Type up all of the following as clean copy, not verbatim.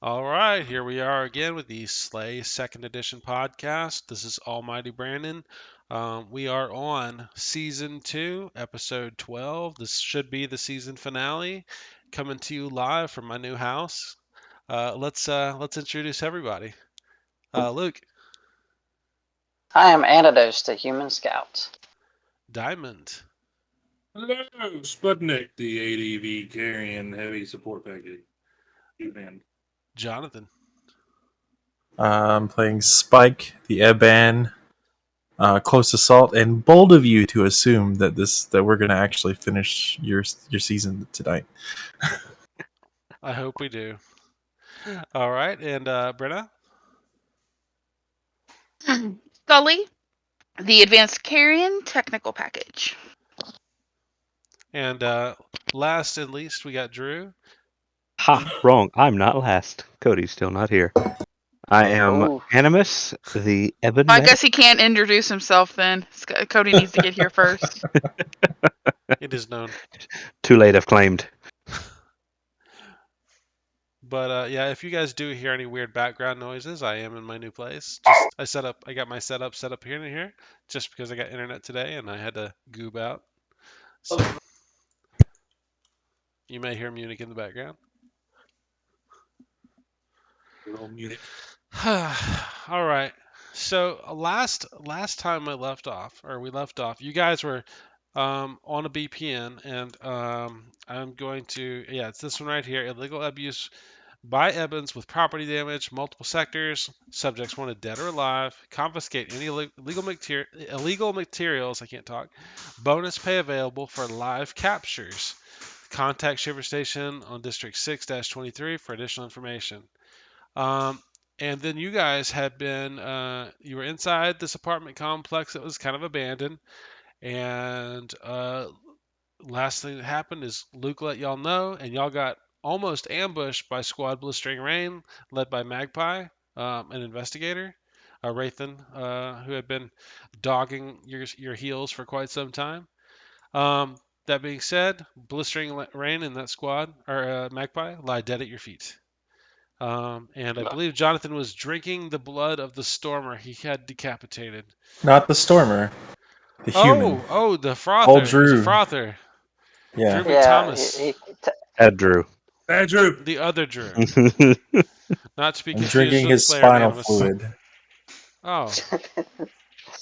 All right, here we are again with the Slay Second Edition podcast. This is Almighty Brandon. We are on season 2, episode 12. This should be the season finale, coming to you live from my new house. Let's introduce everybody. Luke, I am Antidote to Human Scout. Diamond, Hello, Sputnik, the ADV carrying heavy support package. Man. Jonathan, I'm playing Spike, the Eban, close assault, and bold of you to assume that we're gonna actually finish your season tonight. I hope we do. All right, and Brenna, Scully, the Advanced Carrion Technical Package. and last and least, we got Drew. Ha! Wrong. I'm not last. Cody's still not here. I am Ooh. Animus, the Ebon I Medic. guess he can't introduce himself then. Cody needs to get here first. It is known. Too late, I've claimed. But yeah, if you guys do hear any weird background noises, I am in my new place. I got my setup set up here and here, just because I got internet today and I had to goob out. So you may hear Munich in the background. Good old Munich. All right. So last time we left off, you guys were on a BPN, and I'm going to it's this one right here: illegal abuse by Evans with property damage, multiple sectors, subjects wanted dead or alive, confiscate any illegal materials, I can't talk, bonus pay available for live captures. Contact Shiver Station on District 6-23 for additional information. And then you guys had been, you were inside this apartment complex that was kind of abandoned. And last thing that happened is Luke let y'all know, and y'all got almost ambushed by Squad Blistering Rain, led by Magpie, an investigator, Rathan, who had been dogging your heels for quite some time. That being said, Blistering Rain and that squad, or Magpie, lie dead at your feet. And I believe Jonathan was drinking the blood of the Stormer he had decapitated. Not the Stormer, the human. Oh, the frother. Old There's a Drew. frother. Yeah. Drew Yeah, Thomas. Ed Drew. Bad Drew. The other Drew. Not to be I'm confused drinking with his Slayer spinal Animus. fluid. Oh,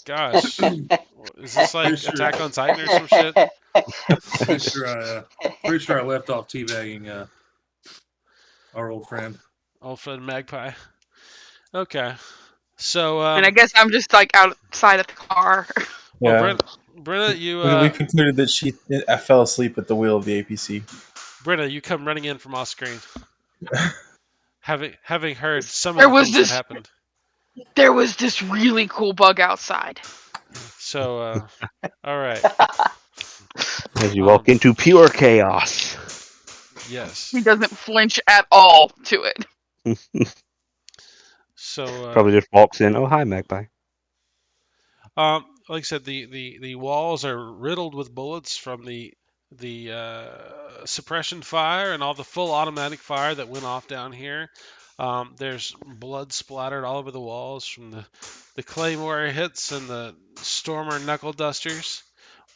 gosh. Is this like Attack on Titan or some shit? Pretty sure I left off teabagging our old friend. Old friend Magpie. Okay. So, And I guess I'm just like outside of the car. well, Yeah. Brenna, you We concluded that I fell asleep at the wheel of the APC. Brenna, you come running in from off screen. having heard some There of the was things this- that happened. There was this really cool bug outside. So, all right. As you walk into pure chaos. Yes. He doesn't flinch at all to it. So, Probably just walks in. Oh, hi, Magpie. like I said, the walls are riddled with bullets from the suppression fire and all the full automatic fire that went off down here. There's blood splattered all over the walls from the claymore hits and the Stormer knuckle dusters.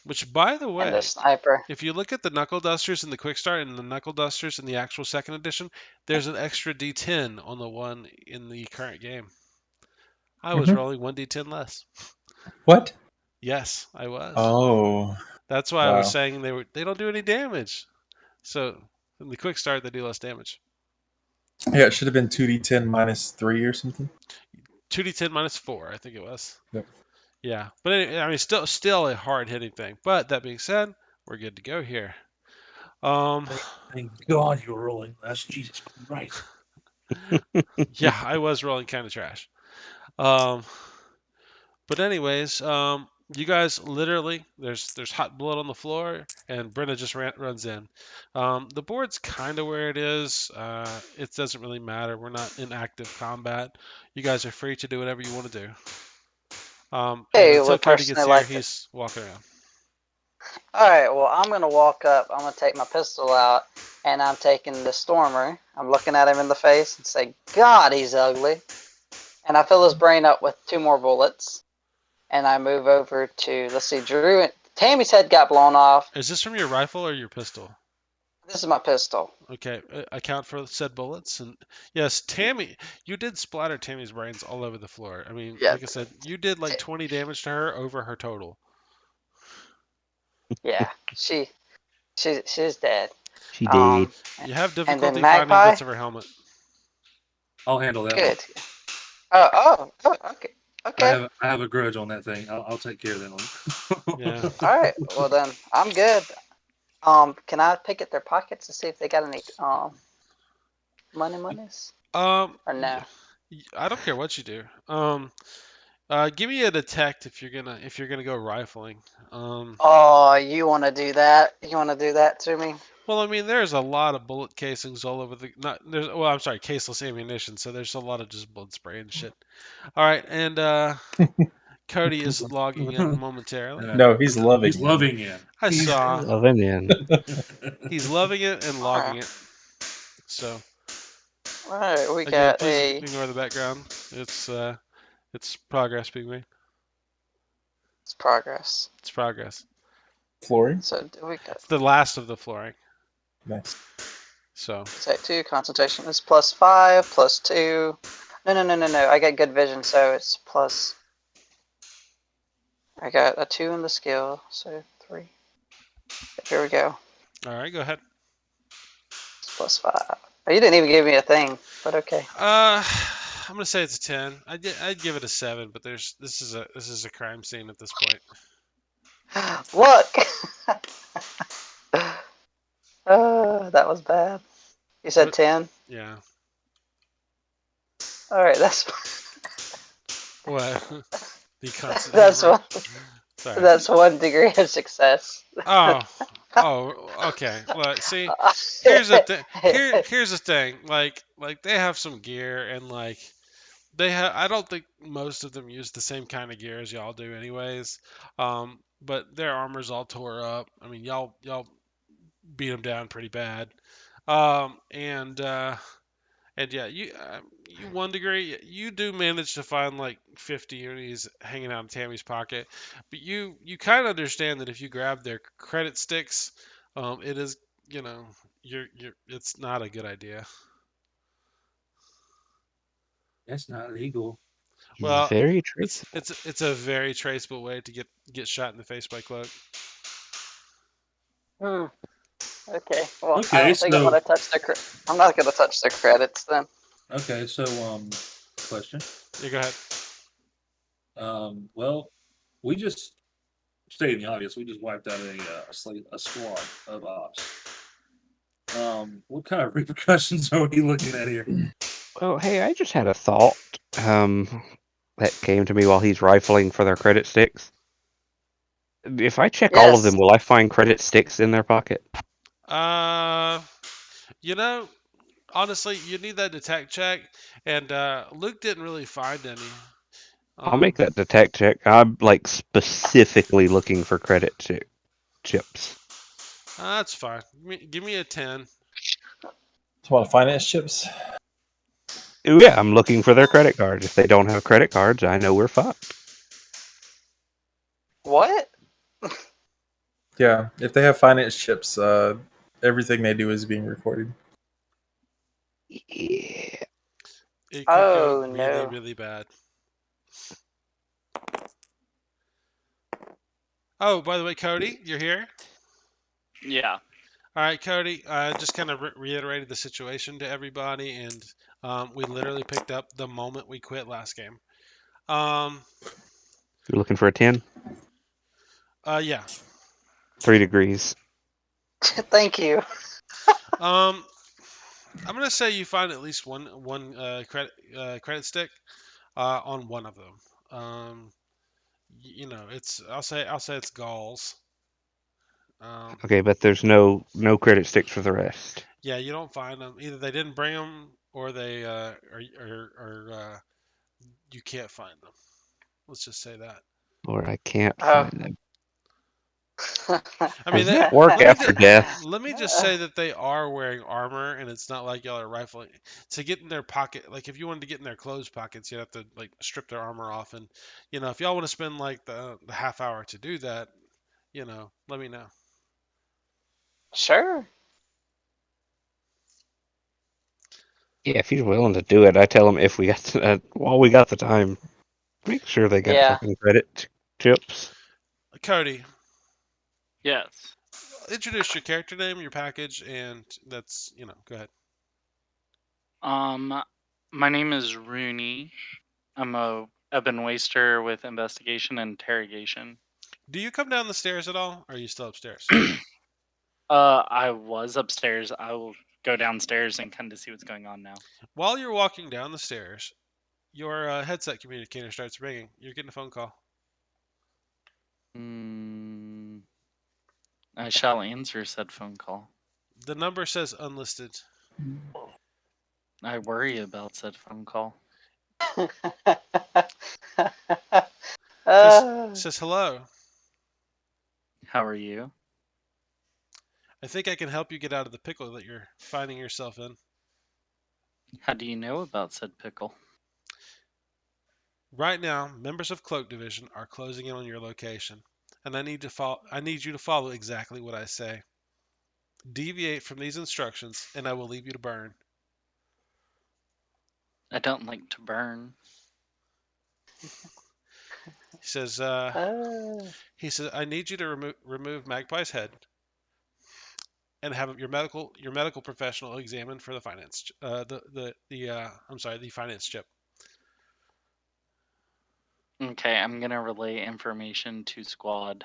Which, by the way, and a sniper. if you look at the knuckle dusters in the quick start and the knuckle dusters in the actual second edition, there's an extra D10 on the one in the current game. I was rolling 1d10 less. What? Yes, I was. Oh. That's why I Wow. was saying they don't do any damage. So in the quick start they do less damage. Yeah, it should have been 2d10 minus 3 or something. 2d10 minus 4, I think it was. Yep. Yeah, but anyway, I mean, still a hard hitting thing. But that being said, we're good to go here. Thank God you were rolling. That's Jesus Christ. Yeah, I was rolling kind of trash. But anyways, you guys literally there's hot blood on the floor, and Brenna just runs in. The board's kind of where it is. It doesn't really matter. We're not in active combat. You guys are free to do whatever you want to do. Hey, Until what Cody person gets I here, like to- he's walking around. Alright, well, I'm gonna walk up. I'm gonna take my pistol out, and I'm taking the Stormer. I'm looking at him in the face and say, God, he's ugly. And I fill his brain up with 2 more bullets. And I move over to, let's see, Drew. Tammy's head got blown off. Is this from your rifle or your pistol? This is my pistol. Okay, account for said bullets. And yes, Tammy, you did splatter Tammy's brains all over the floor. I mean, Yeah. like I said, you did like 20 damage to her over her total. Yeah, she's dead. She did. You have And difficulty then finding Magpie. bits of her helmet. I'll handle that. Good. Oh, okay. I Okay. have a grudge on that thing. I'll take care of that one. Yeah. All right. Well then, I'm good. Can I pick at their pockets to see if they got any monies or no? I don't care what you do. Give me a detect if you're gonna go rifling. Oh, you want to do that? You want to do that to me? Well, I mean, there's a lot of bullet casings all over the not there's well, I'm sorry, caseless ammunition. So there's a lot of just blood spray and shit. All right, and Cody is logging in momentarily. No, he's loving He's it. loving it. I saw Love him in. he's loving it and logging Alright. it. So All right, we again, got please a. ignore the background. It's progress being made. It's progress. It's progress. Flooring. So do we got It's the last of the flooring. Nice. So Take 2 concentration is +5 +2. No. I got good vision, so it's plus. I got a 2 in the skill, so 3. Here we go. all right, go ahead. It's +5. Oh, you didn't even give me a thing, but okay. I'm gonna say it's a 10. I'd give it a 7, but this is a crime scene at this point. Look. That was bad. You said What? 10. Yeah. All right, that's What? The constant that's hammer. one. Sorry. That's 1 degree of success. Oh, okay. Well, see, here's the thing. Here's the thing. Like they have some gear, and like they have. I don't think most of them use the same kind of gear as y'all do, anyways. But their armor's all tore up. I mean, y'all beat them down pretty bad. And yeah, you 1 degree, you do manage to find like 50 unis hanging out in Tammy's pocket, but you kind of understand that if you grab their credit sticks, it is you're it's not a good idea. That's not legal. Well, Very it's traceable. it's a very traceable way to get shot in the face by cloak. Hmm. Okay. Well, I Okay, don't think I'm so gonna touch the. I'm not gonna touch the credits then. okay, so question. Yeah, go ahead. Well, we just stating the obvious. We just wiped out a squad of ops. What kind of repercussions are we looking at here? Well, hey, I just had a thought that came to me while he's rifling for their credit sticks. If I check all of them, Yes. will I find credit sticks in their pocket? Uh, you know, honestly, you need that detect check, and Luke didn't really find any. I'll make that detect check. I'm like specifically looking for credit chips. That's fine. Give me a 10. Want to finance chips? Ooh, yeah, I'm looking for their credit cards. If they don't have credit cards, I know we're fucked. What? Yeah, if they have finance chips, everything they do is being recorded. Yeah. It could Oh, go really, no. really bad. Oh, by the way, Cody, you're here? Yeah. All right, Cody, I just kind of reiterated the situation to everybody, and we literally picked up the moment we quit last game. You're looking for a 10? Yeah. 3 degrees. Thank you. I'm gonna say you find at least one credit stick on one of them. It's I'll say it's galls. Okay, but there's no credit sticks for the rest. Yeah, you don't find them. Either they didn't bring them, or they you can't find them. Let's just say that. Or I can't Oh. find them. I mean, Does that work let me after death? let me just say that they are wearing armor, and it's not like y'all are rifling to get in their pocket. Like if you wanted to get in their clothes pockets, you'd have to like strip their armor off, and if y'all want to spend like the half hour to do that, let me know. Sure. Yeah, if he's willing to do it, I tell him if we got while we got the time, make sure they got Yeah. fucking credit chips. Cody, Yes. introduce your character name, your package, and that's go ahead. My name is Rooney. I'm a Ebon Waster with investigation and interrogation. Do you come down the stairs at all? Or are you still upstairs? I was upstairs. I will go downstairs and kind of see what's going on now. While you're walking down the stairs, your headset communicator starts ringing. You're getting a phone call. I shall answer said phone call. The number says unlisted. I worry about said phone call. Says hello. How are you? I think I can help you get out of the pickle that you're finding yourself in. How do you know about said pickle? Right now, members of Cloak Division are closing in on your location, and I need you to follow exactly what I say. Deviate from these instructions, and I will leave you to burn. I don't like to burn. He says, I need you to remove Magpie's head and have your medical professional examined for the finance the finance chip. Okay, I'm gonna relay information to squad.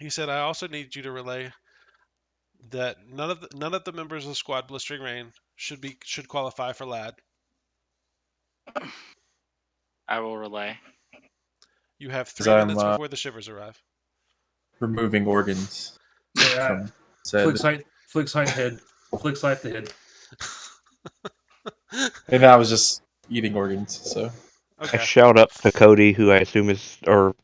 He said, I also need you to relay that none of the members of the squad Blistering Rain should qualify for LAD. I will relay. You have 3 I'm minutes before the shivers arrive. removing organs Yeah. from said. Flick sight head. Flick sight the head. And I was just eating organs, so. I Okay. shout up to Cody, who I assume is, or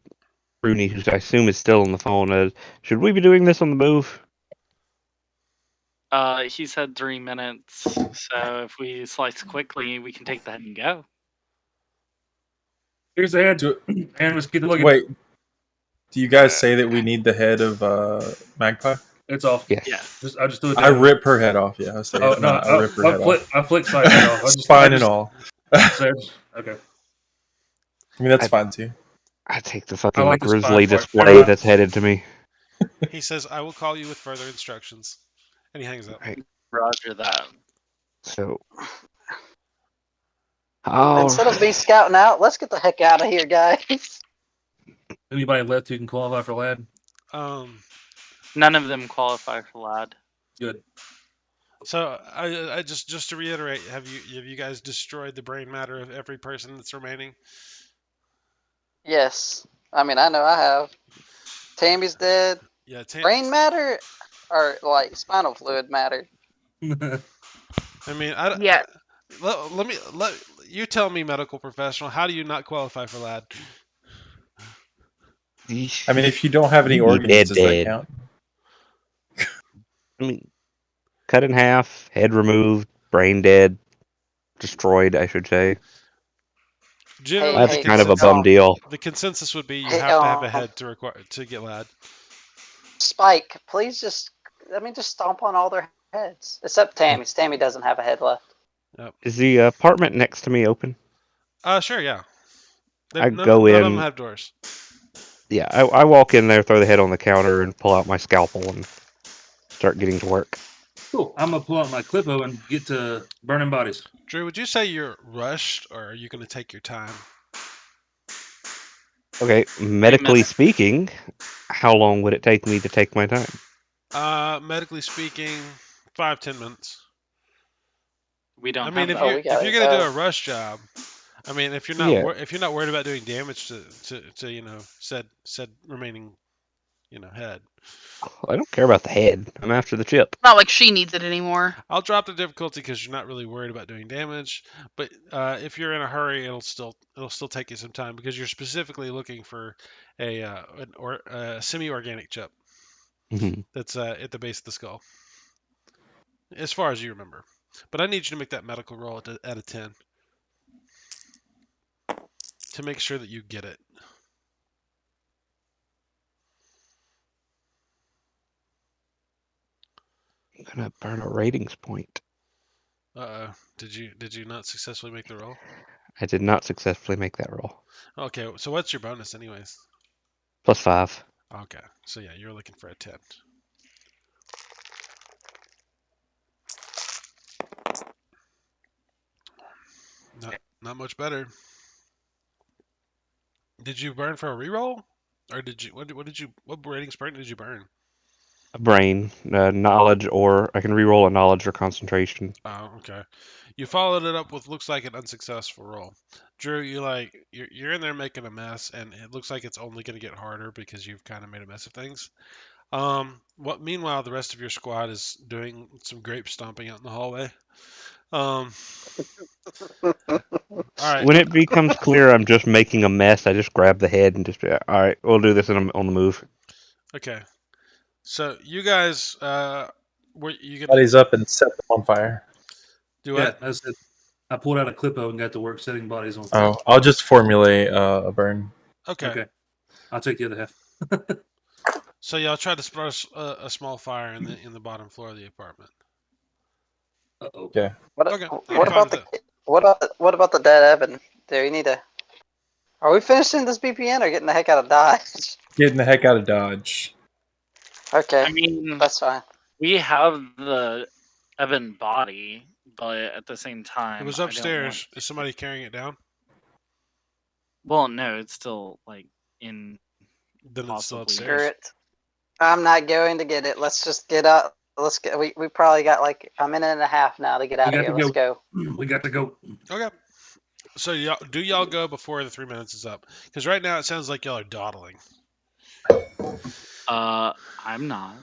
Rooney, who I assume is still on the phone. Should we be doing this on the move? He said 3 minutes, so if we slice quickly, we can take the head and go. Here's the head. And let's get the looking. Wait, do you guys say that we need the head of Magpie? It's off. Yes. Yes. I just do it. I rip her head off. Yeah, I say Oh, it. No, I rip her head off. I flick sight head off. Spine and all. Okay. I mean, that's fine too. I take the fucking like the spine grisly part. display that's headed to me. He says, I will call you with further instructions. And he hangs up. Right. Roger that. So, Instead of me scouting out, let's get the heck out of here, guys. Anybody left who can qualify for LAD? None of them qualify for LAD. Good. So I just to reiterate, have you guys destroyed the brain matter of every person that's remaining? Yes. I mean, I know I have. Tammy's dead. Yeah, Brain matter or like spinal fluid matter? I mean, Yeah. let you tell me, medical professional, how do you not qualify for LAD? I mean, if you don't have any organs, does that count? I mean, cut in half, head removed, brain dead, destroyed, I should say. Generally, That's kind of a bum deal. The consensus would be you have to have a head to get LAD. Spike, please just stomp on all their heads. Except Tammy's. Tammy doesn't have a head left. Yep. Is the apartment next to me open? Sure, yeah. I go in. None of them have doors. Yeah, I walk in there, throw the head on the counter, and pull out my scalpel and start getting to work. Cool. I'm gonna pull out my clipo and get to burning bodies. Drew, would you say you're rushed, or are you going to take your time? Okay, medically speaking, how long would it take me to take my time? Medically speaking, 5-10 minutes. We don't. I mean, have if you're going to do a rush job, I mean, if you're not worried about doing damage to said remaining head. I don't care about the head. I'm after the chip. Not like she needs it anymore. I'll drop the difficulty because you're not really worried about doing damage. But if you're in a hurry, it'll still take you some time because you're specifically looking for a semi-organic chip. Mhm. that's at the base of the skull, as far as you remember. But I need you to make that medical roll at a 10 to make sure that you get it. I'm gonna burn a ratings point. Did you not successfully make the roll? I did not successfully make that roll. Okay, so what's your bonus anyways? +5. Okay, so yeah, you're looking for a 10. Not much better. Did you burn for a reroll, or did you what ratings point did you burn? A brain, knowledge, or I can reroll a knowledge or concentration. Oh, okay. You followed it up with looks like an unsuccessful roll. Drew, you're in there making a mess, and it looks like it's only going to get harder because you've kind of made a mess of things. Meanwhile, the rest of your squad is doing some grape stomping out in the hallway. Um, all right. When it becomes clear I'm just making a mess, I just grab the head and just, all right, we'll do this and I'm on the move. Okay. So you guys, were you gonna Bodies up and set them on fire. do Yeah, what? that's it. I pulled out a clipo and got to work setting bodies on fire. Oh, I'll just formulate a burn. Okay. I'll take the other half. So y'all tried to spread a small fire in the bottom floor of the apartment. Uh-oh. Yeah. Okay, I'm fine with it. What about the dead Evan? Do we need to? Are we finishing this BPN or getting the heck out of Dodge? Getting the heck out of Dodge. Okay, I mean, that's fine. we have the Evan body, but at the same time, It was I don't upstairs. want... Is somebody carrying it down? Well, no, it's still like in Then it's still possibly. upstairs. Screw it. I'm not going to get it. Let's just get out. Let's get. We probably got like a minute and a half now to get out of here. Let's go. We got to go. Okay. So y'all go before the 3 minutes is up? Because right now it sounds like y'all are dawdling. I'm not.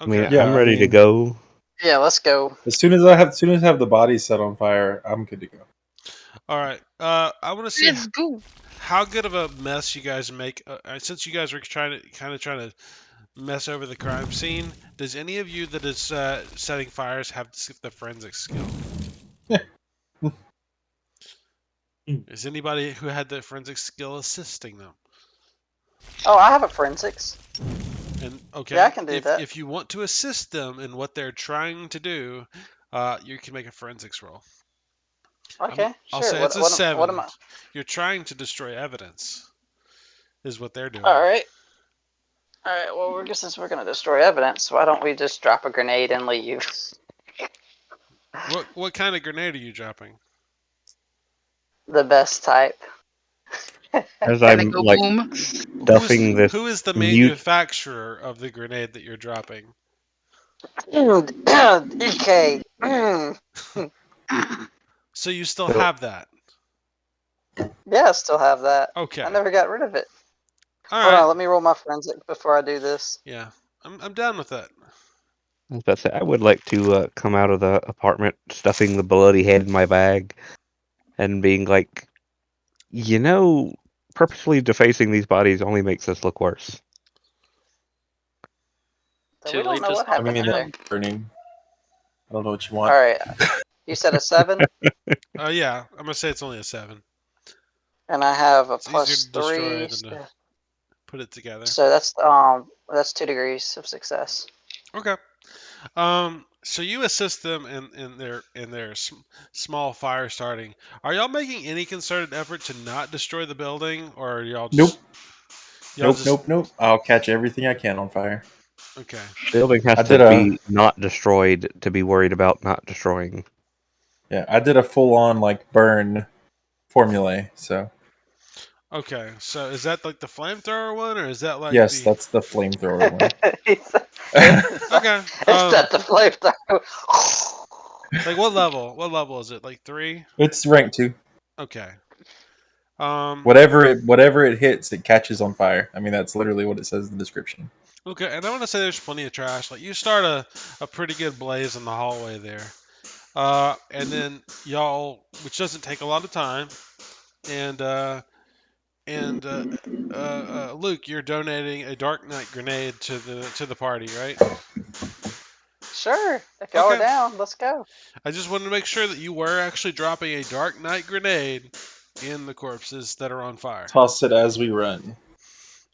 I mean, Okay. Yeah, I'm I ready to mean- go. Yeah, let's go. As soon as I have the bodies set on fire, I'm good to go. All right. I want to see Let's go. how good of a mess you guys make. Since you guys were trying to mess over the crime scene, does any of you that is setting fires have the forensic skill? Is anybody who had the forensic skill assisting them? Oh, I have a forensics. And okay, Yeah, I can do that. If you want to assist them in what they're trying to do, you can make a forensics roll. Okay, I'll sure. say it's a What 7. am I? You're trying to destroy evidence, is what they're doing. All right. All right. Well, since we're gonna destroy evidence, why don't we just drop a grenade and leave? What kind of grenade are you dropping? The best type. As Gotta I'm go like boom. stuffing this Who is the mute. manufacturer of the grenade that you're dropping? DK. So you still So- have that? Yeah, I still have that. Okay. I never got rid of it. All Hold right. on, let me roll my forensic before I do this. Yeah, I'm down with that. I was about to say, I would like to come out of the apartment stuffing the bloody head in my bag and being like, purposefully defacing these bodies only makes us look worse. So Too we don't late know to what stop I mean, happened now. there. that's burning. I don't know what you All want. right. You said a 7, Yeah, I'm gonna say it's only a 7. and I have a It's easier plus to destroy 3. than to put it together. So that's 2 degrees of success. Okay. So you assist them in their small fire starting. Are y'all making any concerted effort to not destroy the building, or are y'all just? Nope. I'll catch everything I can on fire. Okay. Building has I to did be not destroyed to be worried about not destroying. Yeah, I did a full-on burn formulae. So Okay. So is that like the flamethrower one, or is that like yes, the? that's the flamethrower one. Okay. Is that the flamethrower? Like what level? What level is it? Like 3? It's rank 2. Okay. Whatever it hits, it catches on fire. I mean, that's literally what it says in the description. Okay, and I want to say there's plenty of trash. Like you start a pretty good blaze in the hallway there, and then y'all, which doesn't take a lot of time, and And Luke, you're donating a Dark Knight grenade to the party, right? Sure. If y'all are Okay. down, let's go. I just wanted to make sure that you were actually dropping a Dark Knight grenade in the corpses that are on fire. Toss it as we run.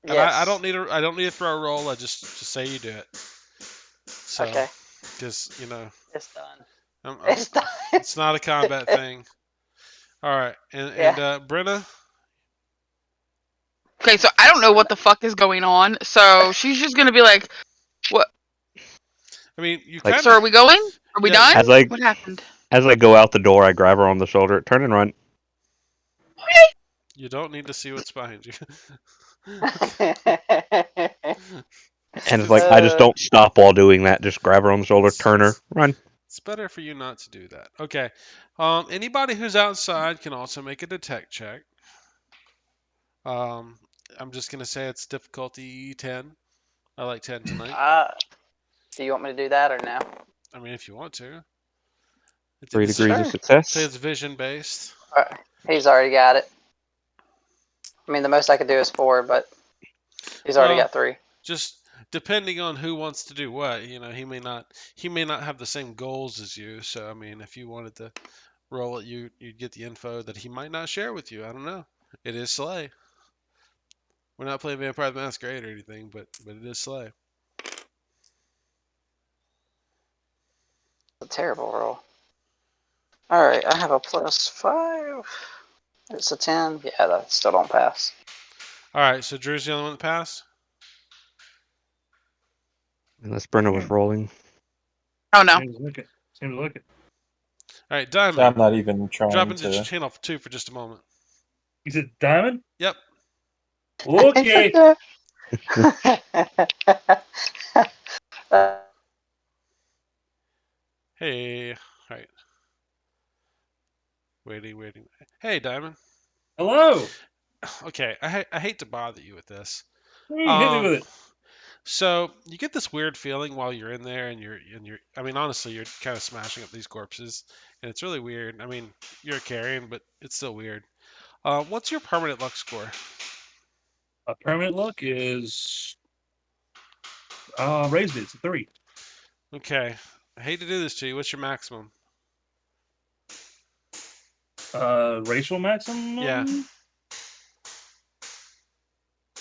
And Yes. I don't need to throw a roll. I just say you do it. So, Okay. because It's done. it's done. it's not a combat thing. All right, and Yeah. Brenna. Okay, so I don't know what the fuck is going on. So she's just gonna be like, "What? I mean, you Like, kind So of. are we going? Are we Yeah. done? As I What happened?" as I go out the door, I grab her on the shoulder, turn and run. You don't need to see what's behind you. And it's like I just don't stop while doing that. Just grab her on the shoulder, turn her, run. It's better for you not to do that. Okay. Anybody who's outside can also make a detect check. Um, I'm just gonna say it's difficulty 10. I like 10 tonight. Do you want me to do that or no? I mean, if you want to. 3 This is degrees Sure. of success. say it's vision based. Alright. He's already got it. I mean, the most I could do is 4, but he's already Well, got 3. Just depending on who wants to do what, he may not have the same goals as you. So I mean, if you wanted to roll it, you'd get the info that he might not share with you. I don't know. It is Slay. We're not playing Vampire the Masquerade or anything, but it is Slay. It's a terrible roll. Alright, I have a +5. It's a 10. Yeah, that still don't pass. All right, so Drew's the only one that passed. Unless Brenna was rolling. Oh no. Seems like it. Seems like it. All right, I'm Diamond. not even trying Drop into to. channel 2 for just a moment. Is it diamond? Yep. Okay. Hey. All right. Waiting. Hey, Diamond. Hello. Okay, I hate to bother you with this. Hit me with it. So you get this weird feeling while you're in there, and you're. I mean, honestly, you're kind of smashing up these corpses, and it's really weird. I mean, you're carrying, but it's still weird. What's your permanent luck score? A permanent look is raised it. It's a 3. Okay, I hate to do this to you. What's your maximum? Racial maximum. Yeah.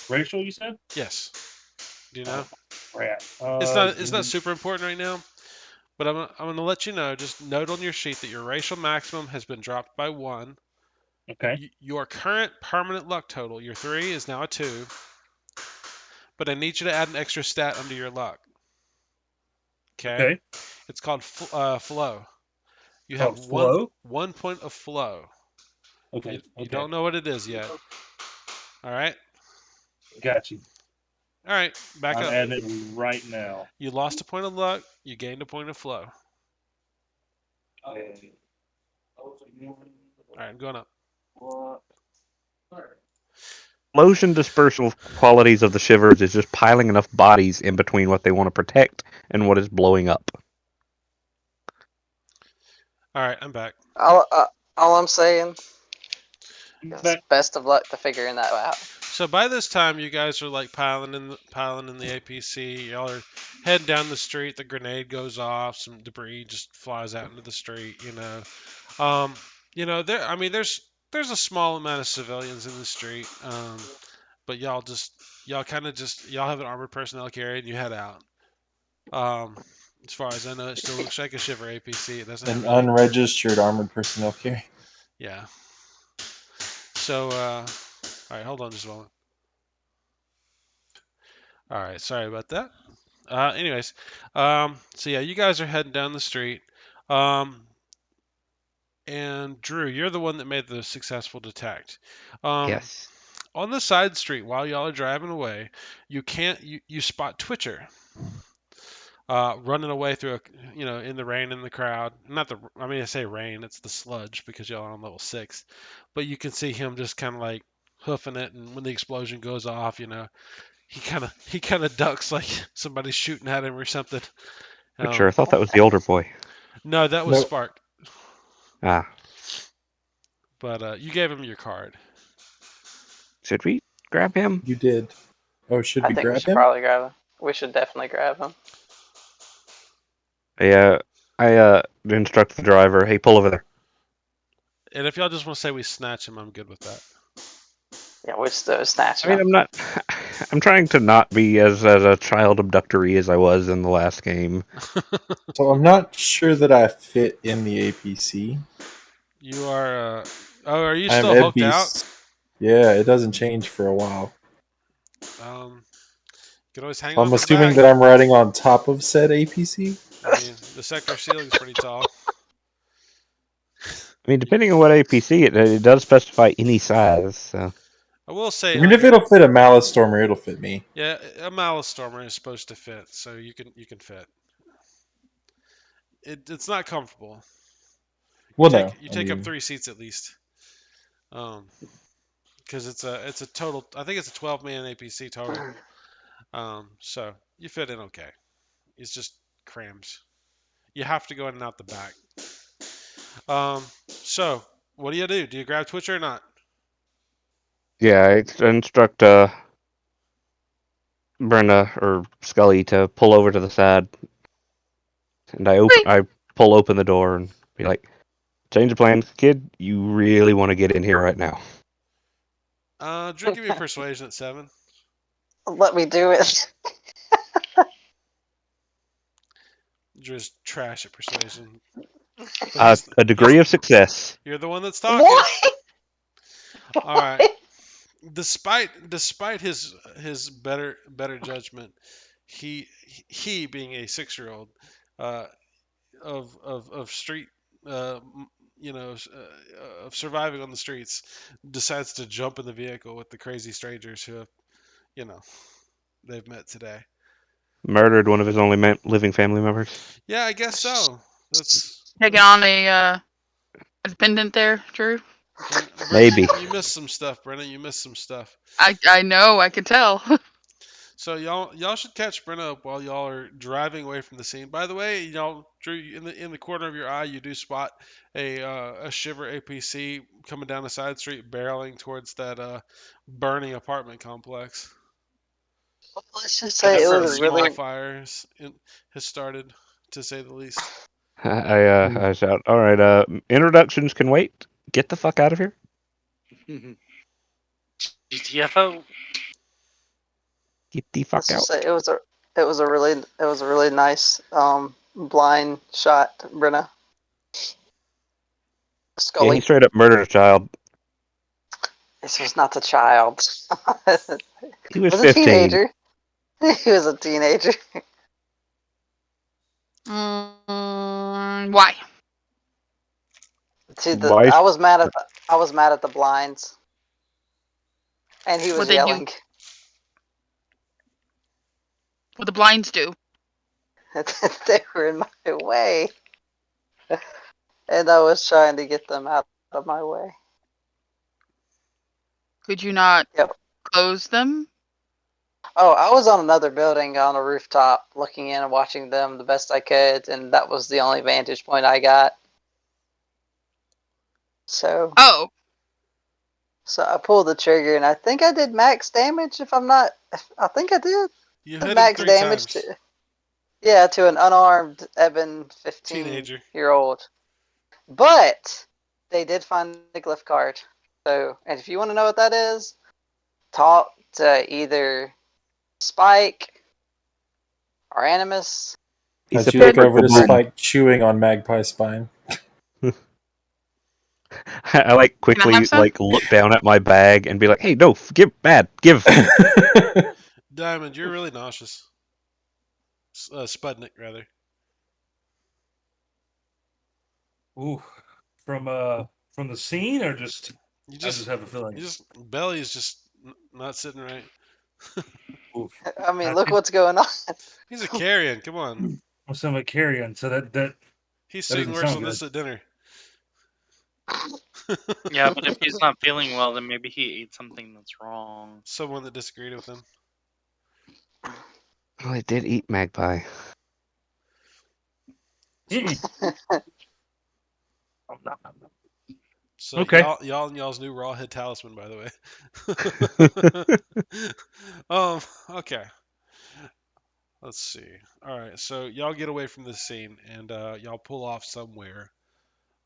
Racial, you said? Yes. Do you know? Crap. It's not super important right now, but I'm gonna let you know. Just note on your sheet that your racial maximum has been dropped by 1. Okay. Your current permanent luck total, your 3, is now a 2. But I need you to add an extra stat under your luck. Okay. Okay. It's called flow. You have Called flow. 1 point of flow. Okay. You don't know what it is yet. All right. Got you. All right. Back I'm up. adding it right now. You lost a point of luck. You gained a point of flow. Okay. All right. I'm going up. Motion dispersal qualities of the shivers is just piling enough bodies in between what they want to protect and what is blowing up. All right. I'm back. all I'm saying is Back. best of luck to figuring that out. So by this time, you guys are like piling in the APC. Y'all are heading down the street. The grenade goes off. Some debris just flies out into the street. There. I mean, there's a small amount of civilians in the street. But y'all have an armored personnel carried and you head out. As far as I know, it still looks like a Shiver APC. It doesn't An have any. unregistered armored personnel carrier. Yeah. So, all right, hold on just a moment. All right, sorry about that. Anyways, so yeah, you guys are heading down the street. And Drew, you're the one that made the successful detect. Yes. On the side street, while y'all are driving away, you spot Twitcher. Running away through in the rain in the crowd. I say rain, it's the sludge because y'all are on level 6. But you can see him just kind of like hoofing it, and when the explosion goes off, he kind of ducks like somebody's shooting at him or something. Sure, I thought that was the older boy. No, that was Nope. Spark. Ah. But you gave him your card. Should we grab him? You did. Oh, should I we think we grab should him? probably grab him. We should definitely grab him. Yeah, I instruct the driver. Hey, pull over there. And if y'all just want to say we snatch him, I'm good with that. Yeah, we're still snatching I mean, him. I'm not. I'm trying to not be as a child abductory as I was in the last game. So I'm not sure that I fit in the APC. You are. Are you I'm still hooked out? Yeah, it doesn't change for a while. You can always hang So on I'm to the assuming back. that I'm riding on top of said APC. I mean, the sector ceiling's pretty tall. I mean, depending on what APC, it does specify any size. So. I will say, Even like, if it'll fit a Malice Stormer, it'll fit me. yeah, a Malice Stormer is supposed to fit, so you can fit. It's not comfortable. Well, no. You I take up mean, 3 seats at least. Because it's a total. I think it's a 12-man APC total. So you fit in okay. It's just crams. You have to go in and out the back. So what do you do? Do you grab Twitcher or not? Yeah, I instruct Brenda or Scully to pull over to the side, and I pull open the door and be like, "Change of plans, kid. You really want to get in here right now?" Drew, give me a persuasion at 7. Let me do it. Drew's trash at persuasion. But A degree of success. you're the one that's talking. What? All right. Despite his better judgment, he being a 6-year-old, of street, of surviving on the streets, decides to jump in the vehicle with the crazy strangers who have, you know, they've met today. Murdered one of his only living family members. Yeah, I guess so. That's Taking on a dependent there, Drew. Maybe. You missed some stuff, Brenna. You missed some stuff. I know, I can tell. So y'all should catch Brenna up while y'all are driving away from the scene. By the way, y'all, Drew, in the corner of your eye, you do spot a Shiver APC coming down a side street, barreling towards that burning apartment complex. Let's just And say it a was a small really. fire has started, to say the least. I shout, "All right, introductions can wait. Get the fuck out of here." GTFO. Get the fuck Let's just out. say it was a really nice blind shot, Brenna. Yeah, Scully. he straight up murdered a child. This was not a child. He was a 15. teenager. He was a teenager. Why? See, Why? I was mad at the blinds, and he was What'd they do? yelling. What the blinds do? They were in my way, and I was trying to get them out of my way. Could you not Yep. close them? Oh, I was on another building on a rooftop looking in and watching them the best I could, and that was the only vantage point I got. So Oh, I pulled the trigger, and I think I did max damage. I think I did You hit him max 3 damage times. to an unarmed Eben 15-year-old. But they did find the glyph card. So, and if you want to know what that is, talk to either Spike or Animus. as you look over to Spike chewing on Magpie's spine. I like quickly look down at my bag and be like, "Hey, no, give. Diamond, you're really nauseous. Spudnik, rather. Ooh, from the scene or just I just have a feeling. Belly is just not sitting right. Oof. I mean, look what's going on. He's a carrion. Come on. Well, so I'm a carrion, so that he's seen worse than this at dinner. Yeah, but if he's not feeling well, then maybe he ate something that's wrong. Someone that disagreed with him. Oh, I did eat Magpie. So Okay. y'all and y'all's new raw head talisman, by the way. Okay. Let's see. All right, so y'all get away from this scene and y'all pull off somewhere.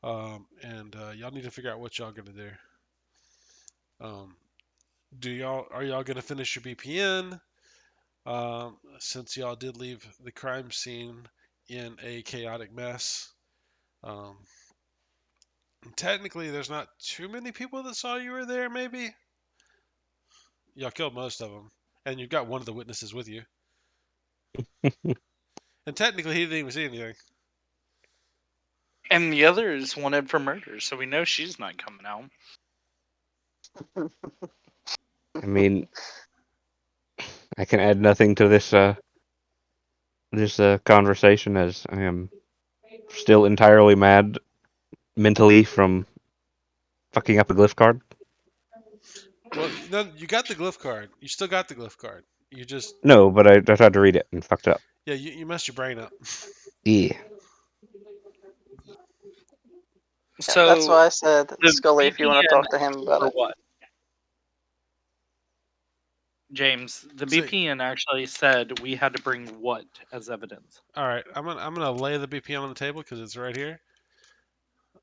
And y'all need to figure out what y'all gonna do. Um, are y'all gonna finish your BPN? Since y'all did leave the crime scene in a chaotic mess. Um, Technically, there's not too many people that saw you were there. Maybe y'all killed most of them, and you've got one of the witnesses with you. And technically, he didn't even see anything. And the other is wanted for murder, so we know she's not coming out. I mean, I can add nothing to this conversation as I am still entirely mad mentally from fucking up a glyph card. Well, no, you got the glyph card. You still got the glyph card. You just No, but I tried to read it and fucked it up. yeah, you messed your brain up. Yeah. Yeah, that's So why I said, the Scully, if you want to BPN talk to him about for it. what? James, the So, BPN actually said we had to bring what as evidence? all right, I'm gonna lay the BPN on the table because it's right here.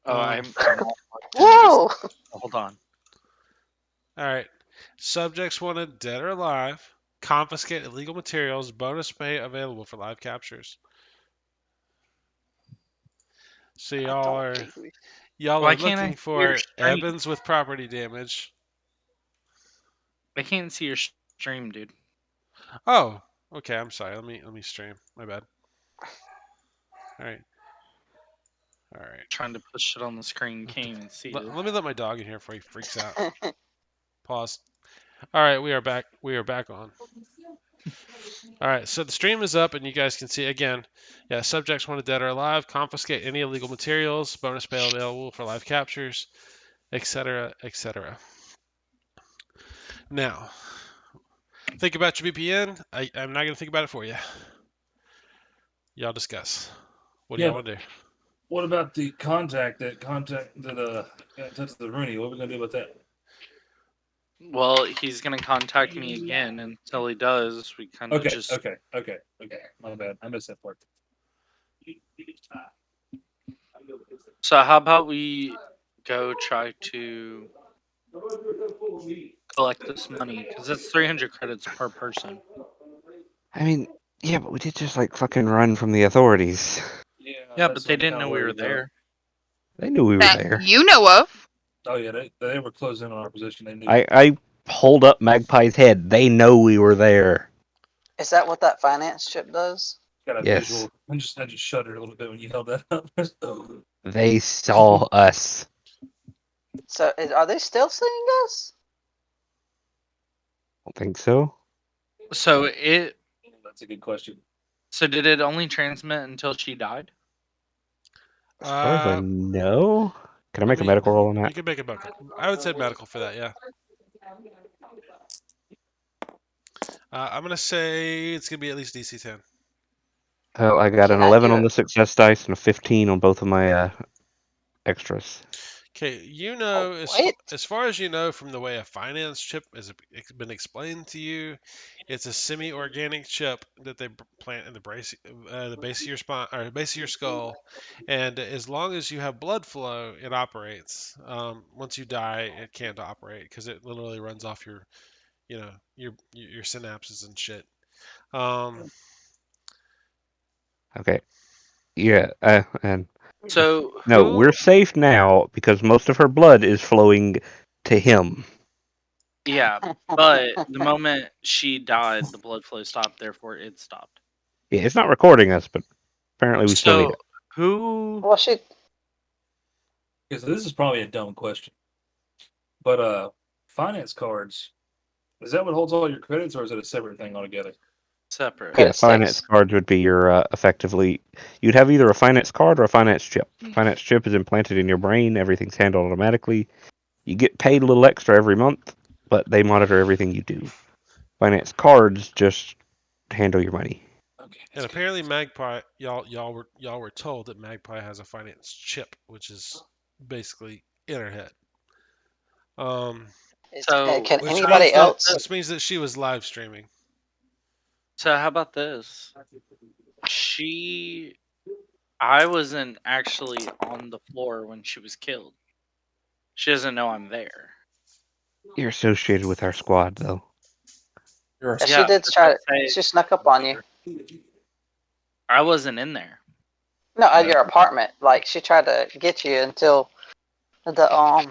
Oh, Um, I'm all fucked in just Whoa! hold on. all right, subjects wanted dead or alive. Confiscate illegal materials. Bonus pay available for live captures. So I don't think we. y'all Why are can't I looking see your for stream? Evans with property damage. I can't see your stream, dude. Oh, okay. I'm sorry. Let me stream. My bad. All right. All right. Trying to push it on the screen, can't even see it. Let me let my dog in here before he freaks out. Pause. All right, we are back. We are back on. All right, so the stream is up, and you guys can see again. Yeah, subjects wanted dead or alive. Confiscate any illegal materials. Bonus pay available for live captures, etc., etc. Now, think about your VPN. I'm not gonna think about it for you. Y'all discuss. What do Yeah, y'all but want to do? what about the contact that got in touch with the Rooney? What are we gonna do about that? Well, he's gonna contact me again. Until he does, we kind of Okay, just. okay. My bad. I missed that part. So how about we go try to collect this money because it's 300 credits per person. I mean, yeah, but we did just like fucking run from the authorities. Yeah, but they didn't know we were there. They knew we were That there. you know of. Oh yeah, they were closing in on our position. They knew. I hold up Magpie's head. They know we were there. Is that what that finance chip does? Got a Yes. visual. I just shuddered a little bit when you held that up. They saw us. So are they still seeing us? I don't think so. So That's a good question. So did it only transmit until she died? As far as I know. Can I make a me. medical roll on You that? can make a medical. I would say medical for that. Yeah. I'm gonna say it's gonna be at least DC 10. Oh, I got an Can I 11 do on it? the success dice and a 15 on both of my extras. Okay, Oh, wait. as far as you know from the way a finance chip has been explained to you, it's a semi-organic chip that they plant in the base of your spine or base of your skull, and as long as you have blood flow, it operates. Once you die, it can't operate because it literally runs off your synapses and shit. Um, Okay. Yeah, and So no, we're safe now because most of her blood is flowing to him. Yeah, but the moment she died, the blood flow stopped. Therefore, it stopped. Yeah, it's not recording us, but apparently we still need So it. who? Well, she. Okay, so this is probably a dumb question, but finance cards. Is that what holds all your credits, or is it a separate thing altogether? Separate. Yeah, Credit finance sticks. cards would be your effectively. You'd have either a finance card or a finance chip. Finance chip is implanted in your brain. Everything's handled automatically. You get paid a little extra every month, but they monitor everything you do. Finance cards just handle your money. Okay, and that's good. apparently Magpie, y'all were told that Magpie has a finance chip, which is basically in her head. So, Can which anybody means that else? which means that she was live streaming. So how about this? I wasn't actually on the floor when she was killed. She doesn't know I'm there. You're associated with our squad, though. You're a- She Yeah, did but try. let's say She snuck up on you. I wasn't in there. No, at your apartment. Like she tried to get you until the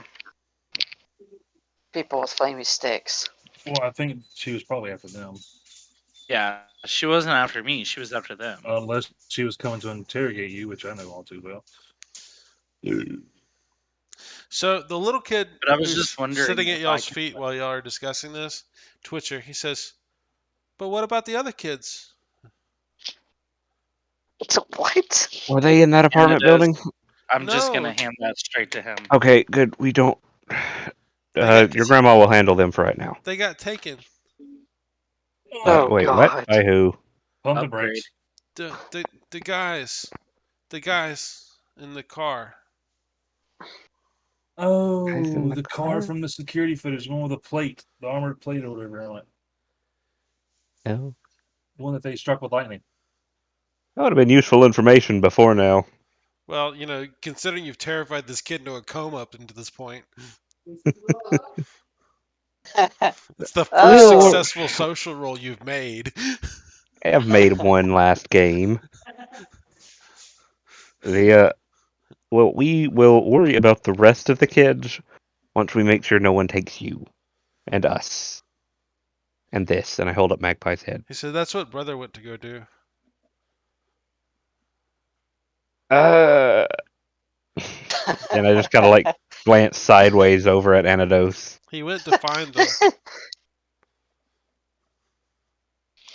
people with flamey sticks. Well, I think she was probably after them, Yeah, she wasn't after me. She was after them. unless she was coming to interrogate you, which I know all too well. So the little kid But I was who's just wondering sitting at if I y'all's could. feet while y'all are discussing this, Twitcher, he says, "But what about the other kids?" What? Were they in that apartment building? I'm just No, gonna hand that straight to him. Okay, good. We don't. got- Your grandma will handle them for right now. they got taken. Oh Wait, what? God. By who? Pump the Upgrade. brakes. The guys in the car. Guys in Oh, the the car car? from the security footage, the one with the plate, the armored plate or whatever on it. No. The one that they struck with lightning. That would have been useful information before now. Well, considering you've terrified this kid into a coma up until this point, it's the first Oh, successful social roll you've made. I have made one last game. Well, we will worry about the rest of the kids once we make sure no one takes you and us and this. And I hold up Magpie's head. He said that's what brother went to go do. And I just kind of like glance sideways over at Anados. He went to find them.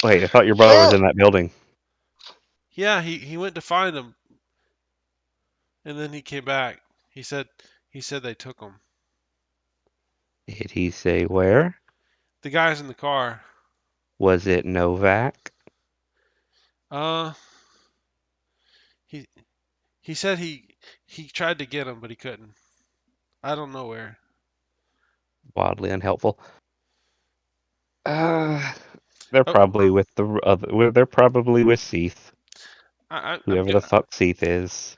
Wait, I thought your brother was in that building. Yeah, he went to find them, and then he came back. He said they took him. Did he say where? The guys in the car. Was it Novak? Uh, he said he tried to get him, but he couldn't. I don't know where. Wildly unhelpful. They're Oh, probably with the other. They're probably with Seath, I'm whoever the gonna fuck Seath is.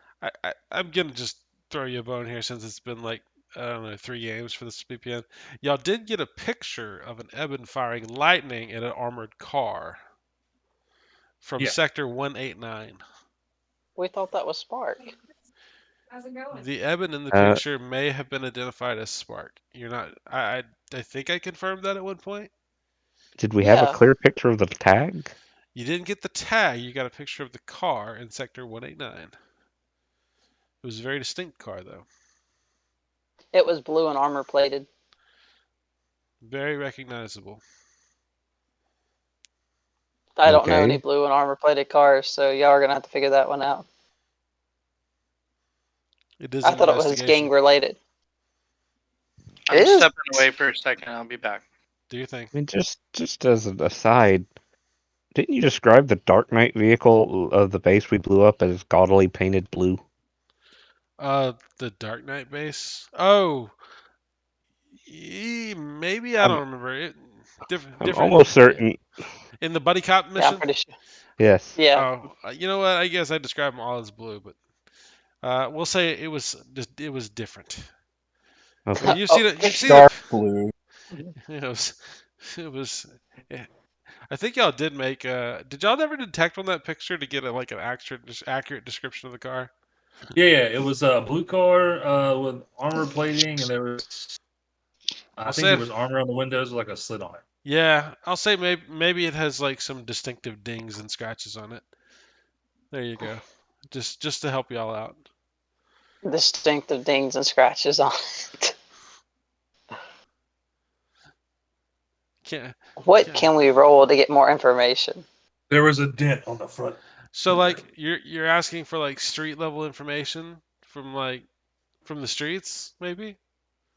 I'm gonna just throw you a bone here since it's been like I don't know 3 games for this BPN. Y'all did get a picture of an Eben firing lightning at an armored car from Yeah. Sector 189. we thought that was Spark. The Eben in the Uh, picture may have been identified as Spark. You're not. I think I confirmed that at one point. Did we have a Yeah. clear picture of the tag? You didn't get the tag. You got a picture of the car in Sector 189. It was a very distinct car, though. It was blue and armor plated. Very recognizable. I don't know any Okay. blue and armor plated cars, so y'all are gonna have to figure that one out. It is I an thought it was investigation. gang related. I'm It is. stepping away for a second. I'll be back. Do you think? I mean, just as an aside, didn't you describe the Dark Knight vehicle of the base we blew up as gaudily painted blue? The Dark Knight base. Oh, maybe I I'm, don't remember it. Different, I'm different. almost certain. In the buddy cop Yeah, I'm mission. pretty sure. Yes. Yeah. Oh, you know what? I guess I described them all as blue, but we'll say it was different. Okay. You've Oh, seen it. You've seen Dark blue. it. It was. I think y'all did make. Did y'all ever detect on that picture to get like an accurate description of the car? Yeah. It was a blue car with armor plating, and there was, I I'll think say there it. was armor on the windows with like a slit on it. Yeah, I'll say maybe it has like some distinctive dings and scratches on it. There you go. Just to help y'all out. distinctive dings and scratches on it. Can't, What can't. can we roll to get more information? There was a dent on the front. So like you're asking for like street level information from the streets, maybe? I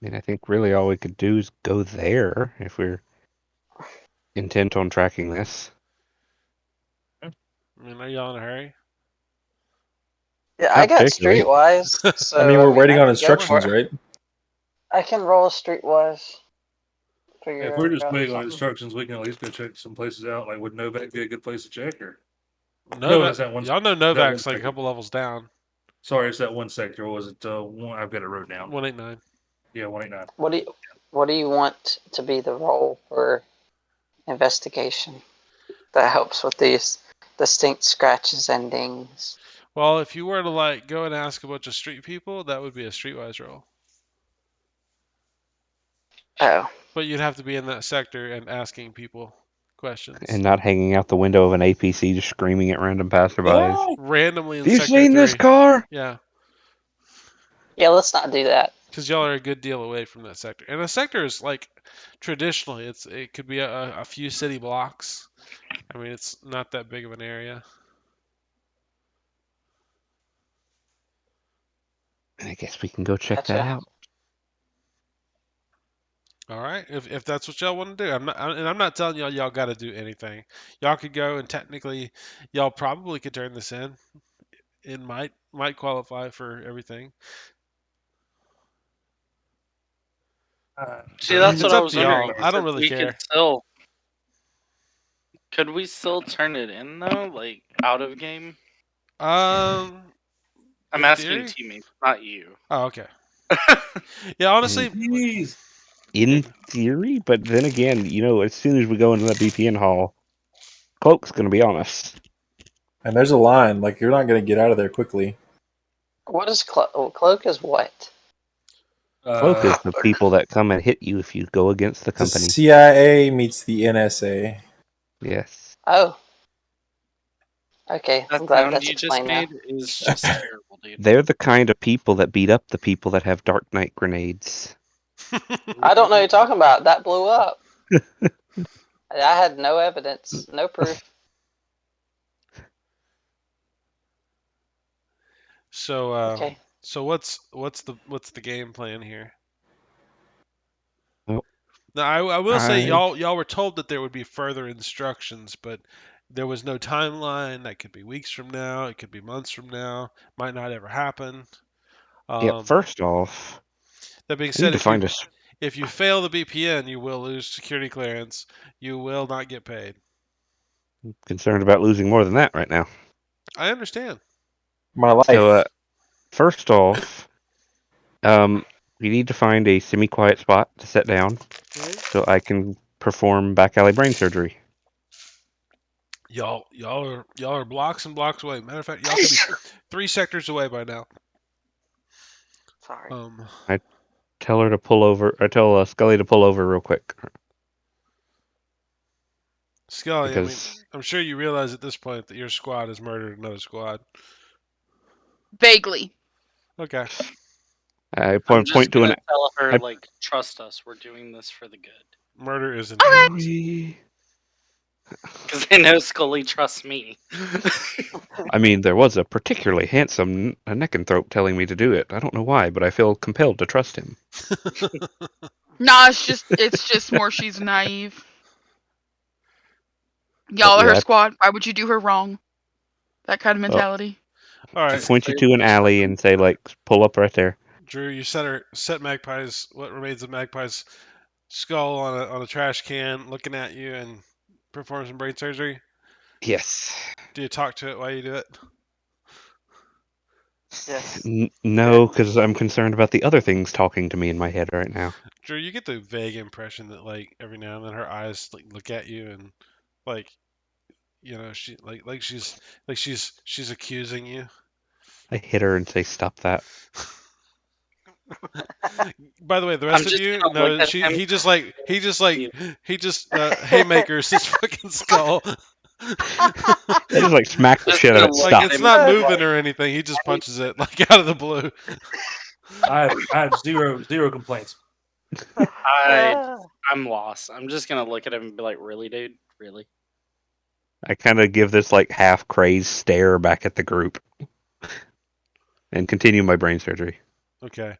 mean, I think really all we could do is go there if we're intent on tracking this. I mean, are y'all in a hurry? Yeah, I Not got particularly. streetwise, so I mean, we're waiting I on can go for instructions, it. right? I can roll a streetwise. If we're just waiting on something. instructions, we can at least go check some places out. Like, would Novak be a good place to check? Or Novak, it's that one. y'all know That one Novak's like a sector. couple levels down. Sorry, it's that one sector. Or was it one? I've got it wrote down. 189. Yeah, 189. What do you want to be the role for investigation that helps with these distinct scratches and dings? Well, if you were to like go and ask a bunch of street people, that would be a streetwise roll. Oh, But you'd have to be in that sector and asking people questions. And not hanging out the window of an APC just screaming at random passerbys. Randomly in Have you sector seen 3. this car? Yeah, yeah. Let's not do that. because y'all are a good deal away from that sector. And a sector is like traditionally, it could be a few city blocks. I mean, it's not that big of an area. I guess we can go check that Gotcha. out. All right, if that's what y'all want to do, I'm not telling y'all got to do anything. Y'all could go and technically, y'all probably could turn this in. It might qualify for everything. See, that's It's what I up was to y'all. wondering. I don't If really we care. could we still turn it in though, like out of game? Um, I'm in asking theory. teammates, not you. Oh, okay. Yeah, honestly, Jeez. In theory, but then again, as soon as we go into that BPN hall, Cloak's going to be on us. And there's a line. Like, you're not going to get out of there quickly. What is cloak? Is what? Cloak is the people that come and hit you if you go against the The company. CIA meets the NSA. Yes. Oh. Okay, That I'm glad sound that's you just explained now. made is just terrible, dude. They're the kind of people that beat up the people that have Dark Knight grenades. I don't know what you're talking about. That blew up. I had no evidence, no proof. so Okay. so what's the game plan here? Well, Now, I will say I y'all were told that there would be further instructions, but there was no timeline. That could be weeks from now. It could be months from now. Might not ever happen. first off, That being I need said, to find us. if you fail the BPN, you will lose security clearance. You will not get paid. Concerned about losing more than that right now. I understand. My life. So, first off, we need to find a semi-quiet spot to sit down so I can perform back alley brain surgery. Y'all are blocks and blocks away. Matter of fact, y'all could be 3 sectors away by now. Sorry. I tell her to pull over. I tell Scully to pull over real quick. Scully, I mean, Because I'm sure you realize at this point that your squad has murdered another squad. Vaguely. Okay. I I'm just point to gonna an. tell her, I- like, trust us. We're doing this for the good. Murder is an Okay. Because I know Scully trusts me. I mean, there was a particularly handsome neckanthrope telling me to do it. I don't know why, but I feel compelled to trust him. Nah, it's just more she's naive. Y'all are her Yeah, squad. Why would you do her wrong? That kind of mentality. All I right, point you to an alley and say, like, pull up right there. Drew, you set Magpie's what remains of Magpie's skull on a trash can, looking at you, and perform some brain surgery. Yes. Do you talk to it while you do it? Yes. No, because I'm concerned about the other things talking to me in my head right now. Drew, you get the vague impression that like every now and then her eyes like look at you and like she she's accusing you. I hit her and say, stop that. By the way, the I'm rest of just you gonna look know at him. he just haymakers his fucking skull. I just, like, smack the Just shit out gonna of it. look Like Stop. at it's him not and be moving like, or anything. He just punches it like out of the blue. I have zero complaints. I'm lost. I'm just gonna look at him and be like, really, dude? Really? I kind of give this, like, half-crazed stare back at the group and continue my brain surgery. Okay,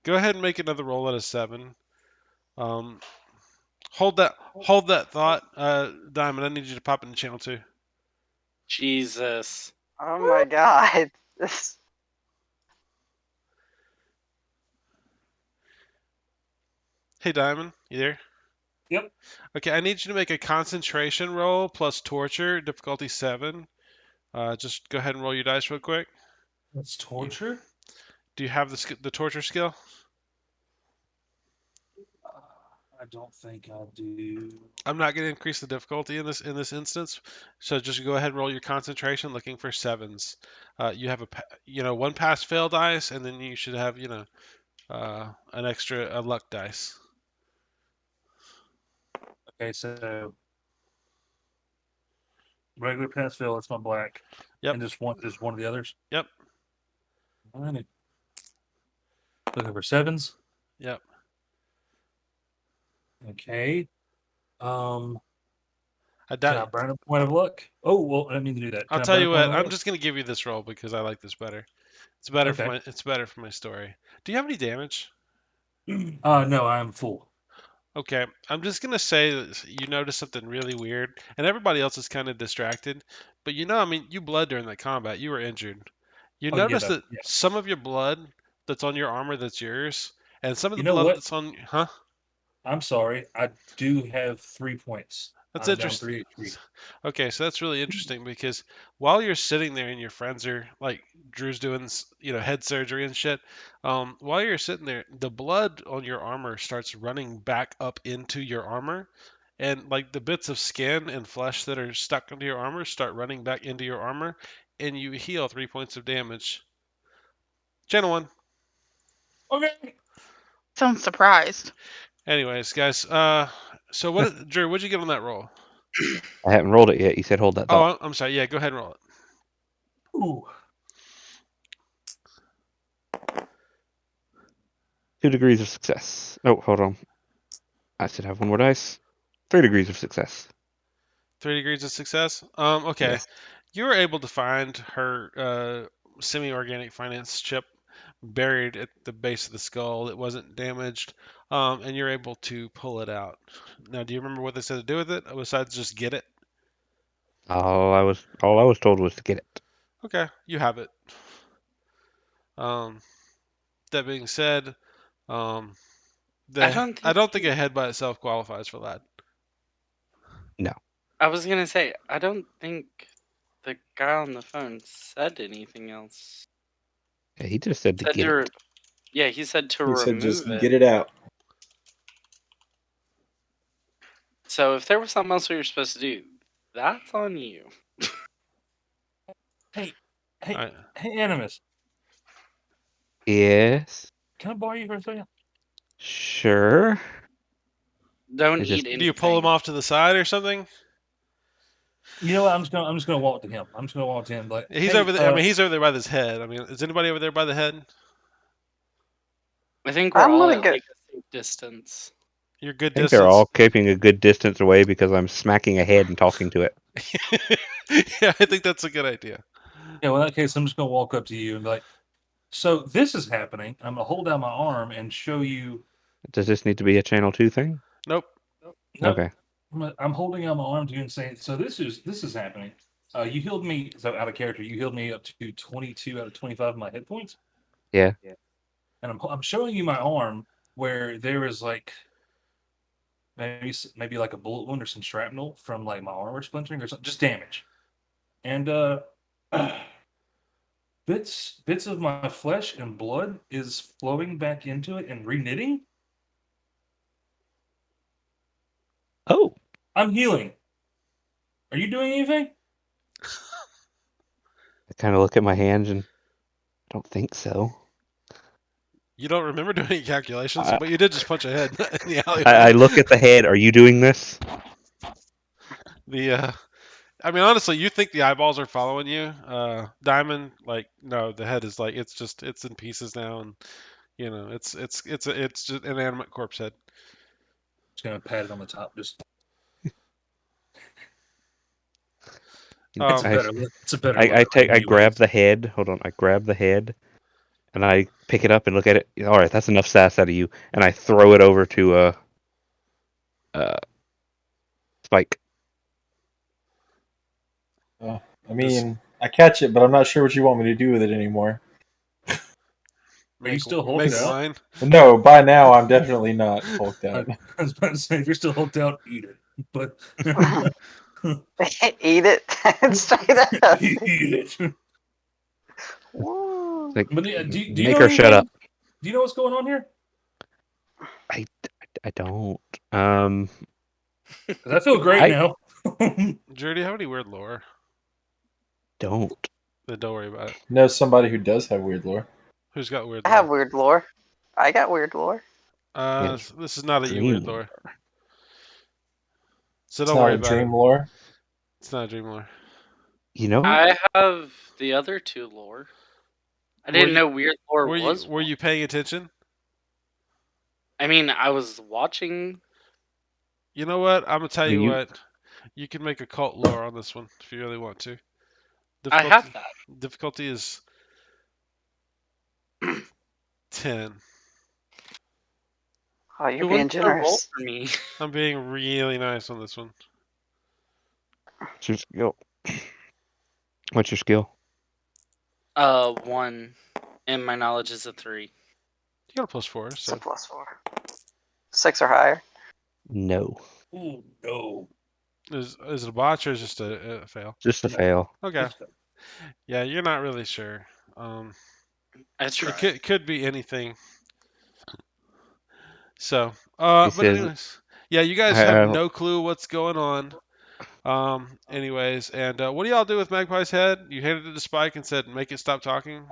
go ahead and make another roll at a 7. Um, hold that thought, Diamond. I need you to pop into channel 2. Jesus. Oh my god. This. Hey, Diamond, you there? Yep. Okay, I need you to make a concentration roll plus torture, difficulty 7. Just go ahead and roll your dice real quick. That's torture. Do you have the torture skill? I don't think I do. I'm not going to increase the difficulty in this instance, so just go ahead and roll your concentration, looking for 7s. You have one pass fail dice, and then you should have an extra luck dice. Okay, so regular pass fail. That's my black. Yep. And just one of the others. Yep. All right. Looking for 7s. Yep. Okay. I Can doubt. I burn a point of luck? Oh well, I didn't mean to do that. I'll Can I tell burn a you point what. of I'm luck? just going to give you this roll because I like this better. It's better for Okay. It's better for my story. Do you have any damage? No, I'm full. Okay, I'm just gonna say that you notice something really weird, and everybody else is kind of distracted. But I mean, you bled during that combat. You were injured. You Oh yeah, notice that yeah. some of your blood that's on your armor that's yours, and some of the You know blood what? that's on, huh? I'm sorry. I do have 3 points. That's I'm down interesting. 3 HP. Okay, so that's really interesting because while you're sitting there and your friends are like Drew's doing, head surgery and shit, while you're sitting there, the blood on your armor starts running back up into your armor, and like the bits of skin and flesh that are stuck into your armor start running back into your armor, and you heal 3 points of damage. Channel 1. Okay. Sounds surprised. Anyways, guys, so Drew, what'd you get on that roll? I haven't rolled it yet. You said hold that thought. Oh, I'm sorry. Yeah, go ahead and roll it. Ooh. 2 degrees of success. Oh, hold on. I should have one more dice. 3 degrees of success. 3 degrees of success. Okay. Yes. You were able to find her semi-organic finance chip buried at the base of the skull. It wasn't damaged, and you're able to pull it out. Now, do you remember what they said to do with it besides just get it? All I was told was to get it. Okay, you have it. That being said, um, I don't think a head by itself qualifies for that. No. I was gonna say, I don't think the guy on the phone said anything else. Yeah, he just said to Said get to it. Yeah, he said to He said remove just it. get it out. So if there was something else we were supposed to do, that's on you. Hey, I, Animus. Yes. Can I borrow you for a second? Sure. Don't It's eat just- anything. do you pull him off to the side or something? You know what? I'm just gonna walk to him. I'm just gonna walk to him. Like He's hey, over there. I mean, he's over there by his head. I mean, is anybody over there by the head? I think we're I'm all gonna at get- like a safe distance. You're good I think they're distance. all keeping a good distance away because I'm smacking a head and talking to it. Yeah, I think that's a good idea. Yeah, well, in that case, I'm just gonna walk up to you and be like, so this is happening. I'm gonna hold out my arm and show you. Does this need to be a channel 2 thing? Nope. No, Okay. I'm holding out my arm to you and saying, so this is happening. You healed me. So out of character, you healed me up to 22 out of 25 of my hit points. Yeah. And I'm showing you my arm where there is like maybe like a bullet wound or some shrapnel from like my armor splintering or something, just damage. And bits of my flesh and blood is flowing back into it and reknitting. Oh. I'm healing. Are you doing anything? I kind of look at my hands and I don't think so. You don't remember doing any calculations, I- but you did just punch a head in the alleyway. I look at the head. Are you doing this? I mean, honestly, you think the eyeballs are following you, Diamond? Like, no, the head is like it's in pieces now, and it's just an inanimate corpse head. Just gonna pat it on the top. Just it's a Um, better look. It's a better I look. take I grab the head. Hold on. I grab the head and I pick it up and look at it. All right, that's enough sass out of you. And I throw it over to Spike. I mean, I catch it, but I'm not sure what you want me to do with it anymore. Are you Make, still make hulked out? wine. No, by now I'm definitely not hulked out. I was about to say, if you're still hulked out, eat it. But Eat it straight up. eat it. Woo. Like, But yeah, do you make know her shut anything? up. Do you know what's going on here? I don't. Um, 'Cause I feel great I now. Drew, do you have any weird lore? don't. Then don't worry about it. Know somebody who does have weird lore. Who's got weird I have lore? weird lore. I got weird lore. Yeah, This is not a you dream. weird lore. So It's don't not worry a about it. dream lore. It's not a dream lore. You know, I have the other two lore. I didn't know weird lore was. Were you paying attention? I mean, I was watching. You know what? I'm gonna tell you You- what. You can make a cult lore on this one if you really want to. I have that. Difficulty is 10. Oh, you're Who being wants to roll generous. for me? I'm being really nice on this one. what's your skill? What's your skill? 1, and my knowledge is a 3. You got a +4, It's a so +4. 6 or higher. No, Oh no. is it a botch or is it just a fail? just a fail. Okay. Yeah, you're not really sure. I tried. It could be anything. So, He but says, anyways, yeah, you guys have no clue what's going on. Anyways, and what do y'all do with Magpie's head? You handed it to Spike and said, "Make it stop talking."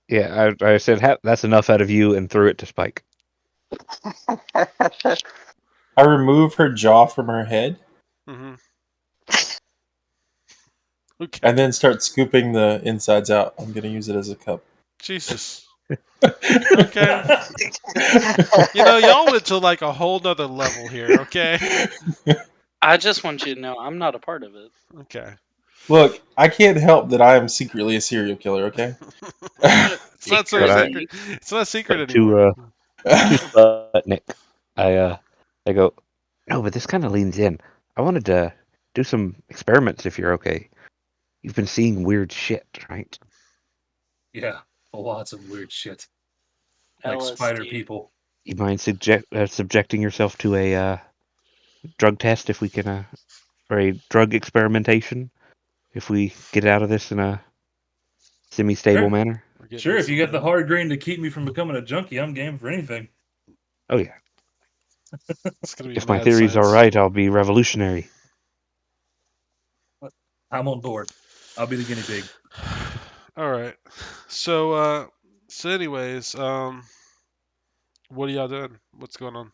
yeah, I said that's enough out of you, and threw it to Spike. I remove her jaw from her head Mm-hmm. Okay. and then start scooping the insides out. I'm gonna use it as a cup. Jesus. Okay. You know, y'all went to like a whole nother level here. Okay. I just want you to know I'm not a part of it. Okay. Look, I can't help that I am secretly a serial killer. Okay. It's not so But I- secret. It's not secret But anymore. to Sputnik, I go, no, but this kind of leans in. I wanted to do some experiments if you're okay. You've been seeing weird shit, right? Yeah, lots of weird shit. Like LSD. spider people. You mind subjecting yourself to a drug test if we can, or a drug experimentation if we get out of this in a semi-stable Sure. manner? We're getting Sure, this if you got the on. hard grain to keep me from becoming a junkie, I'm game for anything. Oh yeah. It's gonna be If my mad theories are science. right, I'll be revolutionary. I'm on board. I'll be the guinea pig. All right. So anyways, what are y'all doing? What's going on?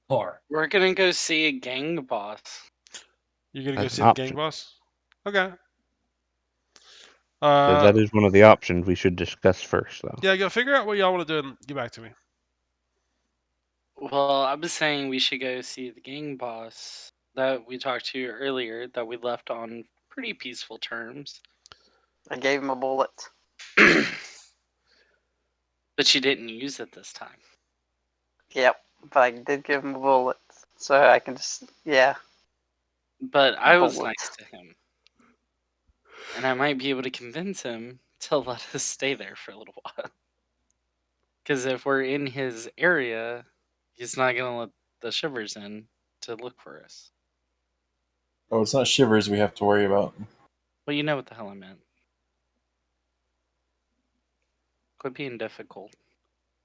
Par. We're gonna go see a gang boss. You're gonna go That's see an the gang option. boss? Okay. That is one of the options we should discuss first, though. Yeah, go figure out what y'all want to do and get back to me. Well, I was saying we should go see the gang boss that we talked to earlier that we left on pretty peaceful terms. I gave him a bullet. But you didn't use it this time. Yep, but I did give him a bullet. So I can just, yeah. But I was Bullet. nice to him. And I might be able to convince him to let us stay there for a little while. Because if we're in his area, he's not going to let the shivers in to look for us. Oh, it's not shivers we have to worry about. Well, you know what the hell I meant. Quit being difficult.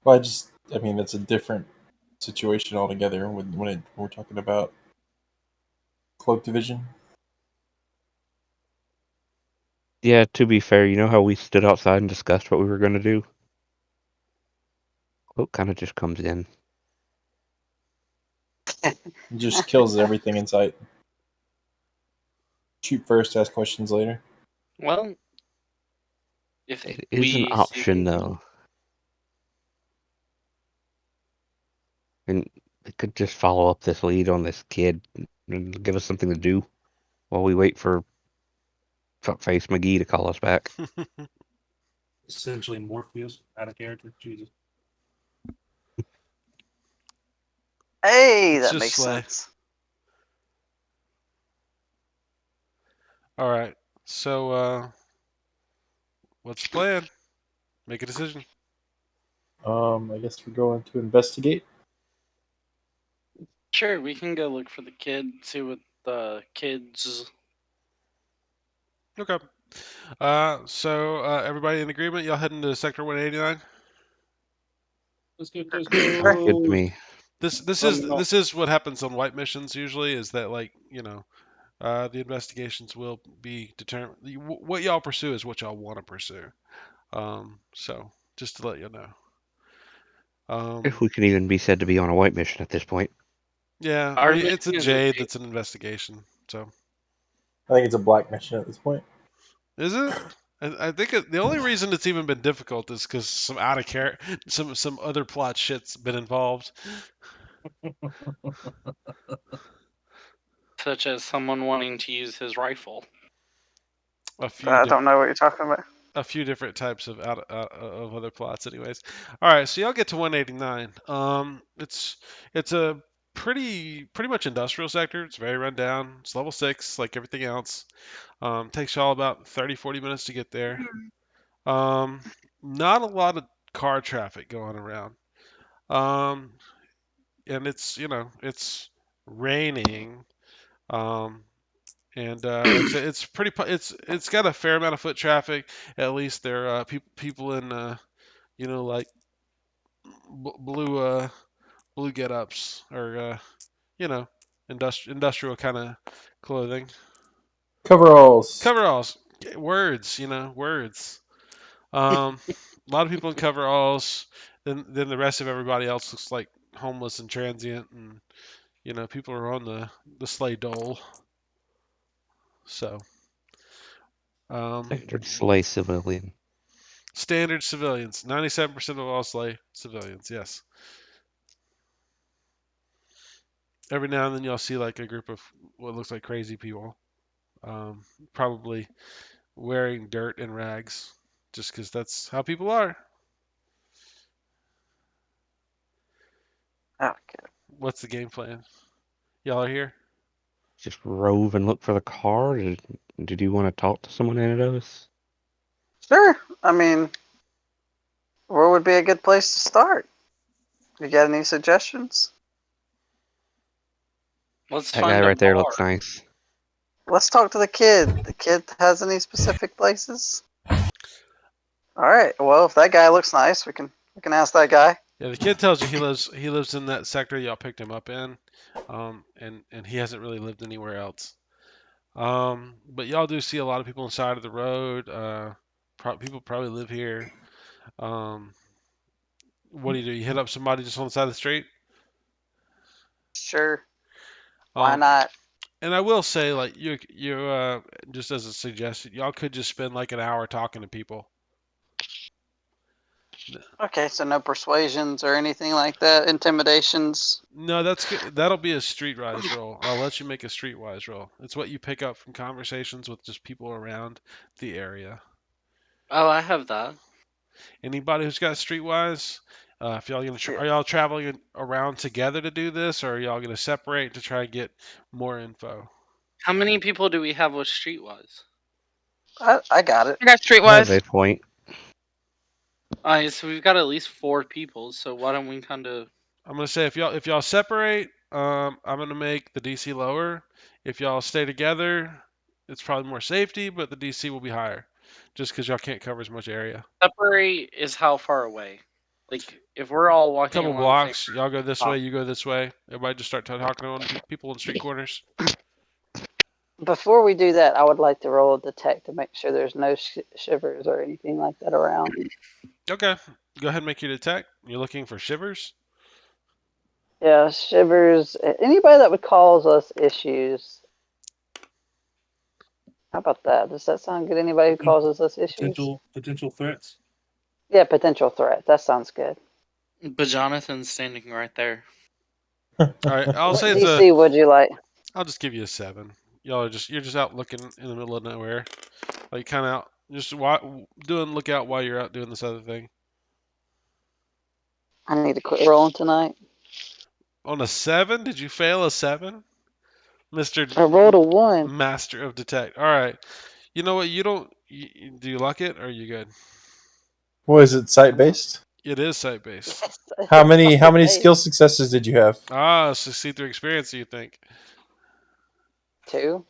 Well, I mean, it's a different situation altogether when we're talking about cloak division. Yeah, to be fair, you know how we stood outside and discussed what we were going to do? Cloak kind of just comes in. It just kills everything in sight. Shoot first, ask questions later. Well, if It is an we option, see- though. And it could just follow up this lead on this kid and give us something to do while we wait for Fuckface McGee to call us back. Essentially Morpheus out of character. Jesus. Hey, It's that just makes Slay. sense. All right. So what's the plan? Make a decision. I guess we're going to investigate. Sure, we can go look for the kid, see what the kids. Okay. So everybody in agreement? Y'all heading to Sector 189? Let's get those Sure. Good to goes. me. No. This is what happens on white missions usually. Is that like the investigations will be determined. What y'all pursue is what y'all want to pursue. So just to let you know. If we can even be said to be on a white mission at this point. Yeah, I Our mean it's a mission is a Jade Jade. that's an investigation. So I think it's a black mission at this point. is it? I think the only reason it's even been difficult is because some out of character, some other plot shit's been involved. Such as someone wanting to use his rifle. A few I don't know what you're talking about. a few different types of of other plots anyways. All right, so y'all get to 189. It's a pretty much industrial sector. It's very run down. It's level 6 like everything else. Takes y'all about 30-40 minutes to get there. Um, not a lot of car traffic going around. Um, and it's raining. Um, and like I said, it's it's got a fair amount of foot traffic. At least there are people in like blue get ups or you know industrial kind of clothing. Coveralls. Coveralls, words, words. A lot of people in coveralls. Then the rest of everybody else looks like homeless and transient, and people are on the sleigh dole. So Standard slay civilian. standard civilians. 97% of all sleigh civilians. Yes. Every now and then you'll see like a group of what looks like crazy people, probably wearing dirt and rags, just because that's how people are. Okay. What's the game plan? Y'all are here. Just rove and look for the car. Did you want to talk to someone in us? Sure. I mean, where would be a good place to start? You got any suggestions? Let's That guy find a right there bar. looks nice. Let's talk to the kid. The kid has any specific places? All right. Well, if that guy looks nice, we can ask that guy. Yeah, the kid tells you he lives in that sector y'all picked him up in, and he hasn't really lived anywhere else. But y'all do see a lot of people on the side of the road. People probably live here. Um, what do? You hit up somebody just on the side of the street? Sure. Why Um, not? and I will say, like just as a suggestion, y'all could just spend like an hour talking to people. Okay, so no persuasions or anything like that. Intimidations. No, that's good. That'll be a streetwise roll. I'll let you make a streetwise roll. It's what you pick up from conversations with just people around the area. Oh, I have that. Anybody who's got streetwise, if y'all Yeah. are y'all traveling around together to do this, or are y'all gonna separate to try and get more info? How many people do we have with Streetwise? I got it. I got I have Streetwise. a point. Alright, so we've got at least 4 people, so why don't we kind of. I'm gonna say if y'all separate, I'm gonna make the DC lower. If y'all stay together, it's probably more safety, but the DC will be higher, just because y'all can't cover as much area. Separate is how far away? Like, if we're all walking Couple along the same blocks, y'all go this way, you go this way. Everybody just start talking on people in street corners. Before we do that, I would like to roll a detect to make sure there's no shivers or anything like that around. Okay, go ahead and make your detect. You're looking for shivers. Yeah, shivers. Anybody that would cause us issues. How about that? Does that sound good? Anybody who causes us issues? Potential threats. Yeah, potential threat. That sounds good. But Jonathan's standing right there. All right, I'll What say it's a. DC would you like? I'll just give you a 7. You're just out looking in the middle of nowhere, like kind of out just doing lookout while you're out doing this other thing. I need to quit rolling tonight. On a 7, did you fail a 7, Mister I rolled a 1. Master of Detect? All right, you know what? You don't. Do you luck it or are you good? What is it? Site based? It is site based. How many skill successes did you have? Succeed through experience. You think? 2?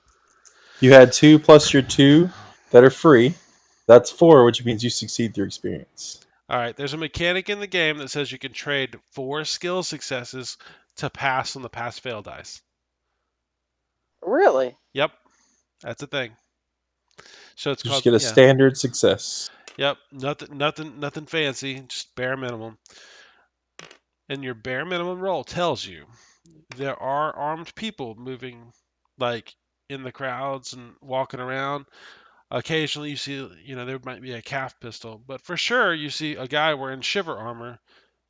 You had 2 plus your 2 that are free. That's 4, which means you succeed through experience. All right. There's a mechanic in the game that says you can trade 4 skill successes to pass on the pass fail dice. Really? Yep, that's a thing. So it's You called just get a standard success. Yep, nothing fancy, just bare minimum. And your bare minimum roll tells you there are armed people moving, like in the crowds and walking around. Occasionally, you see, there might be a calf pistol, but for sure, you see a guy wearing shiver armor,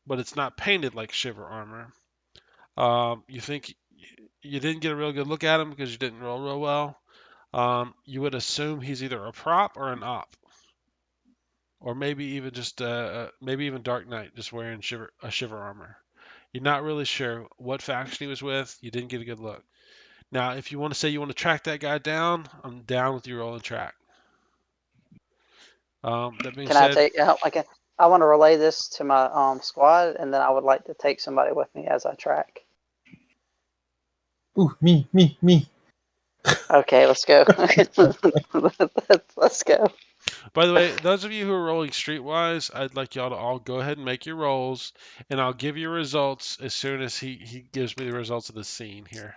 but it's not painted like shiver armor. You think you didn't get a real good look at him because you didn't roll real well. You would assume he's either a prop or an op, or maybe even just maybe even Dark Knight, just wearing shiver armor. You're not really sure what faction he was with. You didn't get a good look. Now, if you want to say you want to track that guy down, I'm down with you rolling track. That being Can I said, take? I want to relay this to my squad, and then I would like to take somebody with me as I track. Ooh, me. Okay, let's go. Let's go. by the way, those of you who are rolling streetwise, I'd like y'all to all go ahead and make your rolls, and I'll give you results as soon as he gives me the results of the scene here.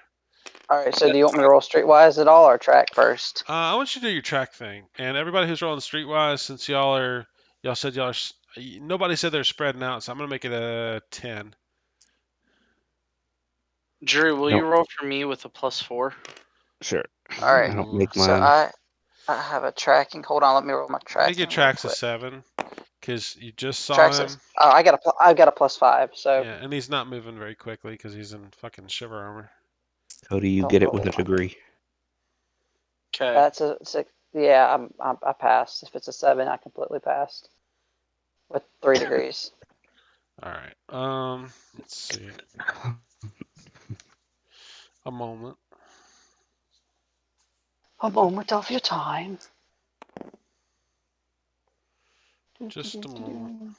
All right. So, do you want me to roll streetwise at all, or track first? I want you to do your track thing, and everybody who's rolling streetwise, since y'all said y'all are, nobody said they're spreading out, so I'm gonna make it a 10. Drew, will No. you roll for me with a +4? Sure. All right. I don't make So mine. I have a tracking. Hold on, let me roll my I tracking. think your real track's a quick. 7, because you just saw Tracks him. is. Oh, I got a +5. So Yeah, and he's not moving very quickly because he's in fucking shiver armor. So do you don't get it roll with a one. degree? Okay. That's a 6. Yeah, I passed. If it's a 7, I completely passed with 3 degrees. All right. Let's see. A moment. A moment of your time. Just a moment.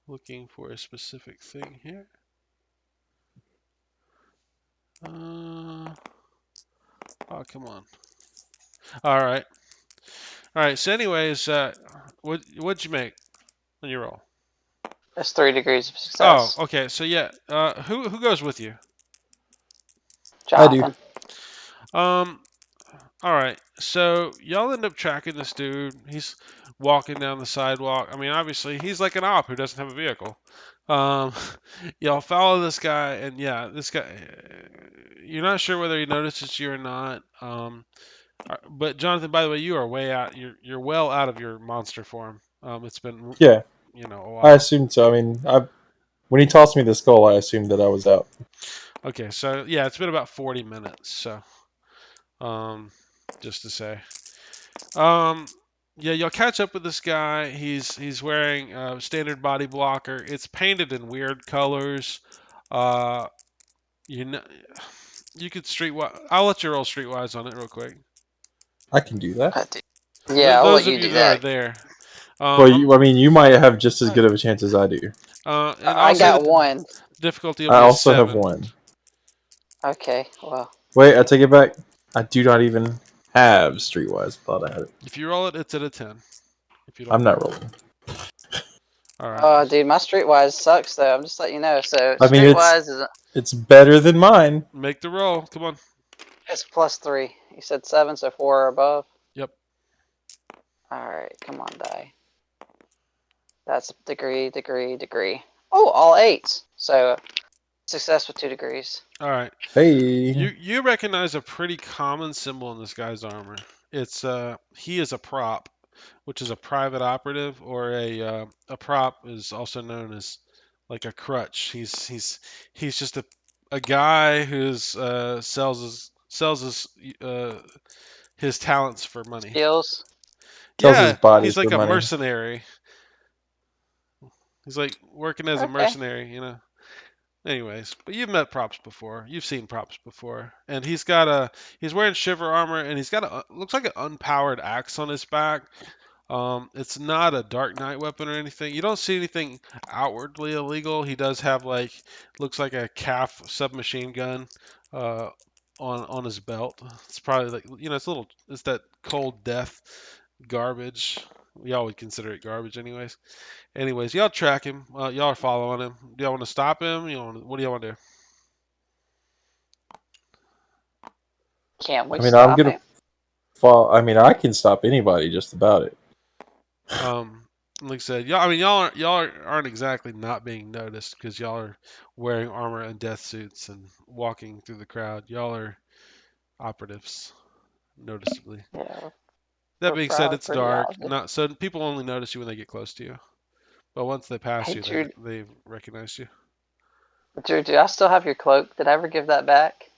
Looking for a specific thing here. Oh, come on. All right. So, anyways, what'd you make on your roll? That's 3 degrees of Oh, success. okay. So yeah. Who goes with you? Jonathan. All right. So y'all end up tracking this dude. He's walking down the sidewalk. I mean, obviously, he's like an op who doesn't have a vehicle. Y'all follow this guy, and yeah, this guy. You're not sure whether he notices you or not. But Jonathan, by the way, you are way out. You're well out of your monster form. It's been Yeah, a I while. assumed so. I mean, when he tossed me the skull, I assumed that I was out. Okay, so yeah, it's been about 40 minutes. So, just to say. Yeah, you'll catch up with this guy. He's wearing a standard body blocker. It's painted in weird colors. You know, you could streetwise. I'll let you roll streetwise on it real quick. I can do that. Yeah, I'll let Those you of you do that are that. there. Well, I mean, you might have just as good of a chance as I do. And I I'll say got the 1. difficulty will I be a also have 7. 1. Okay, well. Wait, I take it back. I do not even have Streetwise. I thought I had it. If you roll it, it's at a 10. If you don't I'm not mind. rolling. All right. Oh, dude, my streetwise sucks though. I'm just letting you know. So I mean, streetwise it's better than mine. Make the roll. Come on. it's +3. You said 7, so 4 or above. Yep. All right, come on, die. That's degree. Oh, all 8s. So success with 2 degrees. All right. Hey. You recognize a pretty common symbol in this guy's armor. It's he is a prop, which is a private operative, or a prop is also known as like a crutch. He's just a guy who's sells his talents for money. Skills. Sells his Yeah, body he's like for a money. mercenary. He's like working as a Okay. mercenary, Anyways, but you've met Props before. You've seen Props before, and he's wearing Shiver armor, and he's got looks like an unpowered axe on his back. It's not a Dark Knight weapon or anything. You don't see anything outwardly illegal. He does have looks like a calf submachine gun, on his belt. It's probably it's that cold death garbage. Y'all would consider it garbage, anyways. Y'all track him. Y'all are following him. Do y'all want to stop him? What do y'all want to do? Can't we I mean, I'm stop gonna him? fall. I mean, I can stop anybody just about it. Like I said, y'all aren't exactly not being noticed because y'all are wearing armor and death suits and walking through the crowd. Y'all are operatives, noticeably. Yeah, That we're being said, probably it's pretty dark, obvious. not so people only notice you when they get close to you. But once they pass Hey, you, Drew, they recognize you. do I still have your cloak? Did I ever give that back?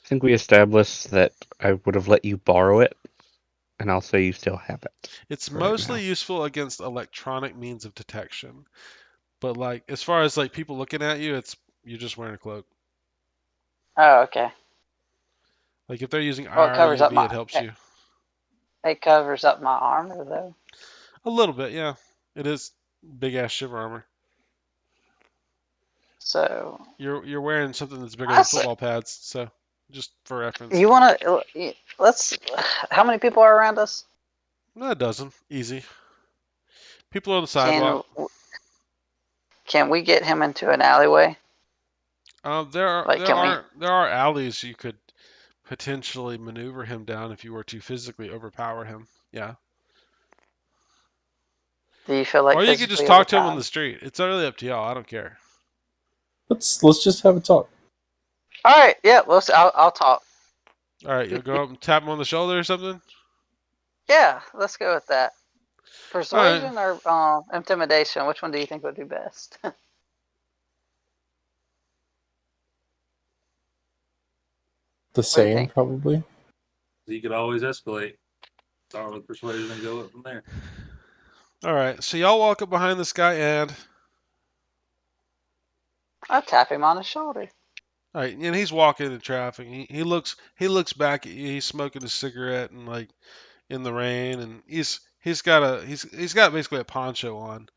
I think we established that I would have let you borrow it, and I'll say you still have it. It's For right mostly now. useful against electronic means of detection. But as far as people looking at you, you're just wearing a cloak. Oh, okay. Like if they're using Well, it IR covers up UV, my it helps you it covers up my armor though. a little bit. Yeah, it is big ass Shiver armor. So You're wearing something that's bigger I than s- football pads, so just for reference. you want to let's. How many people are around us? A dozen, easy. People on the Can sidewalk. can we get him into an alleyway? There are Like, there can we? are there are alleys you could potentially maneuver him down if you were to physically overpower him. Yeah. Do you feel like Or you could just physically talk to him on the overpowered? street. It's really up to y'all. I don't care. Let's just have a talk. All right, yeah. I'll talk. All right, you'll go up and tap him on the shoulder or something. Yeah, let's go with that. All right. Persuasion or intimidation? Which one do you think would be best? The What do you same, think? probably. You could always escalate. Start with persuasion and go up from there. All right. So y'all walk up behind this guy and I'll tap him on the shoulder. all right, and he's walking in traffic. He looks back at you. He's smoking a cigarette and in the rain, and he's got basically a poncho on.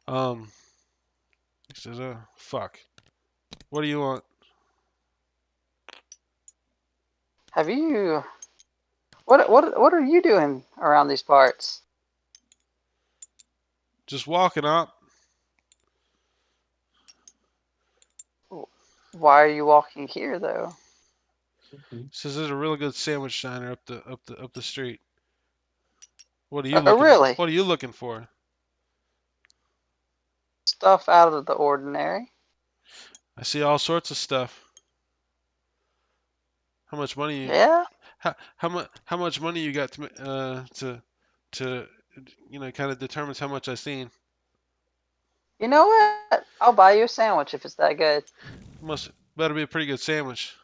Um, he says, "Oh fuck, what do you want?" Have you? What are you doing around these parts? Just walking up. Why are you walking here though? He says, "There's a really good sandwich diner up the street. What are you Oh, looking? really? What are you looking for?" Stuff out of the ordinary. I see all sorts of stuff. How much money you Yeah. how much money you got to kind of determines how much I seen. You know what? I'll buy you a sandwich if it's that good. Must better be a pretty good sandwich.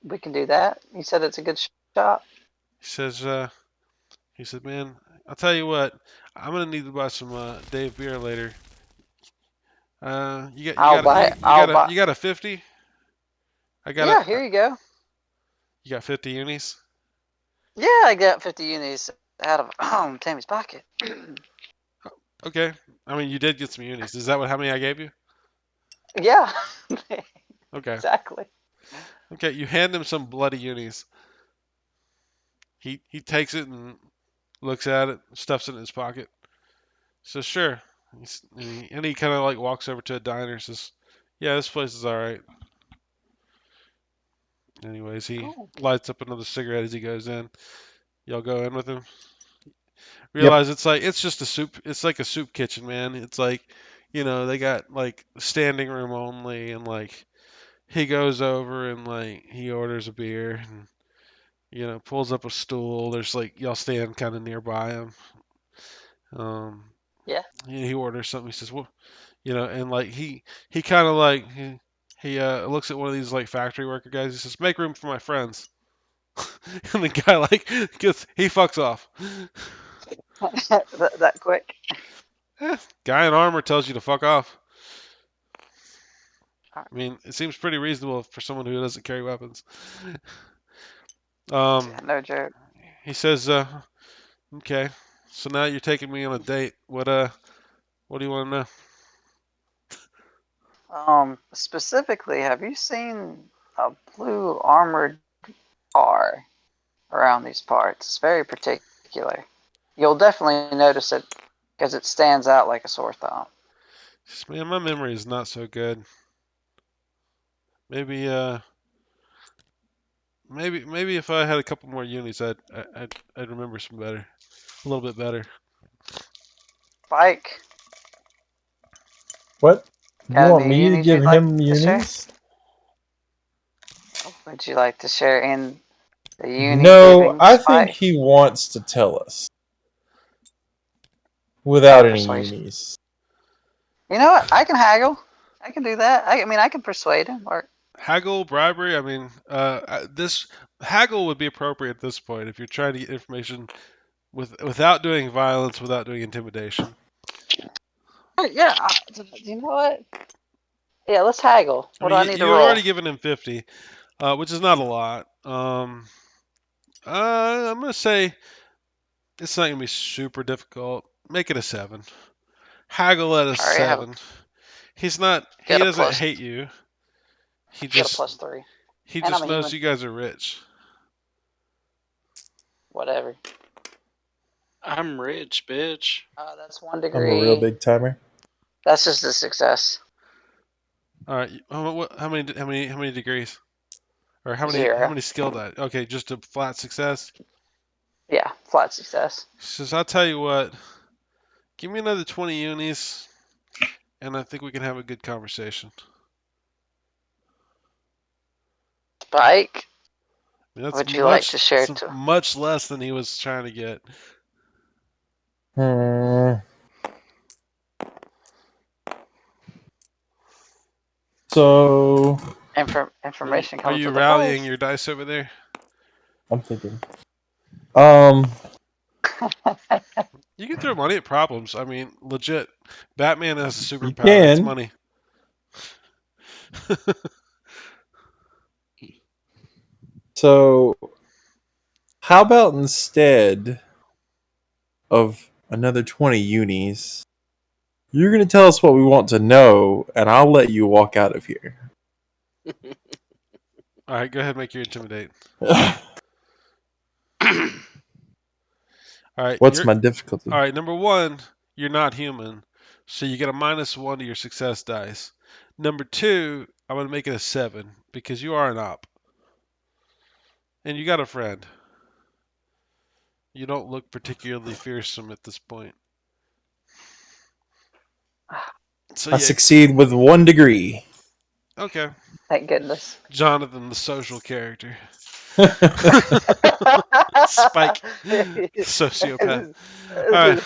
We can do that. You said it's a good shop. He says man, I'll tell you what, I'm gonna need to buy some Dave beer later. You got you I'll got buy. I'll buy. you got a 50? I got Yeah, a here you go. You got 50 unis? Yeah, I got 50 unis out of Tammy's pocket. Okay. I mean, you did get some unis. Is that how many I gave you? Yeah, Okay. exactly. Okay, you hand him some bloody unis. He takes it and looks at it, stuffs it in his pocket. So sure. And he kind of walks over to a diner. Says, "Yeah, this place is all right." Anyways, he Cool. lights up another cigarette as he goes in. Y'all go in with him. Yep. Realize it's just a soup. It's like a soup kitchen, man. It's they got standing room only, and he goes over and he orders a beer and pulls up a stool. There's y'all stand kind of nearby him. Um, Yeah. he orders something. He says, "Well, and he kind of he looks at one of these factory worker guys. He says, "Make room for my friends." And the guy he fucks off. that quick. Guy in armor tells you to fuck off. I mean, it seems pretty reasonable for someone who doesn't carry weapons. No joke. He says, okay, so now you're taking me on a date. What do you want to know? Specifically, have you seen a blue armored car around these parts? It's very particular. You'll definitely notice it because it stands out like a sore thumb. Man, my memory is not so good. Maybe, maybe if I had a couple more unis, I'd remember some better, a little bit better. Spike, What? You got want any me to unis give you'd like him to share? unis? Would you like to share in the uni No, giving I think Spike? he wants to tell us without any Persuasion. unis. You know what? I can haggle. I can do that. I mean, I can persuade him. Or Haggle, bribery. I mean, this haggle would be appropriate at this point if you're trying to get information without doing violence, without doing intimidation. yeah. You know what? Yeah, let's haggle. I What do mean, I need to you've roll? already given him 50, which is not a lot. I'm gonna say it's not gonna be super difficult. Make it a 7. Haggle at a I already have 7. He's not. He got a doesn't plus. hate you. He Got a just +3, he and I'm just a knows human. you guys are rich. Whatever. I'm rich, bitch. That's 1 I'm a real degree. big timer. That's just a success. All right. How many degrees? Or how 0. many skill die? Okay, just a flat success. Yeah, flat success. Says I'll tell you what. Give me another 20 unis, and I think we can have a good conversation. Spike, I mean, that's would you like to share that's too? much less than he was trying to get. So Information Are comes you with a rallying price. your dice over there? I'm thinking. You can throw money at problems. I mean, legit. Batman has a You superpower. It's can. money. So how about instead of another 20 unis, you're going to tell us what we want to know, and I'll let you walk out of here. All right, go ahead and make your intimidate. All right, What's my difficulty? all right. Number 1, you're not human, so you get a -1 to your success dice. Number 2, I'm gonna make it a 7 because you are an op, and you got a friend. You don't look particularly fearsome at this point. So I yeah, succeed with 1 degree. okay. Thank goodness. Jonathan, the social character. Spike, sociopath. All right.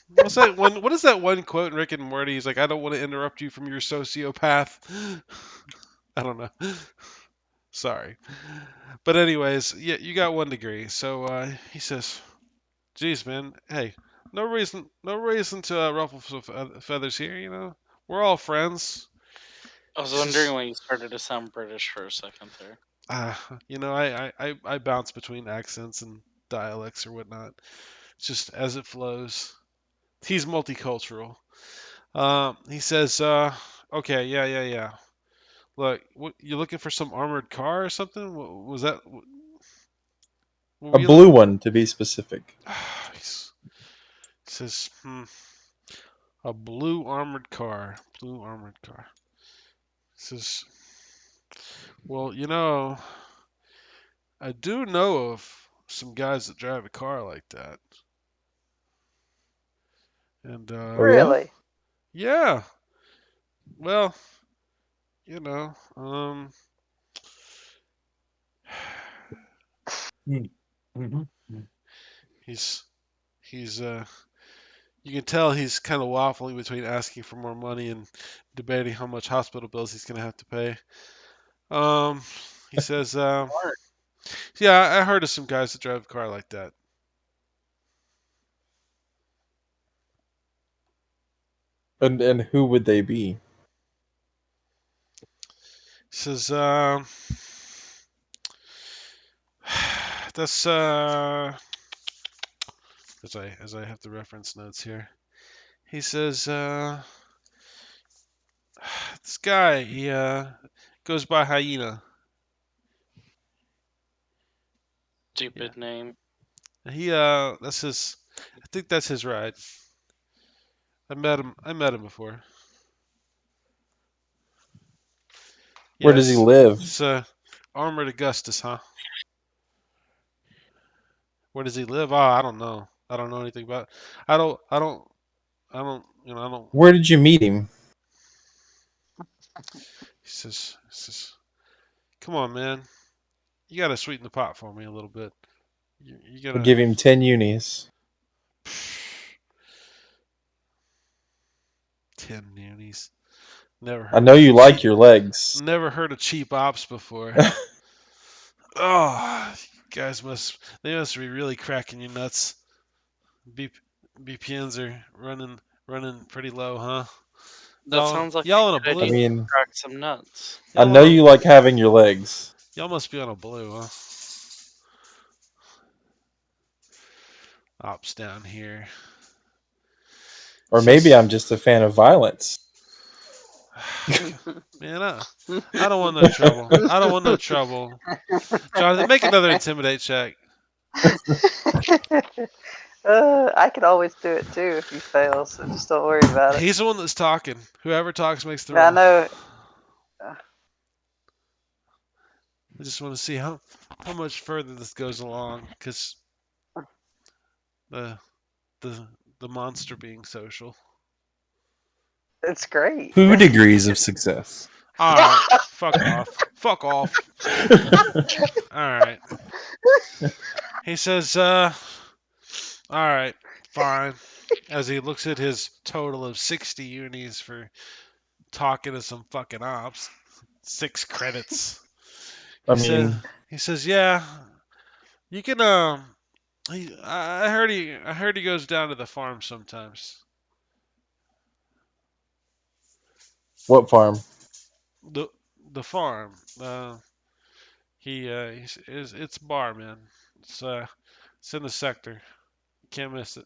What's that one? What is that one quote in Rick and Morty? He's like, "I don't want to interrupt you from your sociopath." I don't know. Sorry, but anyways, yeah, you got 1 degree. So he says, "Geez, man, hey, no reason to ruffle some feathers here. You know, we're all friends." I was He says, wondering why you started to sound British for a second there. you know, I bounce between accents and dialects or whatnot. It's just as it flows. He's multicultural. He says, okay, yeah. Look, you looking for some armored car or something? What was that? What were A you blue looking? one, to be specific. He says, a blue armored car. Blue armored car. He says, well, you know, I do know of some guys that drive a car like that. And, Oh, yeah? Really? yeah, well, you know, Mm-hmm. he's, he's, you can tell he's kind of waffling between asking for more money and debating how much hospital bills he's going to have to pay. Um, he says, Smart. yeah, I heard of some guys that drive a car like that. And who would they be? Says that's as I have the reference notes here. He says this guy he goes by Hyena. Stupid name. He that's his I think that's his ride. I met him before. Where does he Yes. live? It's Armored Augustus, huh? Where does he live? Oh, I don't know. I don't know anything about. I don't. I don't. I don't. You know. I don't. Where did you meet him? He says, "Come on, man. You gotta sweeten the pot for me a little bit. You We'll gotta." give him 10 unis. 10 unis. Never I heard know of you like cheap. your legs. Never heard of cheap ops before. Oh, you guys must. They must be really cracking you nuts. B, BPNs are running pretty low, huh? That sounds like Y'all on a a good I idea. blue? mean, Crack some nuts. I Y'all know on a you like having your legs. y'all must be on a blue, huh? Ops down here. Or maybe Says, I'm just a fan of violence. man, I don't want no trouble. I don't want no trouble. Jonathan, make another intimidate check. I could always do it too if you fail, so just don't worry about it. He's the one that's talking. Whoever talks makes the I roll. know. I just want to see how much further this goes along, because the the the monster being social. It's great. 2 degrees of success. All right, fuck off. Fuck off. All right. He says, all right, fine. As he looks at his total of 60 unis for talking to some fucking ops, 6 credits. I He said, mean, he says, yeah, you can. I heard he goes down to the farm sometimes. what farm? The the farm. He's it's a bar, man. It's in the sector. Can't miss it.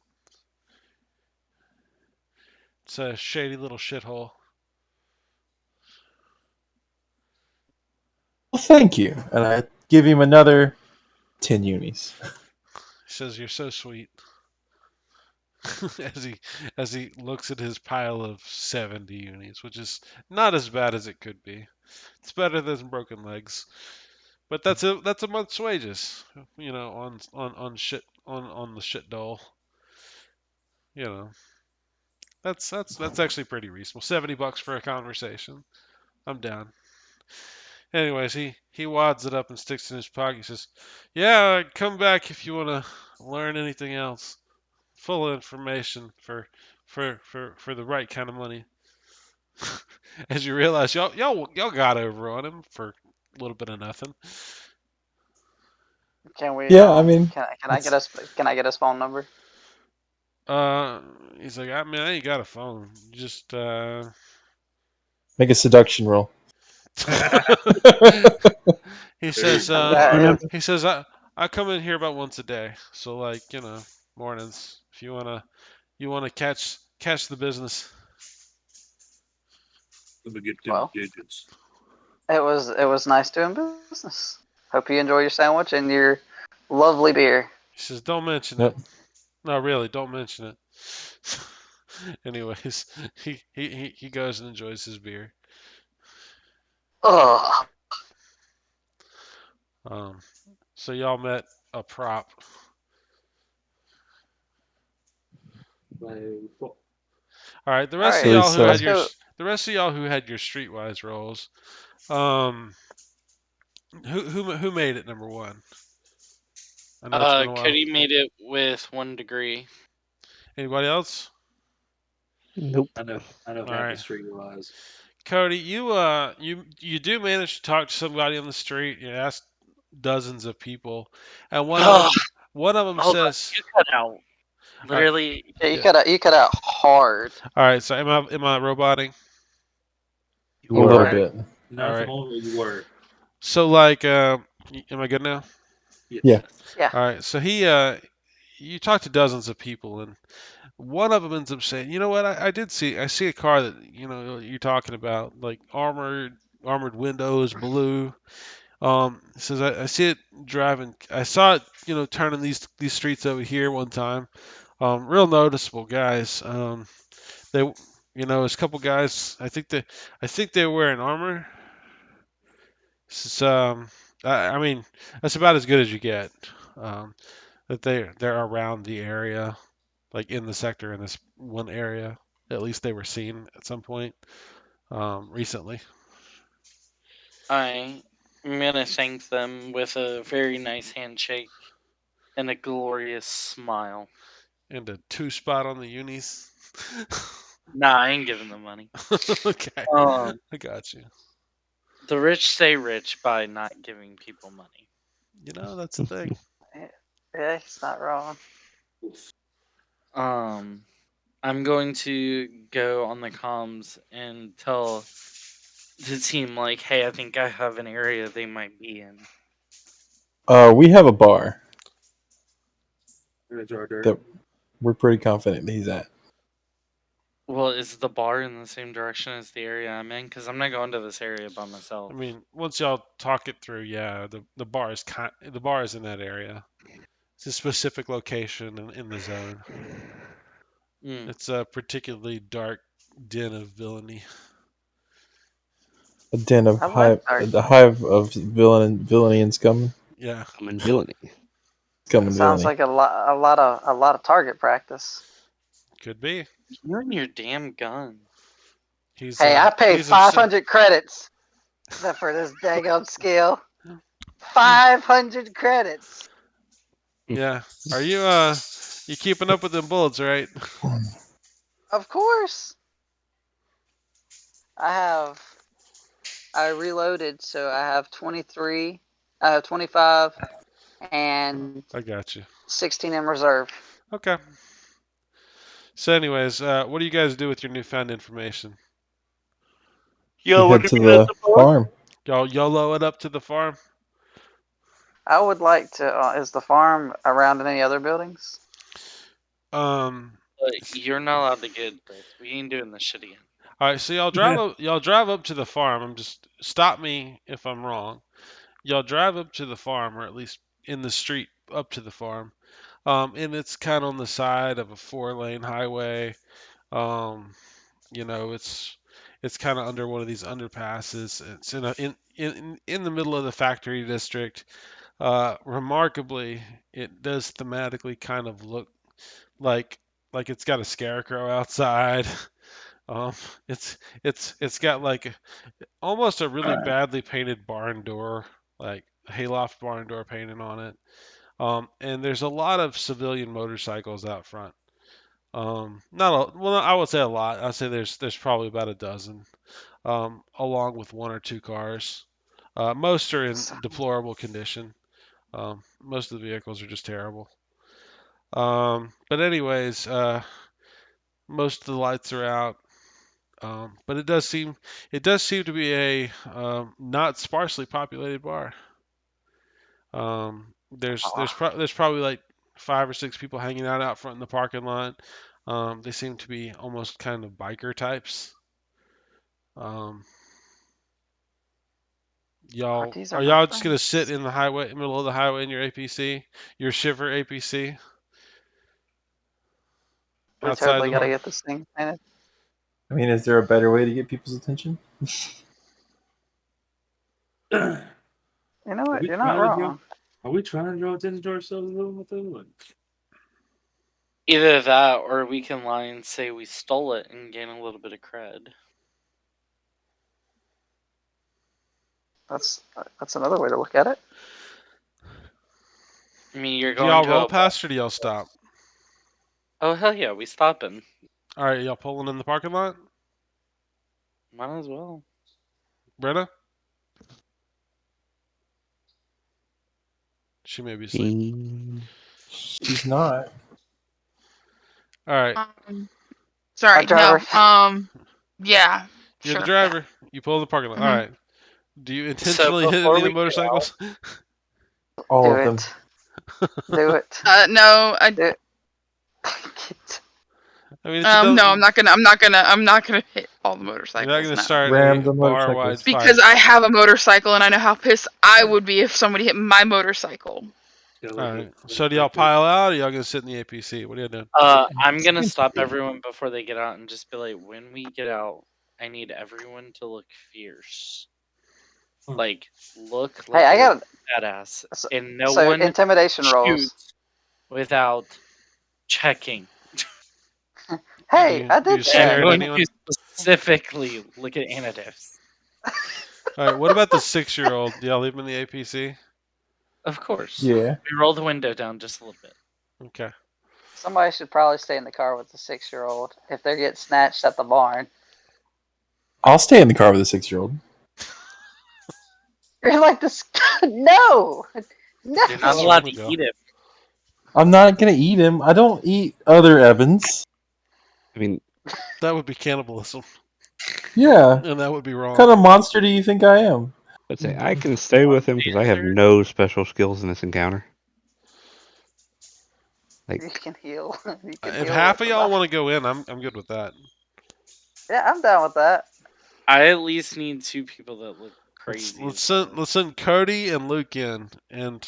It's a shady little shithole. Well, thank you. And I give him another 10 unis. He says you're so sweet. as he as he looks at his pile of 70 unis, which is not as bad as it could be. It's better than broken legs. But that's a month's wages, you know, on shit on the shit dole. You know, that's actually pretty reasonable. $70 for a conversation. I'm down. Anyways, he wads it up and sticks it in his pocket. He says, "Yeah, come back if you want to learn anything else. Full information for the right kind of money." As you realize, y'all got over on him for a little bit of nothing. Can we? Yeah, I mean, Can I get us? Can I get his phone number? Uh, he's like, I ain't got a phone. Just make a seduction roll. he says, That, he says, I come in here about once a day. So like, you know, mornings. If you wanna catch the business. Let me get them well, digits. it was nice doing business. Hope you enjoy your sandwich and your lovely beer. He says, don't mention Yep. it. No, really, don't mention it. Anyways, he goes and enjoys his beer. Ugh. So y'all met a prop. All right, the All rest of right, y'all So who had let's your go. the rest of y'all who had your streetwise rolls, who made it number one? I know it's been a while. Cody made it with 1 degree. Anybody else? Nope. I know All half right, the street wise. Cody, you do manage to talk to somebody on the street. You ask dozens of people, and Ugh, one of them hold on, says, you cut out. Literally, Yeah, Yeah. you cut out hard. All right. So am I roboting? You A little were. bit. Not All at the right. moment, but you were. So like, am I good now? Yes. Yeah. Yeah. All right. So you talk to dozens of people, and one of them ends up saying, you know what? I see a car that you're talking about, like armored windows, blue. Says I see it driving. I saw it, turning these streets over here one time. Real noticeable guys. They, it's a couple guys. I think they were wearing armor. It's, I mean, that's about as good as you get. Um, that they're around the area, like in the sector in this one area. At least they were seen at some point recently. I'm gonna thank them with a very nice handshake and a glorious smile. And a two spot on the unis. Nah, I ain't giving them money. Okay, Um, I got you. the rich stay rich by not giving people money. That's the thing. Yeah, he's not wrong. Um, I'm going to go on the comms and tell the team, like, hey, I think I have an area they might be in. We have a bar There's our dirt. that we're pretty confident that he's at. Well, is the bar in the same direction as the area I'm in? Because I'm not going to this area by myself. I mean, once y'all talk it through, yeah, the bar is in that area. It's a specific location in the zone. Mm. It's a particularly dark den of villainy. A den of I like the hive of villainy and scum. Yeah, I'm in villainy. Scum and Sounds villainy. like a lot of target practice. could be. You and your damn gun. Hey, I paid he's upset. 500 credits for this daggone skill. 500 credits. Yeah. Are you keeping up with them bullets, right? Of course. I reloaded, so I have 23, I have 25, and I got you. 16 in reserve. Okay. So, anyways, what do you guys do with your newfound information? We head to the farm. Y'all YOLO it up to the farm? I would like to. Is the farm around in any other buildings? Um. But you're not allowed to get this. We ain't doing this shit again. All right. So y'all drive up to the farm. Stop me if I'm wrong. Y'all drive up to the farm, or at least in the street up to the farm. And it's kind of on the side of a 4-lane highway. Um, it's kind of under one of these underpasses. It's in the middle of the factory district. Remarkably, it does thematically kind of look like it's got a scarecrow outside. Um, it's got like almost a really badly painted barn door, like a hayloft barn door painted on it. And there's a lot of civilian motorcycles out front. Not a, well, I would say a lot. I'd say there's probably about a dozen, along with one or two cars. Most are in deplorable condition. Most of the vehicles are just terrible. But anyways, most of the lights are out. But it does seem to be a not sparsely populated bar. There's probably like 5 or 6 people hanging out front in the parking lot. They seem to be almost kind of biker types. Um, y'all These are are my y'all just gonna sit friends. in the middle of the highway in your APC, your Shiver APC We outside totally the got to bar? get this thing painted. I mean, is there a better way to get people's attention? Are You know what? we You're not trying to draw? wrong. Are we trying to draw attention to ourselves a little bit? Either that, or we can lie and say we stole it and gain a little bit of cred. That's another way to look at it. I mean, you're Do going y'all to roll a. past or do y'all stop? Oh hell yeah, we stopping. All right, y'all pulling in the parking lot? Might as well. Brenna? She may be asleep. She's not. All right. Sorry, driver. no. Yeah. You're Sure. the driver. You pull in the parking lot. Mhm. All right. Do you intentionally hit before any of the we get motorcycles? All Do of them. it. Do it. No. Do it. I mean, it's a No. I'm not gonna. I'm not gonna hit all the motorcycles. You're not going to No. start Ram a the bar-wide motorcycles. fight. Because I have a motorcycle and I know how pissed I would be if somebody hit my motorcycle. Got a All little right. bit So do y'all pile out, or y'all going to sit in the APC? What are you doing? I'm gonna stop everyone before they get out and just be like, when we get out, I need everyone to look fierce. Like, look Hey, I like got a badass, so, and no so one intimidation rolls. shoots without checking. Hey, I Do you did stare I'm at that. going anyone? to specifically look at anatives. All right. What about the 6-year-old? Do y'all leave him in the APC? Of course. Yeah. We roll the window down just a little bit. Okay. Somebody should probably stay in the car with the 6-year-old if they're getting snatched at the barn. I'll stay in the car with a 6-year-old. You're like this. No, no. You're not What's allowed wrong to with y'all? eat it. I'm not gonna eat him. I don't eat other Evans. I mean, That would be cannibalism, Yeah. and that would be What kind wrong. of monster do you think I am? let's say I can stay with him because I have Answer. no special skills in this encounter. You Like, can heal. You can If heal half with of the y'all knife. want to go in, I'm good with that. Yeah, I'm down with that. I at least need 2 people that look crazy. Let's send Cody and Luke in, and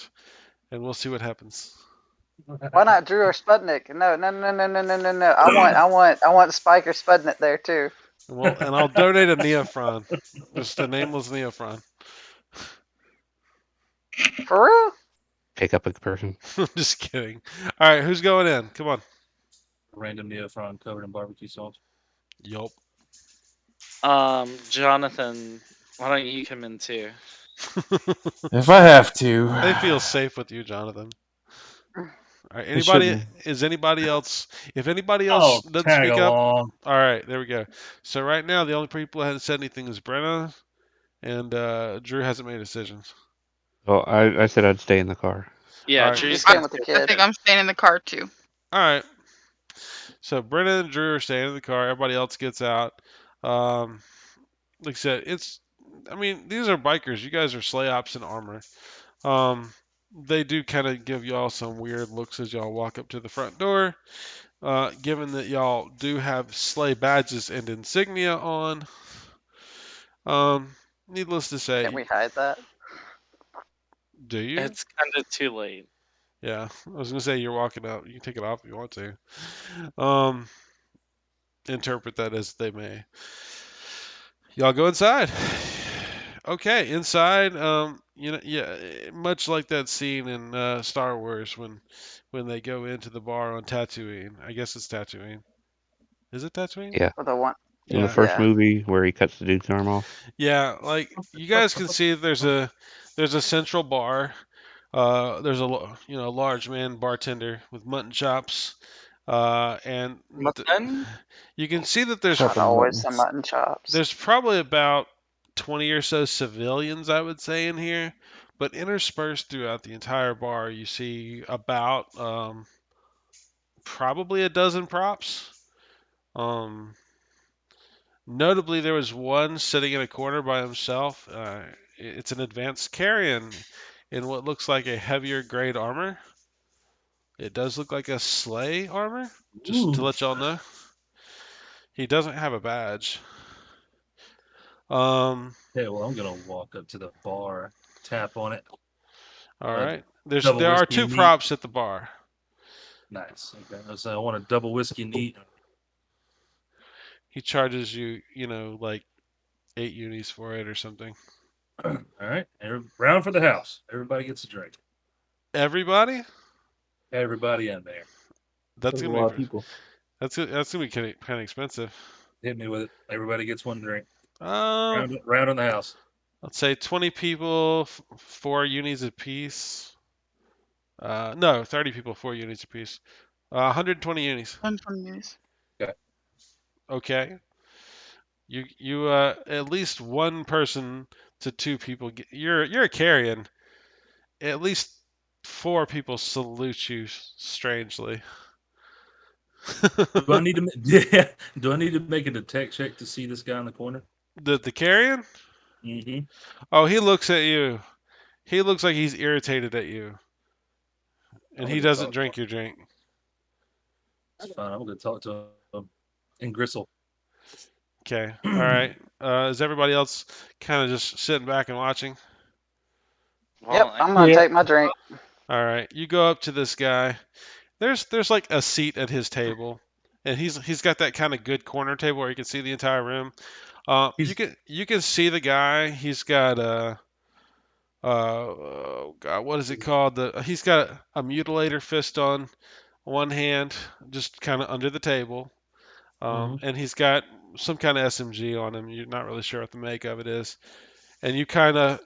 we'll see what happens. Why not Drew or Sputnik? No, no, no, no, no, no, no, no. I want Spike or Sputnik there too. And I'll donate a Neophron, just a nameless Neophron. For real? pick up a person. Just kidding. All right, who's going in? Come on. Random neophron covered in barbecue sauce. Yup. Jonathan, why don't you come in too? If I have to. They feel safe with you, Jonathan. All right. They Anybody? shouldn't. Is anybody else? If anybody else Oh, doesn't tag speak up, along. all right. There we go. So right now, the only people who haven't said anything is Brenna, and Drew hasn't made decisions. Well, I said I'd stay in the car. Yeah, All right. You're Drew's staying gonna with the stay I kid. think I'm staying in the car too. All right. So Brenna and Drew are staying in the car. Everybody else gets out. Like I said, it's. I mean, these are bikers. You guys are sleigh ops in armor. They do kind of give y'all some weird looks as y'all walk up to the front door. Given that y'all do have sleigh badges and insignia on, needless to Can say, we hide that? do you? It's kind of too late. Yeah, I was gonna say you're walking out. You can take it off if you want to. Um, interpret that as they may. Y'all go inside. Okay, inside, yeah, much like that scene in Star Wars when they go into the bar on Tatooine. I guess it's Tatooine. Is it Tatooine? Yeah. With the one. In the Yeah. first Yeah. movie where he cuts the dude's arm off. Yeah, like you guys can see there's a central bar. There's a large man bartender with mutton chops. And Mutton? you can see that there's Not Chopping always mutton. some mutton chops. There's probably about 20 or so civilians, I would say, in here. But interspersed throughout the entire bar, you see about probably a dozen props. Um, Notably, there was one sitting in a corner by himself. It's an advanced carrion in what looks like a heavier grade armor. It does look like a sleigh armor, just to Ooh. let y'all know. He doesn't have a badge. Um, Okay, well, I'm gonna walk up to the bar, tap on it. all Uh, right. double There are whiskey two neat. props at the bar. Nice. Okay, so I want a double whiskey neat. He charges you, like 8 unis for it or something. All right, round for the house. Everybody gets a drink. Everybody? Everybody in there. That's That's a gonna lot of be people. that's gonna be kind of expensive. Hit me with it. Everybody gets one drink. Uh, Round on the house. Let's say 20 people, 4 unis apiece. No, 30 people, 4 unis apiece. 120 unis. 120 minutes. Okay. You at least one person to 2 people. You're a carrion. At least 4 people salute you strangely. Do I need to? Yeah. Do I need to make a detect check to see this guy in the corner? The carrion? Mm-hmm. Oh, he looks at you. He looks like he's irritated at you, I'm and he gonna go doesn't talk to him. drink your drink. It's fine. I'm gonna talk to him. And Gristle. Okay. All right. Is everybody else kind of just sitting back and watching? Yep, Well, I'm gonna Yeah. take my drink. All right. You go up to this guy. There's like a seat at his table, and he's got that kind of good corner table where you can see the entire room. You He's can see the guy. He's got oh God, what is it called? He's got a mutilator fist on one hand, just kind of under the table. Mhm. And he's got some kind of SMG on him. You're not really sure what the make of it is. And you kind of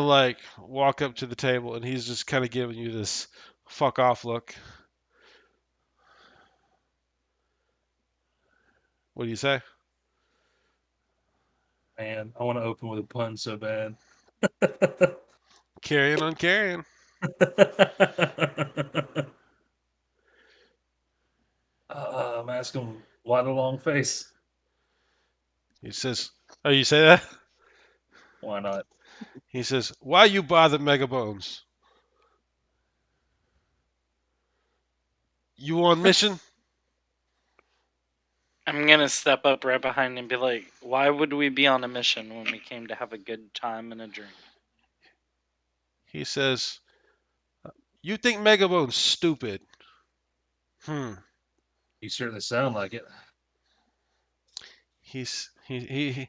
like walk up to the table, and he's just kind of giving you this fuck off look. What do you say? man. I want to open with a pun so bad. Carrying on carrying. I'm asking why the long face? He says, "Oh, you say that?" Why not? He says, "Why you bother Megabones? You on mission?" I'm gonna step up right behind him and be like, "Why would we be on a mission when we came to have a good time and a drink?" He says, "You think Megabones stupid?" Hmm. You certainly sound like it. He's he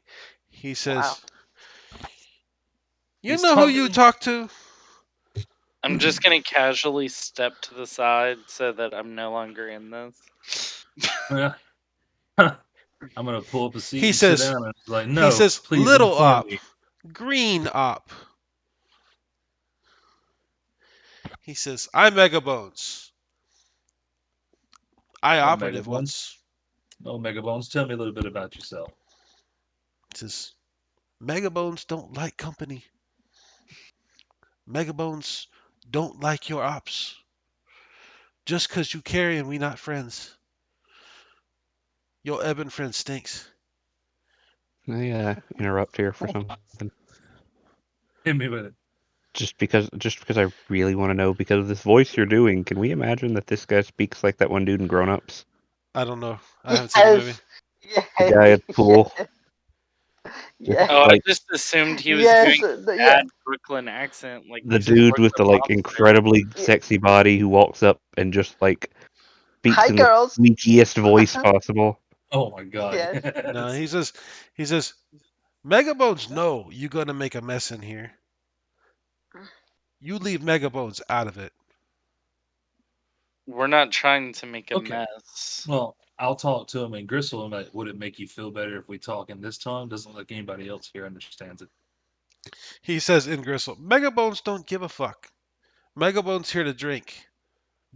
Wow. says, "You He's know who you talking. talk to?" I'm just gonna casually step to the side so that I'm no longer in this. Yeah. I'm gonna pull up a seat He and sit says, down and be like, he no, says, please "Little inform op, me. green op." He says, "I'm Megabones. I Oh, operative Megabones. once." Oh, Megabones. Tell me a little bit about yourself. He says, "Megabones don't like company. Megabones don't like your ops. Just 'cause you carry and we not friends. Your Eben friend stinks." I interrupt here for something. Hit me with it. Just because I really want to know, because of this voice you're doing, can we imagine that this guy speaks like that one dude in Grown Ups? I don't know. I haven't seen the movie. Yes. The guy at the pool. Yes. Oh, I Like just assumed he was Yes. doing a Yeah. bad Brooklyn accent, like the he's from dude with Brooklyn the like Monster. incredibly sexy body who walks up and just like speaks Hi, in the girls. squeakiest voice possible. Oh my god. Yes. No, he says, "Megabones know you gonna make a mess in here. You leave Megabones out of it." We're not trying to make a Okay. mess. Well, I'll talk to him and Gristle and like, would it make you feel better if we talk in this tongue? Doesn't look like anybody else here understands it. He says in Gristle, "Megabones don't give a fuck. Megabones here to drink.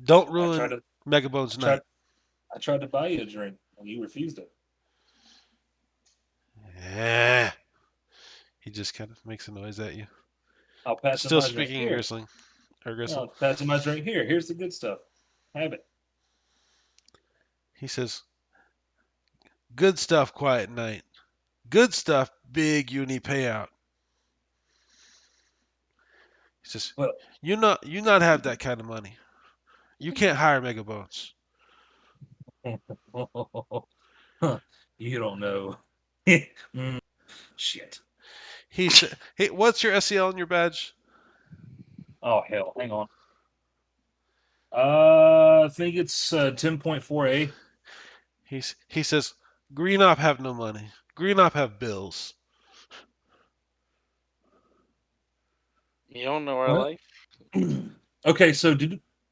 Don't I tried ruin to Megabones' I tried night." I tried to buy you a drink and you refused it. Yeah. He just kind of makes a noise at you. I'll pass him Still my drink. speaking in Here. Gristling or Gristle. I'll pass him my drink. Here. Here's the good stuff. Have it. He says, "Good stuff, quiet night. Good stuff, big uni payout." He says, Well, "You not have that kind of money. You can't hire Megabones." you don't know. Mm, shit. He said, "Hey, what's your SEL on your badge?" Oh hell. Hang on. I think it's 10.4A. He says, "Green Op have no money. Green Op have bills." You don't know our What? life. Okay, so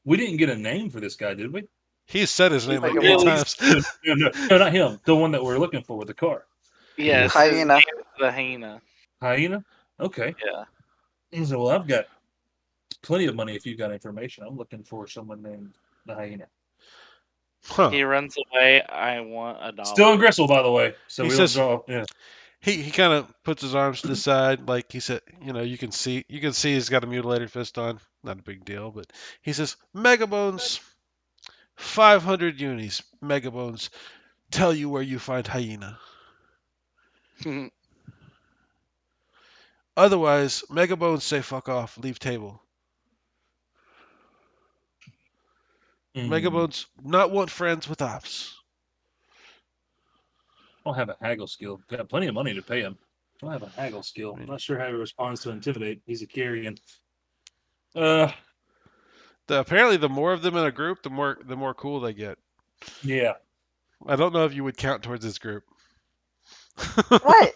we didn't get a name for this guy, did we? He said his He's name like Megabones. eight really times. No, not him. The one that we're looking for with the car. yes. His Hyena. name is the hyena. Hyena? Okay. Yeah. So, well, I've got plenty of money if you've got information. I'm looking for someone named the Hyena. Huh. He runs away. I want $1. Still in Gristle, by the way. So He we don't says draw. Yeah. he kind of puts his arms to the side, like he said, you can see he's got a mutilated fist on. Not a big deal, but he says, "Megabones, 500 unis. Megabones, tell you where you find hyena. Otherwise, Megabones say fuck off, leave table. Megabones not want friends with ops. I don't have a haggle skill. Got plenty of money to pay him. I don't have a haggle skill. I'm not sure how he responds to intimidate. He's a carrion. Apparently, the more of them in a group, the more cool they get. Yeah. I don't know if you would count towards this group. What?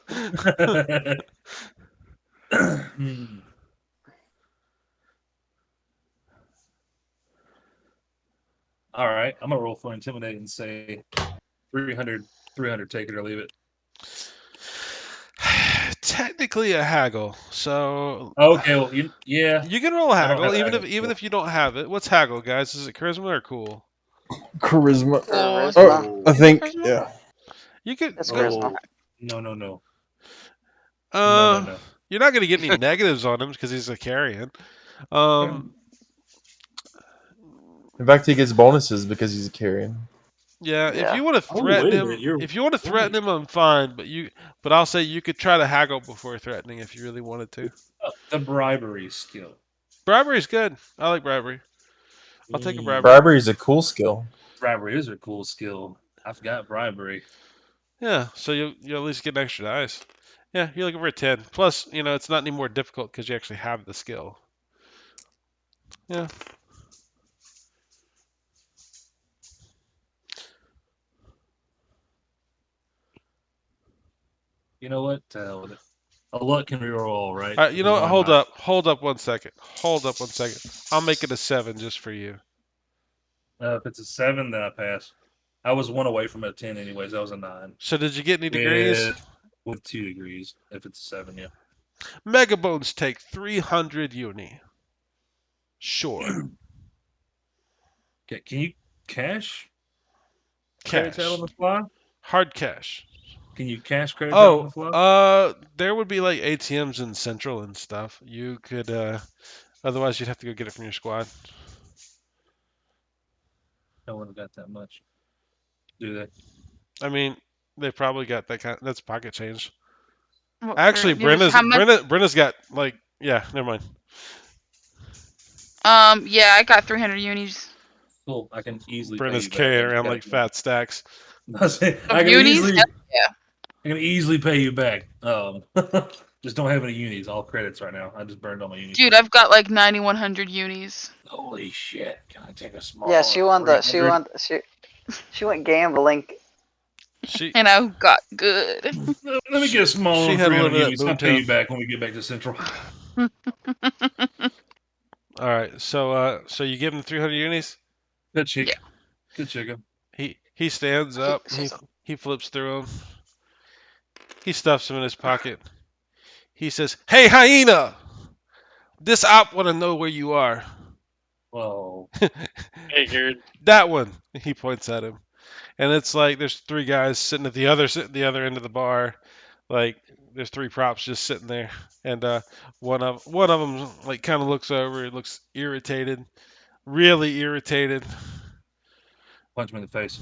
All right, I'm gonna roll for intimidate and say 300, take it or leave it. Technically a haggle, so Okay, well, yeah, you can roll a I don't haggle have a even haggle even skill. if you don't have it. What's haggle, guys? Is it charisma or cool? Charisma. Charisma. I think. Charisma? Yeah. You could It's go. charisma. No. You're not gonna get any negatives on him because he's a carrion. In fact, he gets bonuses because he's a carrion. Yeah, if Yeah. you want to Oh, threaten wait a him, minute, you're if you want to threaten right. him, I'm fine. But I'll say you could try to haggle before threatening if you really wanted to. The bribery skill. Bribery's good. I like bribery. I'll take a bribery. Bribery is a cool skill. Bribery is a cool skill. I forgot bribery. Yeah, so you'll at least get an extra dice. Yeah, you're looking for a 10. Plus, it's not any more difficult because you actually have the skill. Yeah. You know what? To hell with it. A luck can reroll, all right? All right, you know Because what? why not? Hold up 1 second. Hold up 1 second. I'll make it a 7 just for you. If it's a 7, then I pass. I was 1 away from a 10 anyways. That was a 9. So did you get any degrees? With 2 degrees. If it's a 7, yeah. Megabones take 300 uni. Sure. Okay, can you cash credits out Cash. on the fly? Hard cash. Can you cash credits out on the fly? There would be like ATMs in Central and stuff. You could, otherwise you'd have to go get it from your squad. No one got that much. Do they? I mean, they probably got that's pocket change. What, Actually, how much? Brenna's got yeah, never mind. Yeah, I got 300 unis. Cool. I can easily Brenna's pay you back. carrying around like fat stacks. I can Unis? easily, Yeah. I can easily pay you back. Just don't have any unis. All credits right now. I just burned all my unis. Dude, I've got like 9,100 unis. Holy shit! Can I take a small? Yeah, she went gambling. And I got good. Let me get a small. She had a little bit of unis. I'll pay you back when we get back to Central. All right, so you give him 300 unis. Good chick. Yeah. Good chicken. He stands up. He flips through them. He stuffs them in his pocket. He says, "Hey, hyena! This op want to know where you are." Whoa. Figured. That one. He points at him, and it's like there's 3 guys sitting at the other end of the bar. Like there's 3 props just sitting there, and one of them like kind of looks over. He looks irritated, really irritated. Punch him in the face.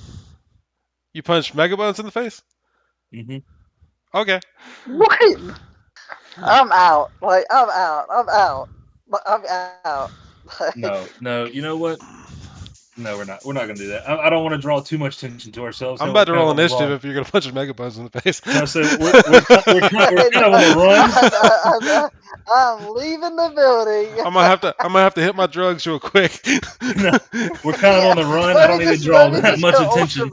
You punched Megabones in the face? Mm-hmm. Okay. What? I'm out. Like I'm out. I'm out. I'm out. No. You know what? No, we're not. We're not gonna do that. I don't want to draw too much attention to ourselves. I'm about to roll initiative if you're gonna punch Megabones in the face. No, so we're kind of on the run. I'm leaving the building. I'm gonna have to hit my drugs real quick. No, we're kind of on the run. I don't need to draw that much attention.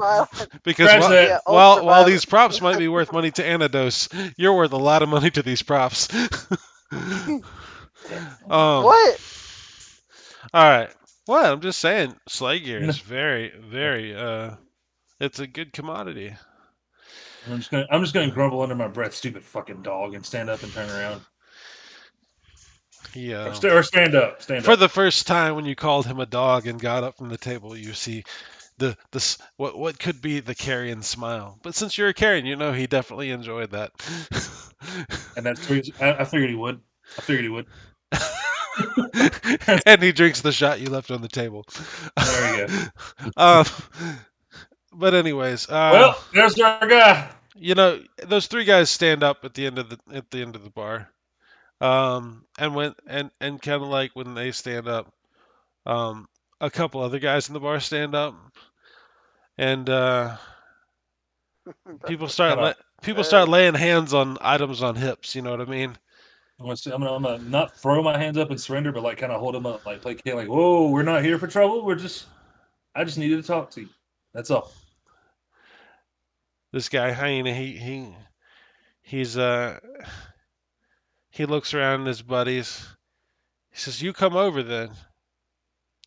Because Scratch that. while these props might be worth money to Anados, you're worth a lot of money to these props. What? All right. What? I'm just saying, sleigh gear is very, very. It's a good commodity. I'm just gonna grumble under my breath, stupid fucking dog, and stand up and turn around. Yeah. Or stand up. For the first time, when you called him a dog and got up from the table, you see what could be the carrion smile. But since you're a carrion, you know he definitely enjoyed that. And that's I figured he would. And he drinks the shot you left on the table. There you um, but anyways, Well, there's our guy. those three guys stand up at the end of the bar. And when and kind of like when they stand up, um, a couple other guys in the bar stand up, and Kind of. people start laying hands on items on hips. You know what I mean? I'm gonna not throw my hands up and surrender, but like kind of hold them up, like placate, like, whoa, we're not here for trouble. I just needed to talk to you. That's all. This guy Hyena, he's he looks around at his buddies. He says, "You come over then,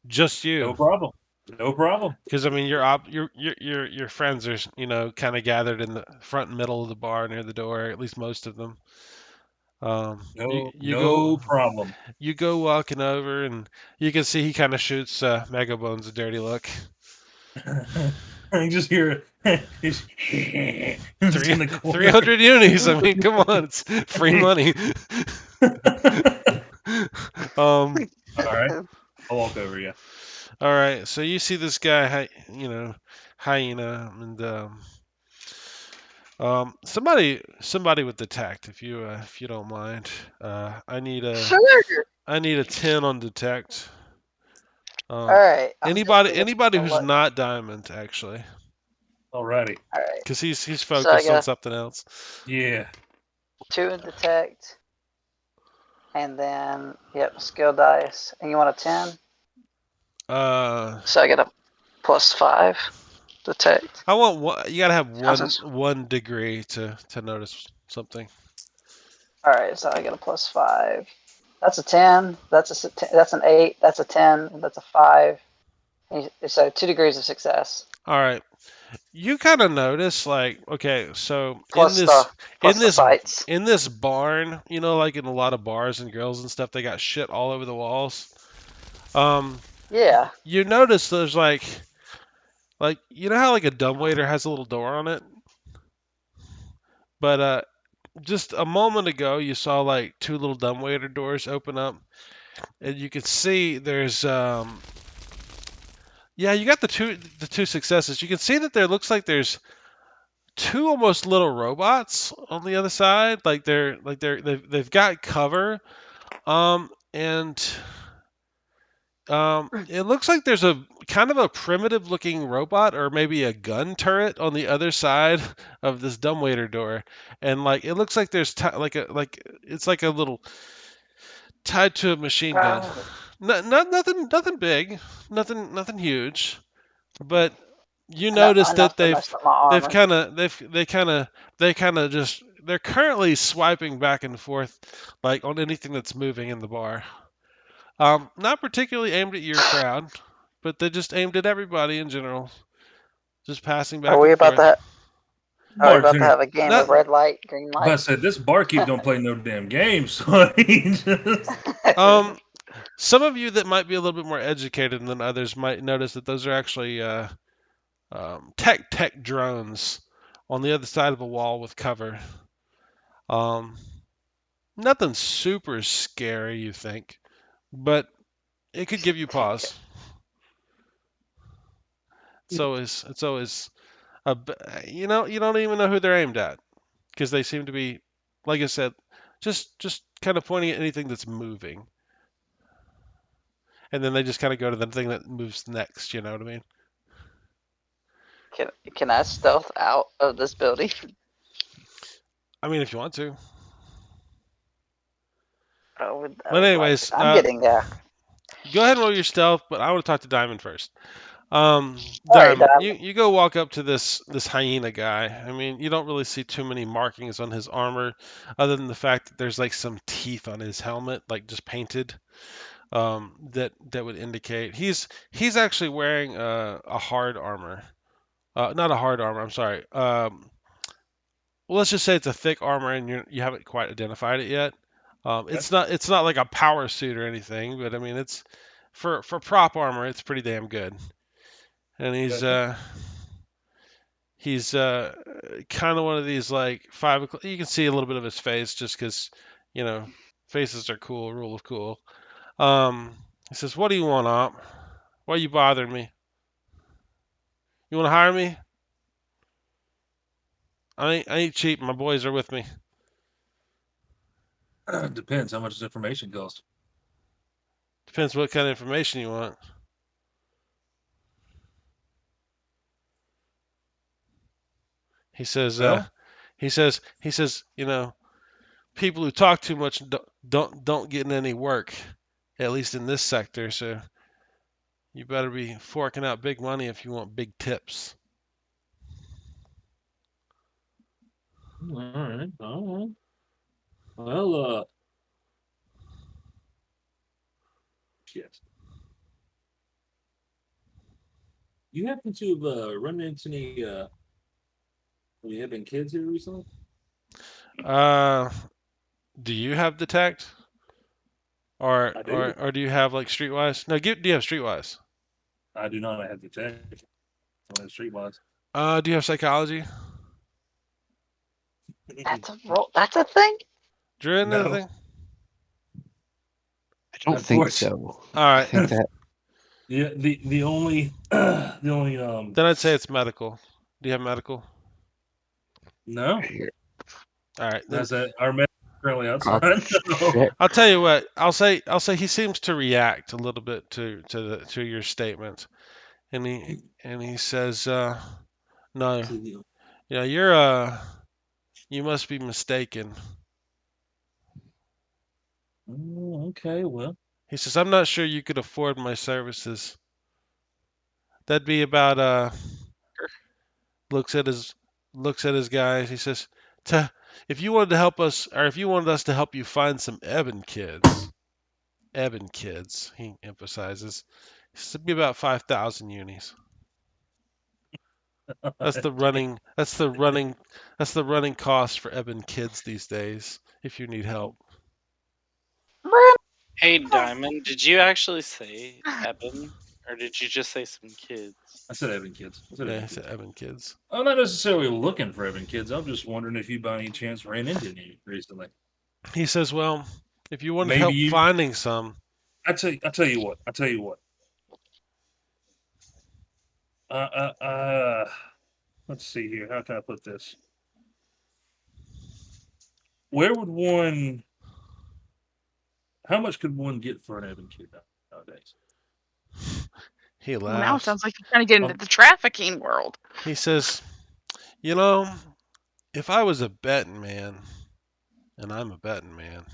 just No you." problem. No problem. Because I mean, your friends are kind of gathered in the front and middle of the bar near the door. At least most of them. No problem. You go walking over, and you can see he kind of shoots Megabones a dirty look. You just hear he's just in the corner. 300 unis. I mean, come on, it's free money. All right, I'll walk over. Yeah. All right, so you see this guy, Hyena, and somebody with detect, if you don't mind. I need a Sure. 10 on detect. All right. Anybody who's not diamond actually, Alrighty. All right. because he's I focused on got something else. Yeah. 2 in detect, and then skill dice. And you want a 10? So I get a +5 detect. I want one. You gotta have Nonsense. one degree to notice something. All right, so I get a +5. That's a 10. That's an 8. That's a 10. That's a 5. So 2 degrees of success. All right. You kind of notice, like, okay, so Plus the bites. in this barn, like in a lot of bars and grills and stuff, they got shit all over the walls. Yeah. You notice there's like you know how like a dumbwaiter has a little door on it, but just a moment ago you saw like 2 little dumbwaiter doors open up, and you can see there's yeah, you got the two successes. You can see that there looks like there's 2 almost little robots on the other side. They've got cover. And it looks like there's a kind of a primitive looking robot or maybe a gun turret on the other side of this dumbwaiter door. And like it looks like there's it's like a little tied to a machine gun. Nothing big, nothing huge, but you notice that enough to mess up my armor. they kind of just they're currently swiping back and forth like on anything that's moving in the bar. Not particularly aimed at your crowd, but they just aimed at everybody in general, just passing back Are we and about forth. Are we about to Bartender. have a game of red light, green But I light? said this barkeep don't play no damn games, so he just... Some of you that might be a little bit more educated than others might notice that those are actually tech drones on the other side of a wall with cover. Nothing super scary, you think, but it could give you pause. It's always you don't even know who they're aimed at because they seem to be, like I said, just kind of pointing at anything that's moving, and then they just kind of go to the thing that moves next. You know what I mean? Can I stealth out of this building? I mean, if you want to. But anyways, I'm getting there. Go ahead and roll your stealth, but I want to talk to Diamond first. Diamond, you go walk up to this hyena guy. I mean, you don't really see too many markings on his armor, other than the fact that there's like some teeth on his helmet, like just painted, that would indicate he's actually wearing a hard armor. Not a hard armor. I'm sorry. Well, let's just say it's a thick armor, and you haven't quite identified it yet. It's not like a power suit or anything, but I mean it's for prop armor, it's pretty damn good. And he's kind of one of these like 5 o'clock. You can see a little bit of his face just because faces are cool, rule of cool. He says, "What do you want, Op? Why are you bothering me? You want to hire me? I ain't cheap. My boys are with me." Depends how much this information costs. Depends what kind of information you want. He says, Well, you know, people who talk too much don't get in any work, at least in this sector. So you better be forking out big money if you want big tips. all right, all right. Well, shit. You happen to have run into any having kids here recently? Uh, do you have Deathaxe? Or, I or do. or do you have like Streetwise? No, do you have Streetwise? I do not have the tech. I don't have Streetwise. Do you have Psychology? That's a thing. Drew into the No, thing? I don't think unfortunately. so. All I right, think that Yeah, the only the only then I'd say it's medical. Do you have medical? no, here, All right, then that's that our men currently I'll outside. No. check. I'll tell you what. I'll say he seems to react a little bit to your statement, and he says, "No, yeah, you must be mistaken." Oh, okay, well, He says, "I'm not sure you could afford my services." That'd be about looks at his guys. He says, "To if you wanted to help us, or if you wanted us to help you find some Ebon kids," he emphasizes, he says, "it'd be about 5,000 unis." That's the running. That's the running. That's the running cost for Ebon kids these days. If you need help, Hey, Diamond, did you actually say Eben? Or did you just say some kids? I said Evan kids. I said yeah, Evan he said kids. Ebon kids. I'm not necessarily looking for Evan kids. I'm just wondering if you by any chance ran into any recently. He says, "Well, if you wanted Maybe help you. finding some, I tell you what. I tell you what. Uh, uh, uh. Let's see here. How can I put this? Where would one? How much could one get for an Evan kid nowadays? he Well, now it laughs. sounds like you're trying to get into Um, the trafficking world. He says, you know, if I was a betting man, and I'm a betting man,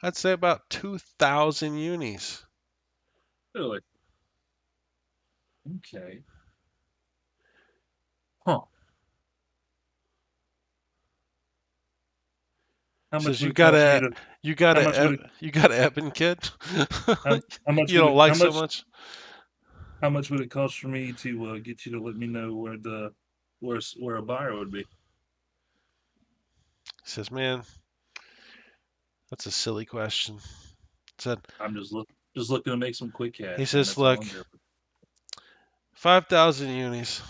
I'd say about 2,000 unis." really? Okay. Huh. How He much says, would it cost me to? How much would it? You got a Ebon kid? How much You would don't it? like so much? How much would it cost for me to get you to let me know where a buyer would be? He says, "Man, that's a silly question." Said, I'm just looking to make some quick he cash, man. says, That's all "Look, I'm doing. 5,000 unis."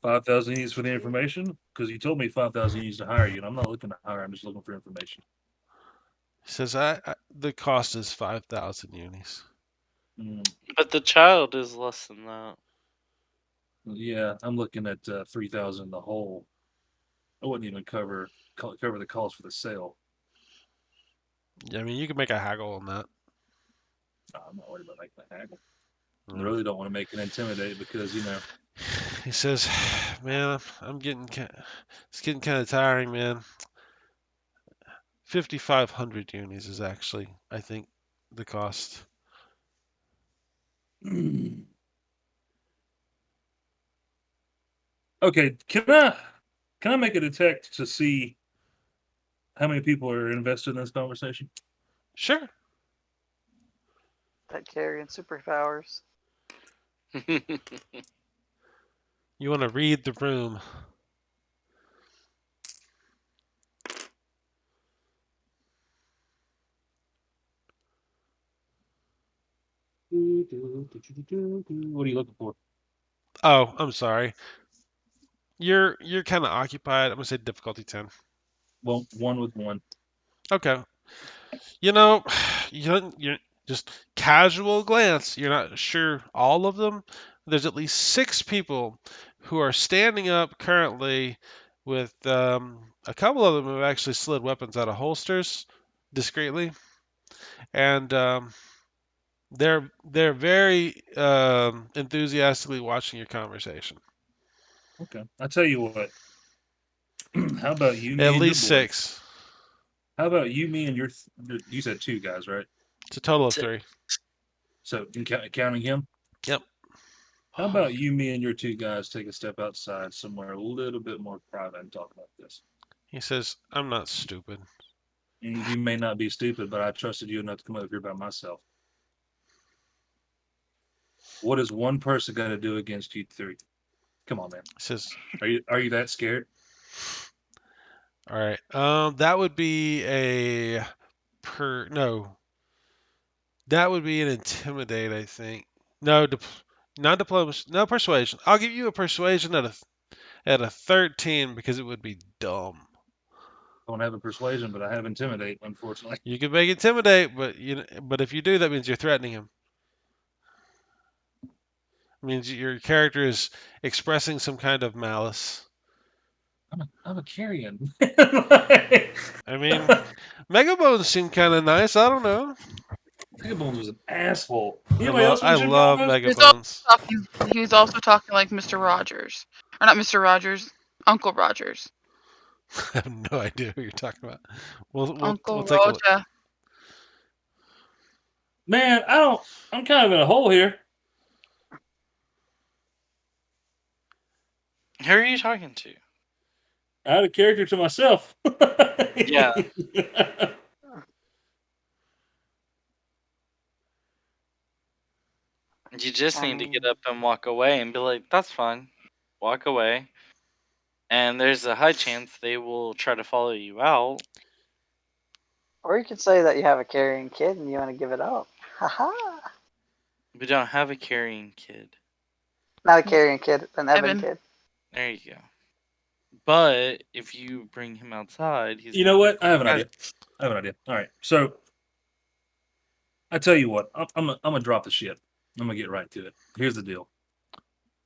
5,000 units for the information because you told me 5,000 units to hire you, and I'm not looking to hire. I'm just looking for information. He says, the cost is 5,000 unis." Mm, But the child is less than that. yeah, I'm looking at 3,000 the whole. I wouldn't even cover the cost for the sale. Yeah, I mean, you can make a haggle on that. I'm not worried about making a haggle. I Mm. really don't want to make it intimidate because He says, "Man, it's getting kind of tiring, man. 5,500 unis is actually, I think, the cost." Okay, can I make a detect to see how many people are invested in this conversation? Sure. That carrying superpowers. You want to read the room. What are you looking for? Oh, I'm sorry. You're kind of occupied. I'm gonna say difficulty 10. Well, one with one. Okay. You know, you're just casual glance. You're not sure all of them. There's at least 6 people who are standing up currently with a couple of them have actually slid weapons out of holsters discreetly, and they're very enthusiastically watching your conversation. Okay. I tell you what. How about you, At me, and your least boy? 6. How about you, me, and your? You said 2 guys, right? It's a total of Six. 3. So counting him. Yep. How about you, me, and your 2 guys take a step outside somewhere a little bit more private and talk about this? He says, "I'm not stupid." You may not be stupid, but I trusted you enough to come over here by myself. What is one person going to do against you 3? Come on, man. He says, Are you that scared? "All right. That would be a no. That would be an intimidate, I think. No, not diplomacy. No persuasion. I'll give you a persuasion at a 13 because it would be dumb. I don't have a persuasion, but I have intimidate. Unfortunately, You can make intimidate, but if you do, that means you're threatening him. It means your character is expressing some kind of malice. I'm a carrion. I mean, Megabones seem kind of nice. I don't know. Megabones was an asshole. Anybody else I want to jump love on this? Megabones. He was also talking like Mr. Rogers, or not Mr. Rogers, Uncle Rogers. I have no idea who you're talking about. We'll Uncle take a look. Roger. Man, I don't. I'm kind of in a hole here. Who are you talking to? Out of character to myself. Yeah. You just need to get up and walk away and be like, that's fine. Walk away. And there's a high chance they will try to follow you out. Or you could say that you have a carrying kid and you want to give it up. Haha. We don't have a carrying kid. Not a carrying kid, an Evan Evan. kid. There you go. But if you bring him outside, he's You know gonna what? I have an idea. All right. So I tell you what. I'm gonna drop the shit. I'm gonna get right to it. Here's the deal.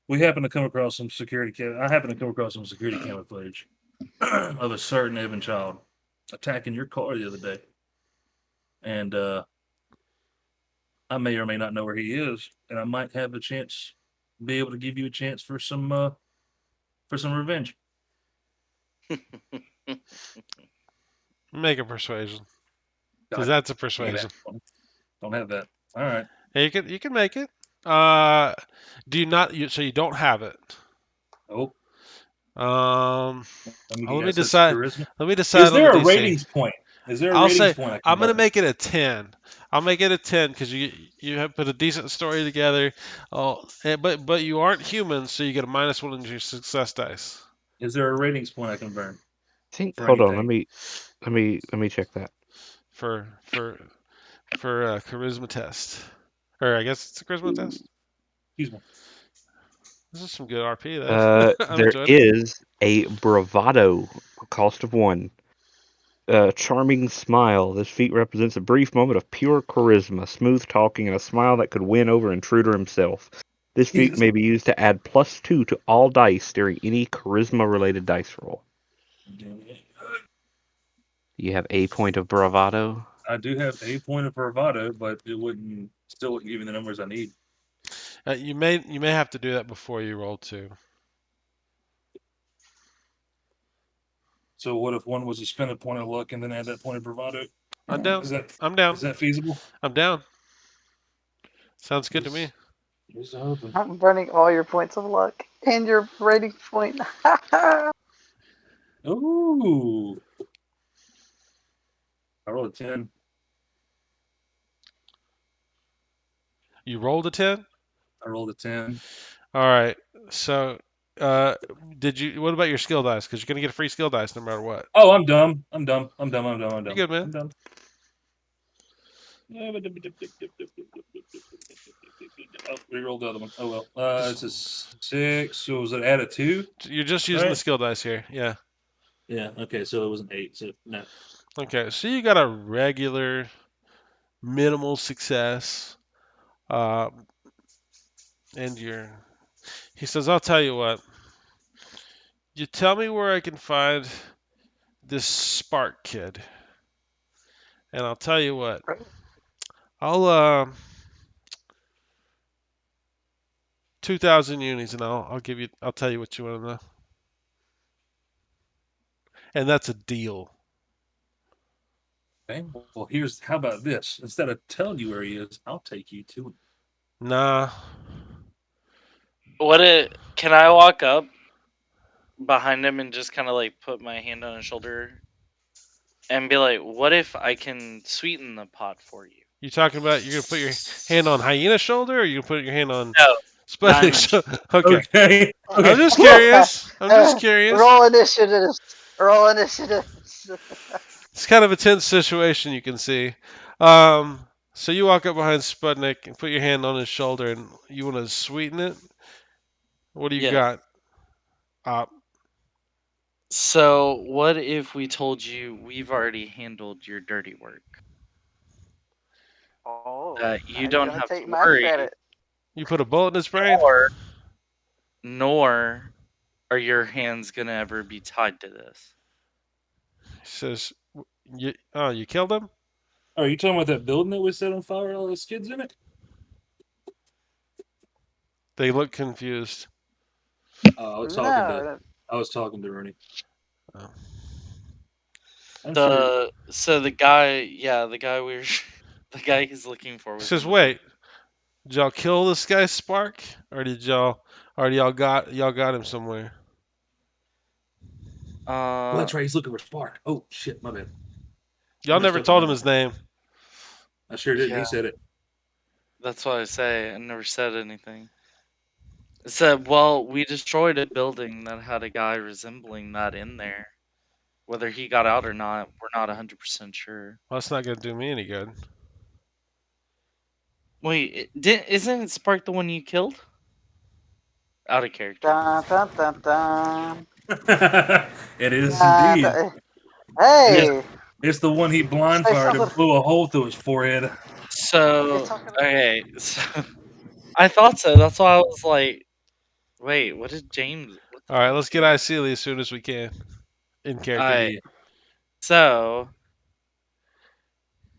We happen to come across some I happen to come across some security camera footage of a certain Evan child attacking your car the other day, and I may or may not know where he is, and I might have a chance, be able to give you a chance for some revenge. Make a persuasion, because God, that's a dang persuasion. it. Don't have that. All right. Hey, you can make it. Do you not? So you don't have it. Oh, let me let me guess. It's decide. charisma. Let me decide Is on the there a DC. ratings point? Is there a I'll ratings say point I can I'm gonna burn? make it a 10. I'll make it a 10 because you have put a decent story together. Oh, but you aren't human, so you get a -1 in your success dice Is there a ratings point I can burn I think. for Hold on. anything? Let me check that. for a charisma test, or I guess it's a charisma test. Excuse me. This is some good RP though. I'm There enjoying it. is a bravado, cost of 1. Charming smile. This feat represents a brief moment of pure charisma, smooth talking, and a smile that could win over intruder himself. This feat Jesus. may be used to add +2 to all dice during any charisma-related dice roll. You have a point of bravado. I do have a point of bravado, but it still wouldn't give me the numbers I need. You may have to do that before you roll 2. So what if one was to spend a point of luck and then add that point of bravado? I'm down. Is that I'm down. is that feasible? I'm down. Sounds good to me. Just hoping. I'm burning all your points of luck and your rating point. Ooh. I rolled a 10. You rolled a 10. I rolled a 10. All right. So, did you? What about your skill dice? Because you're gonna get a free skill dice no matter what. Oh, I'm dumb. I'm dumb. You're good, man. I'm dumb. Oh, rerolled the other one. Oh well. It's a 6. So was it add a 2? You're just using the Right. skill dice here. Yeah. Yeah. Okay. So it was an 8. So no. Okay, so you got a regular minimal success, uh, and he says, I'll tell you what. You tell me where I can find this Spark kid, and I'll tell you what. I'll 2,000 unis, and I'll tell you what you want to know, and that's a deal. Okay. Well, how about this? Instead of telling you where he is, I'll take you to him. Nah, Can I walk up behind him and just kind of like put my hand on his shoulder and be like, "What if I can sweeten the pot for you?" you talking about you're gonna put your hand on Hyena's shoulder, or you gonna put your hand on No, not Sputnik's even. shoulder? Okay, Okay. I'm Okay. just curious. I'm just curious. Roll initiatives. Roll initiatives. It's kind of a tense situation, you can see. Um, so you walk up behind Sputnik and put your hand on his shoulder, and you want to sweeten it. What do you Yes. got? So, what if we told you we've already handled your dirty work? Oh, You now you're don't gonna have take to my worry, credit. You put a bullet in his brain. nor are your hands gonna ever be tied to this. He says, you killed him? Are you talking about that building that was set on fire with all those kids in it? They look confused. I was No, talking to Ernie. Oh. I'm sure. The guy, the guy the guy he's looking for He was in says, the building. wait, did y'all kill this guy Spark, or y'all got him somewhere? Well, that's right. He's looking for Spark. Oh shit, my bad. Y'all never told him his name. I sure didn't. Yeah. He said it. That's what I say. I never said anything. It said, well, we destroyed a building that had a guy resembling that in there. Whether he got out or not, we're not 100% sure. Well, that's not gonna do me any good. Wait, isn't Spark the one you killed? Out of character. dun dun dun dun. It is Dun, indeed. dun. Hey, It's the one he blind say fired something. and blew a hole through his forehead. So, talking. okay, so I thought so. That's why I was like, wait, what did James? What the All right, fuck? let's get Iceli as soon as we can. In character. Alright, so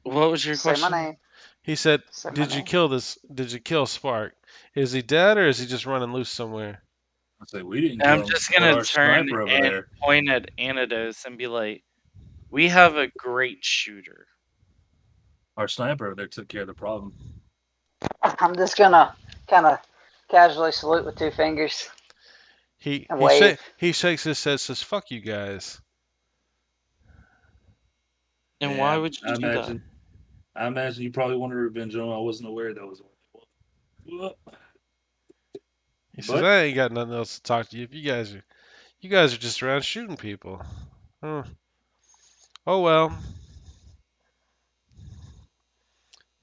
what was your Say my question? name. He said, Say my "Did you name. kill this? Did you kill Spark? Is he dead, or is he just running loose somewhere?" I say we didn't And I'm kill him, just but gonna our turn sniper over and there. point at Anados and be like, we have a great shooter. Our sniper over there took care of the problem. I'm just gonna kind of casually salute with two fingers He and he wave. he shakes his head, says, "Fuck you guys." And Yeah, why would you I do that? imagine. I imagine you probably wanted revenge on him. I wasn't aware that was. He says, But "I ain't got nothing else to talk to you. If you guys are just around shooting people." Huh. Oh well.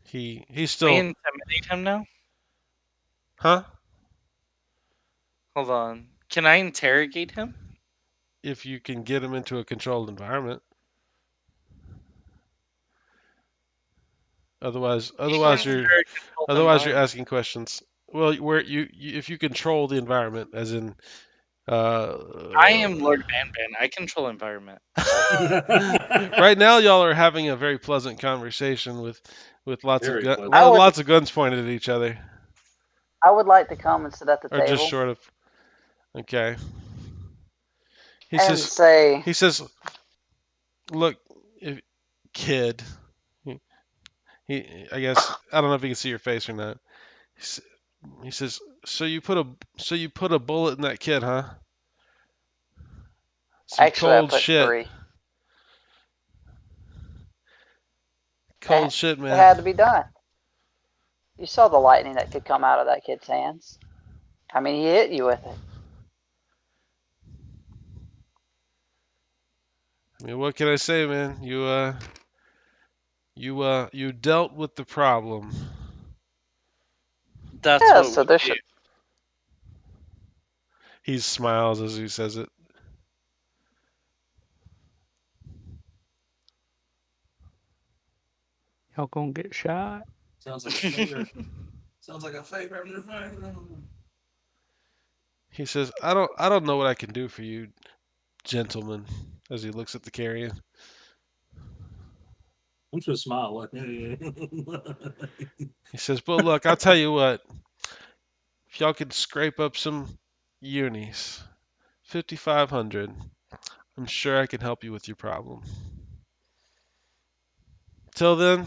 He's Can we still, intimidate him now? huh? Hold on. Can I interrogate him? If you can get him into a controlled environment. Otherwise, Is there a controlled you're environment? asking questions. Well, where if you control the environment, as in, uh, I am Lord Banban. I control environment. right now y'all are having a very pleasant conversation with very pleasant. I would. lots of guns pointed at each other, I would like to come and sit at the or just table short of. Okay. He and says, say, he says, look, if, kid. I guess I don't know if he can see your face or not. He says, so you put a bullet in that kid, huh? Some actually, I cold put shit. 3. Cold shit, It man. had to be done. You saw the lightning that could come out of that kid's hands. I mean, he hit you with it. I mean, what can I say, man? You dealt with the problem. That's Yeah, what so we He do. smiles as he says it. Y'all gonna get shot. Sounds like a favorite. Sounds like a favorite. He says, I don't know what I can do for you, gentlemen, as he looks at the carrion. I'm just smile like. He says, but look, I'll tell you what. If y'all could scrape up some unis, 5,500, I'm sure I can help you with your problem. Till then,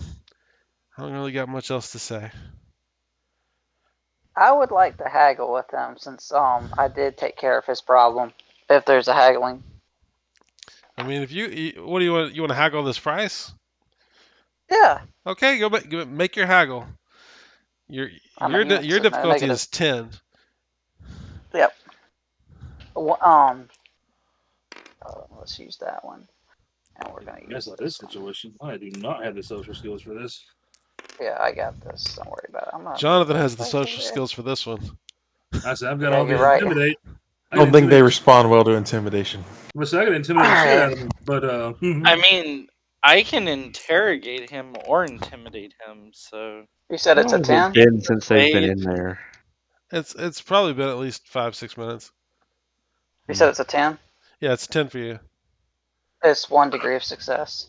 I don't really got much else to say. I would like to haggle with him since I did take care of his problem. If there's a haggling. I mean, if what do you want? You want to haggle this price? Yeah. Okay, go make your haggle. Your I know, your difficulty is 10. Yep. Let's use that one. And we're gonna use That's like this situation. I do not have the social skills for this. Yeah, I got this. Don't worry about it. I'm not. Jonathan has the social skills for this one. I said I've got Yeah, all you're the right. intimidate. I don't think they respond well to intimidation. Well, so I can intimidate the shit out of them, but I mean, I can interrogate him or intimidate him. So You said it's How a long has it 10? been since they've been Wait. in there? It's probably been at least 5-6 minutes. You said it's a 10? Yeah, it's 10 for you. It's 1 degree of success.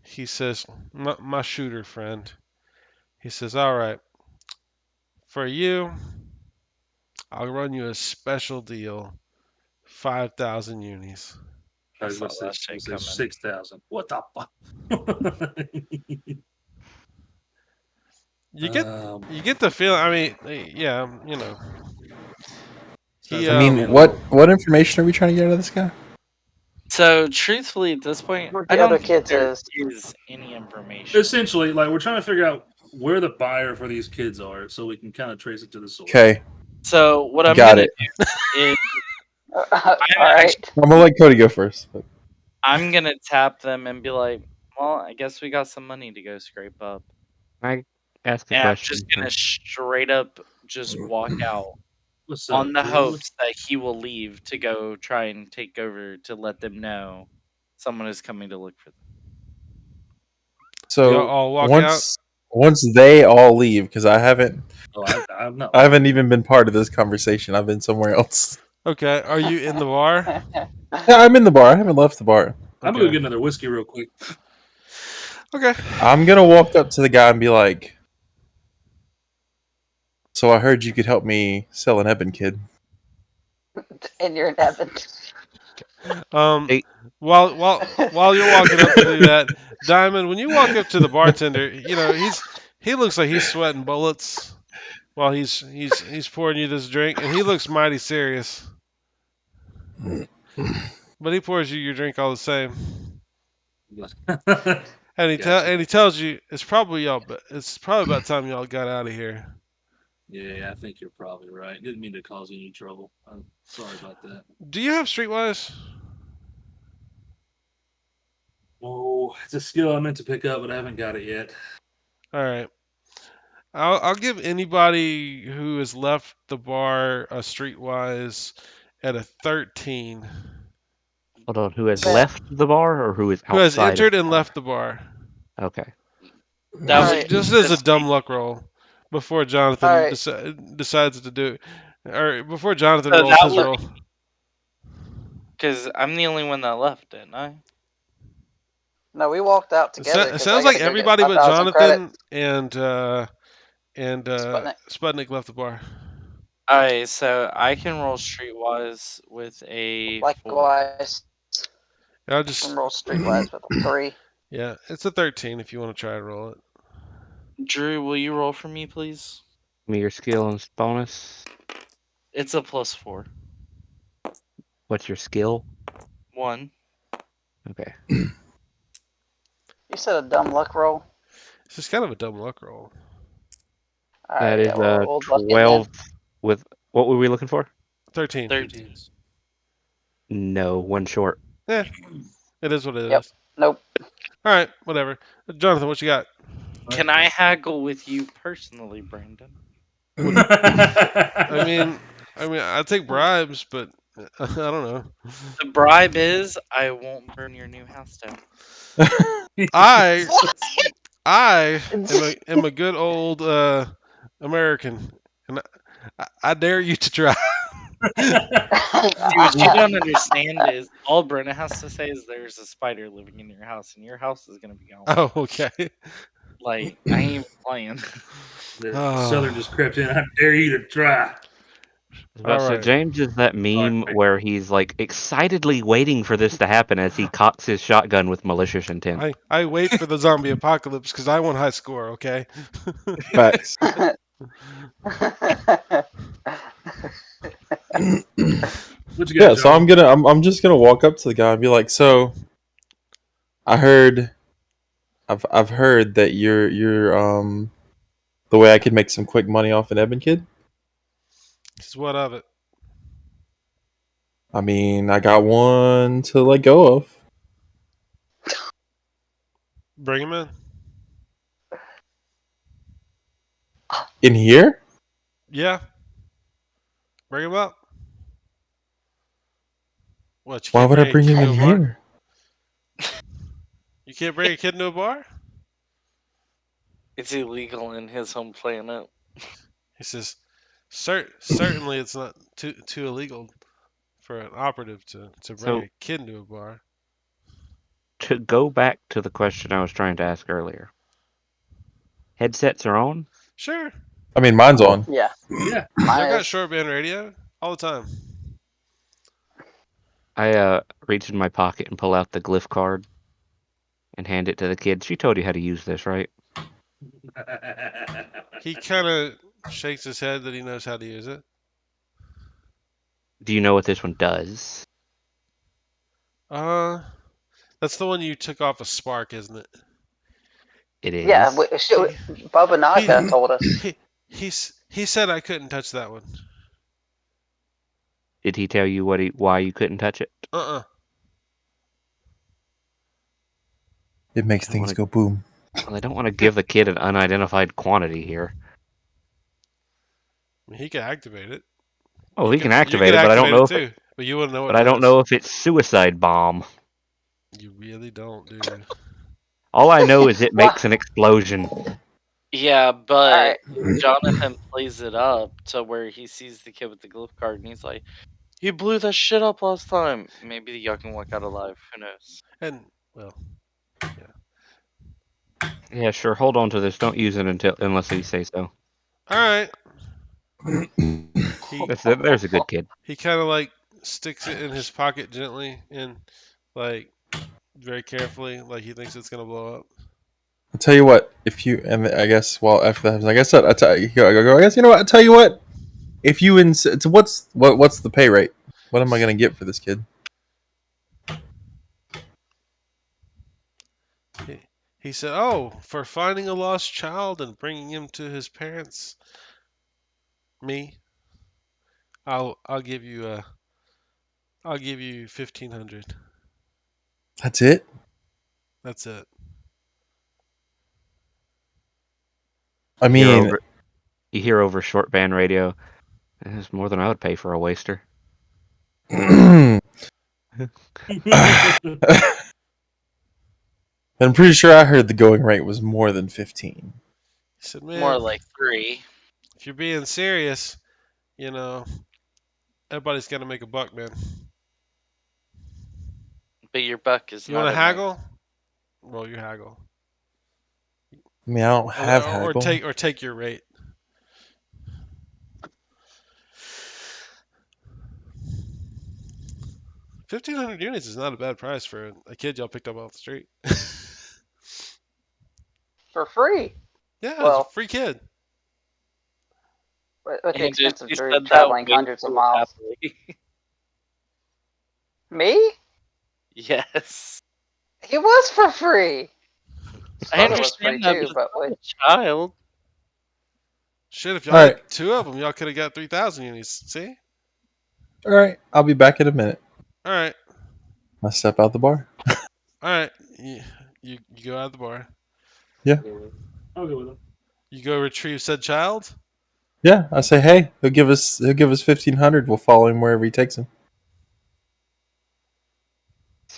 He says, my shooter friend. He says, all right, for you, I'll run you a special deal, 5,000 unis. I saw that shit coming. 6,000. What the fuck? You get the feeling. I mean, yeah, you know. He, I mean, what information are we trying to get out of this guy? So, truthfully, at this point, What I the don't other think kids there is. is any information. Essentially, like we're trying to figure out where the buyer for these kids are, so we can kind of trace it to the source. Okay, So, what I'm got gonna it. do is Alright. I'm gonna let Cody go first. But I'm gonna tap them and be like, "Well, I guess we got some money to go scrape up." I ask a And I'm question. just gonna straight up just walk out What's on up, the Drew? hopes that he will leave to go try and take over to let them know someone is coming to look for them. y'all so all walk out. once they all leave, because I haven't I'm not. I haven't even been part of this conversation. I've been somewhere else. Okay, are you in the bar? Yeah, I'm in the bar. I haven't left the bar. I'm gonna Okay. get another whiskey real quick. Okay. I'm gonna walk up to the guy and be like, "So I heard you could help me sell an Eben kid." And you're an Evan. Hey. While you're walking up to do that, Diamond, when you walk up to the bartender, you know he looks like he's sweating bullets while he's pouring you this drink, and he looks mighty serious. But he pours you your drink all the same, and he tells you it's probably about time y'all got out of here. Yeah, I think you're probably right. Didn't mean to cause you any trouble. I'm sorry about that. Do you have Streetwise? Oh, it's a skill I meant to pick up, but I haven't got it yet. All right. I'll give anybody who has left the bar a Streetwise at a 13. Hold on, who has Yeah. left the bar or who is outside? Who has entered of and the bar? left the bar? Okay. That Alright. would Just as a dumb luck roll before Jonathan Alright. decides to do it, or before Jonathan So rolls that his would- roll. because I'm the only one that left, didn't I? No, we walked out It together. 'cause I sounds gotta like go get everybody my but 1,000 Jonathan credits. and Sputnik. Sputnik left the bar. Alright, so I can roll streetwise with a 4. Likewise, I'll I just can roll streetwise with a 3. yeah, it's a 13 if you want to try to roll it. Drew, will you roll for me, please? Give me your skill and bonus. It's a +4. What's your skill? 1. Okay. You said a dumb luck roll? It's just kind of a dumb luck roll. That is we'll luck it then. 12 with what were we looking for? 13. 13. No, one short. Yeah, it is what it is. Yep. Nope. All right, whatever. Jonathan, what you got? Can I haggle with you personally, Brandon? I mean, I take bribes, but I don't know. The bribe is I won't burn your new house down. I What? am a good old American, and I dare you to try. See, what you don't understand is all Brenna has to say is there's a spider living in your house, and your house is gonna be gone. Oh, okay. Like I ain't even playing. The Oh. Southern just crept in. I dare you to try. I was about to say, Alright. James is that meme where he's like excitedly waiting for this to happen as he cocks his shotgun with malicious intent. I wait for the zombie apocalypse because I want high score. Okay. Facts. What you got, Yeah, so Johnny? I'm just gonna walk up to the guy and be like, so I heard I've heard that you're the way I could make some quick money off an Eben kid. Just what of it? I mean, I got one to let go of. Bring him in. In here? Yeah. Bring him up. What? You Why can't would I bring a bring kid him to in a bar? here? You can't bring a kid to a bar? It's illegal in his home planet. He says, certainly it's not too illegal for an operative to bring So a kid into a bar. to go back to the question I was trying to ask earlier, headsets are on. Sure. I mean, mine's on. Yeah, Yeah. mine I've got is. short band radio all the time. I reach in my pocket and pull out the glyph card and hand it to the kid. She told you how to use this, right? He kind of shakes his head that he knows how to use it. Do you know what this one does? That's the one you took off a spark, isn't it? It Yeah, is. Bubba Naga told us. He said I couldn't touch that one. Did he tell you why you couldn't touch it? Uh-uh. It makes I things wanna- go boom. Well, I don't want to give the kid an unidentified quantity here. I mean, he can activate it. Oh, he can You activate could it, but I don't activate know it if it. too, but you wouldn't know what But it I don't does. know if it's suicide bomb. You really don't, do you? All I know is it makes an explosion. Yeah, but Alright. Jonathan plays it up to where he sees the kid with the glyph card and he's like, "He blew that shit up last time." Maybe the young can walk out alive. Who knows? And well, Yeah, sure. Hold on to this. Don't use it unless he say so. all right. He There's a good kid. he kind of like sticks it in his pocket gently and like very carefully, like he thinks it's gonna blow up. I'll tell you what, if you and I guess well after that, like I said, I guess you know what. I tell you what, if you what's the pay rate? What am I gonna get for this kid? He said, "Oh, for finding a lost child and bringing him to his parents, me, I'll give you I'll give you 1,500. That's it. That's it." I mean, You hear over short band radio. It's more than I would pay for a waster. I'm pretty sure I heard the going rate was more than 15. He said, "Man, More like 3. if you're being serious, you know, everybody's got to make a buck, man. But your buck is You not want to enough. haggle? Roll your haggle, I mean, I don't have or haggle. take your rate." $1,500 is not a bad price for a kid y'all picked up off the street. For free. Yeah, it's a Well, free kid. with the And expense of you Drew said that traveling way hundreds of too miles. happily. Me? Yes. He was for free. I Bubba was free understand that, too, but but it's not a child. Shit, if y'all All had right. 2 of them, y'all could have got 3,000 unis. See? All right, I'll be back in a minute. All right, I step out the bar. all right. You go out of the bar. I'll go with him. You go retrieve said child. Yeah, I say, hey, he'll give us 1,500. We'll follow him wherever he takes him.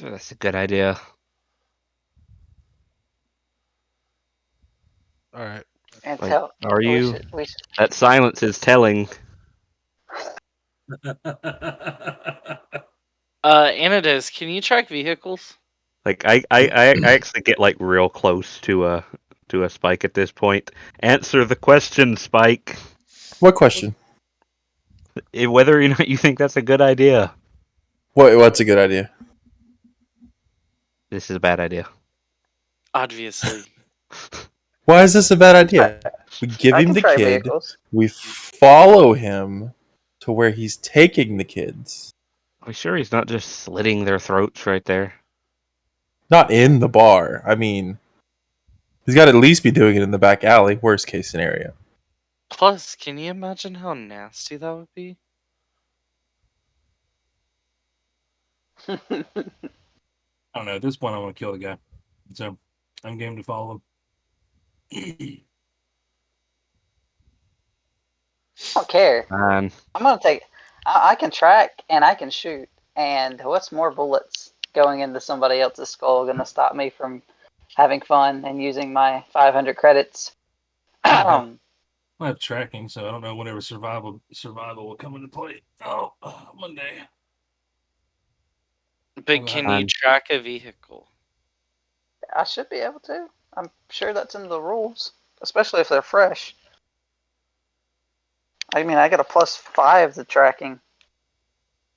That's a good idea. All right. And Like, tell. are We you? should. We should. That silence is telling. Anodis, can you track vehicles? Like, I actually get like real close to a Spike at this point. Answer the question, Spike. What question? Whether or not you think that's a good idea. What's a good idea? This is a bad idea. Obviously. Why is this a bad idea? We give I him can the track kid. vehicles. We follow him to where he's taking the kids. Are we sure he's not just slitting their throats right there? Not in the bar. I mean, he's got to at least be doing it in the back alley. Worst case scenario. Plus, can you imagine how nasty that would be? I don't know. At this point, I want to kill the guy. So I'm game to follow him. I don't care. Man, I'm gonna take. I can track and I can shoot. And what's more bullets going into somebody else's skull gonna stop me from having fun and using my 500 credits? I have tracking, so I don't know whenever survival will come into play. Oh, Monday. But can you Man. track a vehicle? I should be able to. I'm sure that's in the rules, especially if they're fresh. I mean, I got a +5 to tracking.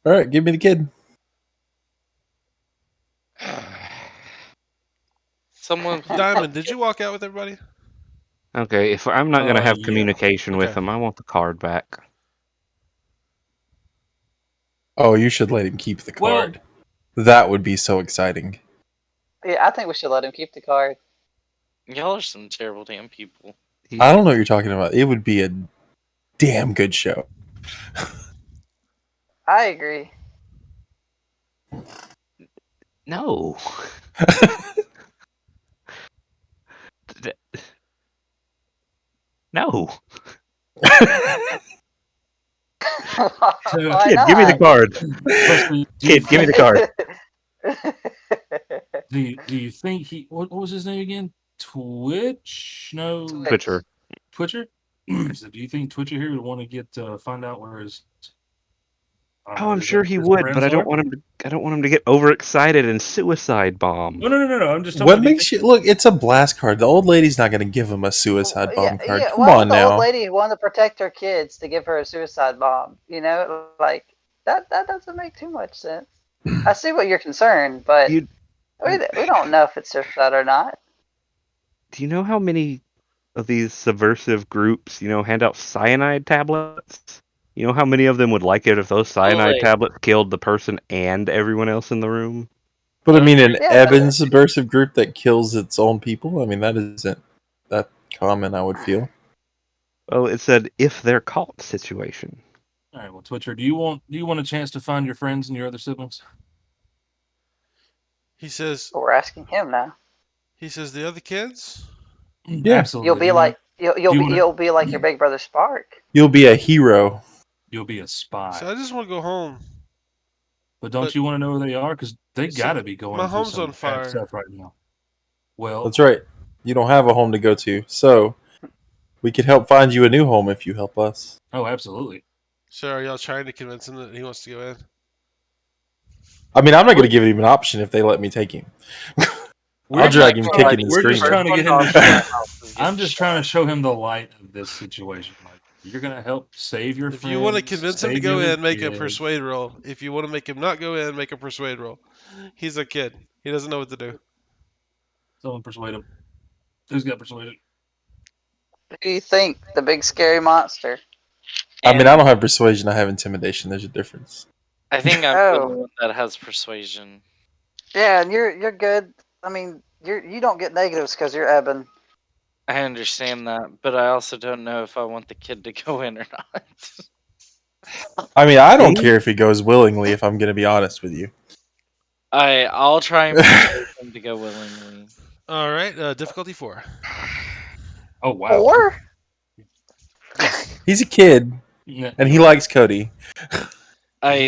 All right, give me the kid. Someone. Diamond, did you walk out with everybody? okay, if I'm not gonna have Yeah. communication with Okay. him, I want the card back. Oh, you should let him keep the Well- card. That would be so exciting. Yeah, I think we should let him keep the card. Y'all are some terrible damn people. I don't know what you're talking about. It would be a damn good show. I agree. No. No. Why Kid, give me the not? card. Especially, Kid, give me the card. do you think he? What was his name again? Twitch? No, Twitcher. Twitcher. So do you think Twitcher here would want to get find out where his? I don't Oh, know, I'm sure he his would, friends but I don't are? want him to. I don't want him to get overexcited and suicide bomb. No. I'm just talking What about, do you makes think- you look? It's a blast card. The old lady's not going to give him a suicide bomb card. Come why on would the now. old lady want to protect her kids to give her a suicide bomb? You know, like that doesn't make too much sense. I see what you're concerned, but You- we don't know if it's suicide or not. Do you know how many of these subversive groups, hand out cyanide tablets? You know how many of them would like it if those cyanide Like- tablets killed the person and everyone else in the room? But I mean, an Yeah. Eben subversive group that kills its own people. I mean, that isn't that common. I would feel. Well, it said if they're caught situation. All right, well, Twitcher, do you want a chance to find your friends and your other siblings? He says. We're asking him now. He says the other kids. Yeah. Absolutely. You'll be like wanna- you'll be like your big brother Spark. You'll be a hero. You'll be a spy. So I just want to go home. But don't but- you want to know where they are? Because they So, got to be going my through home's some on bad fire. stuff right now. Well, That's right. You don't have a home to go to, so we could help find you a new home if you help us. oh, absolutely. So are y'all trying to convince him that he wants to go in? I mean, I'm not going to give him an option if they let me take him. I'll drag him kicking and We're just screaming. trying to get him to I'm just trying to show him the light of this situation. Like, you're going to help save your If friends. you want to convince him to save go your in, make a kids. persuade roll. If you want to make him not go in, make a persuade roll. He's a kid. He doesn't know what to do. Someone persuade him. Who's got persuaded? Who do you think the big scary monster? I mean, I don't have persuasion. I have intimidation. There's a difference. I think I'm Oh. the one that has persuasion. Yeah, and you're good. I mean, you don't get negatives because you're Eben. I understand that, but I also don't know if I want the kid to go in or not. I mean, I don't care if he goes willingly, if I'm going to be honest with you. I'll try and persuade him to go willingly. All right, difficulty 4. Oh, wow. 4? He's a kid, Yeah. and he likes Cody.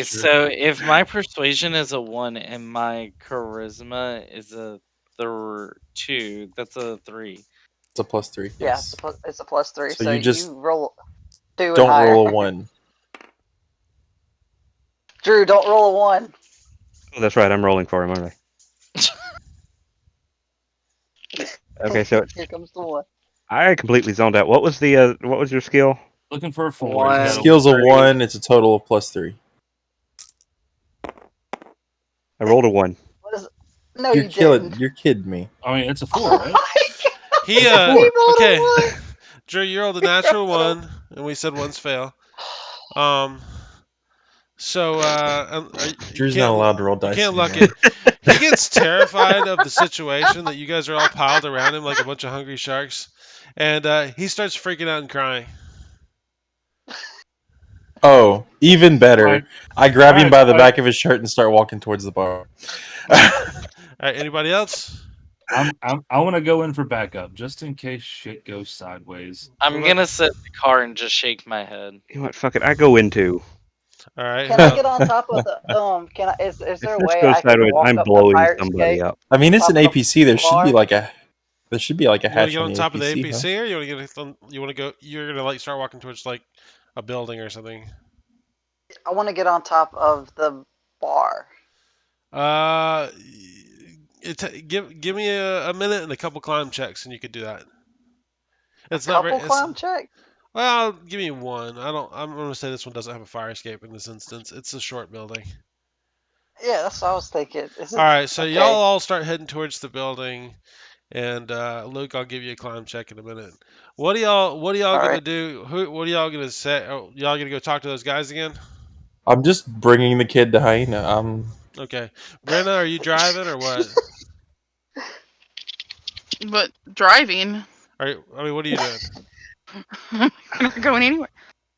So if my persuasion is a 1 and my charisma is a 2, that's a 3. It's a +3. Yeah, Yes. it's a +3. So So you just you roll 2 and don't higher. roll a 1. Drew, don't roll a 1. Oh, that's right. I'm rolling for him, aren't I? Okay, so Here comes the 1. I completely zoned out. What was your skill? Looking for a 4. One. He's got a Skill's a 3. 1. It's a total of +3. I rolled a 1. What is? No, you didn't. You're kidding me. I mean, it's a 4, Oh right? my God. He He rolled a okay. 1. Drew, you rolled a natural 1, and we said one's fail. So you Drew's not allowed to roll you dice can't luck anymore. it. He gets terrified of the situation that you guys are all piled around him like a bunch of hungry sharks, and he starts freaking out and crying. Oh, even better. Right. I grab him Alright, by the alright. back of his shirt and start walking towards the bar. All right, anybody else? I want to go in for backup just in case shit goes sideways. I'm gonna sit in the car and just shake my head. You know what? Fuck it. I go into. All right. Can I get on top of the Can I? Is If there a this way goes I can sideways, walk I'm up the blowing Pirate's somebody Gate? up. I mean, it's an Top of APC. There should be bar? like a You want to hatch get on on the top of the APC. Huh? APC, or you want to get you want to go? You're gonna like start walking towards like a building or something. I want to get on top of the bar. Give me a minute and a couple climb checks, and you could do that. It's A not very. couple climb check. Well, give me one. I'm gonna say this one doesn't have a fire escape in this instance. It's a short building. Yeah, that's what I was thinking. Is it, All right, so okay. y'all all start heading towards the building, and Luke, I'll give you a climb check in a minute. What are y'all All gonna right. do? What are y'all gonna say? Oh, y'all gonna go talk to those guys again? I'm just bringing the kid to Hyena. Okay, Brenna, are you driving or what? But driving, I mean, what are you doing? I'm not going anywhere.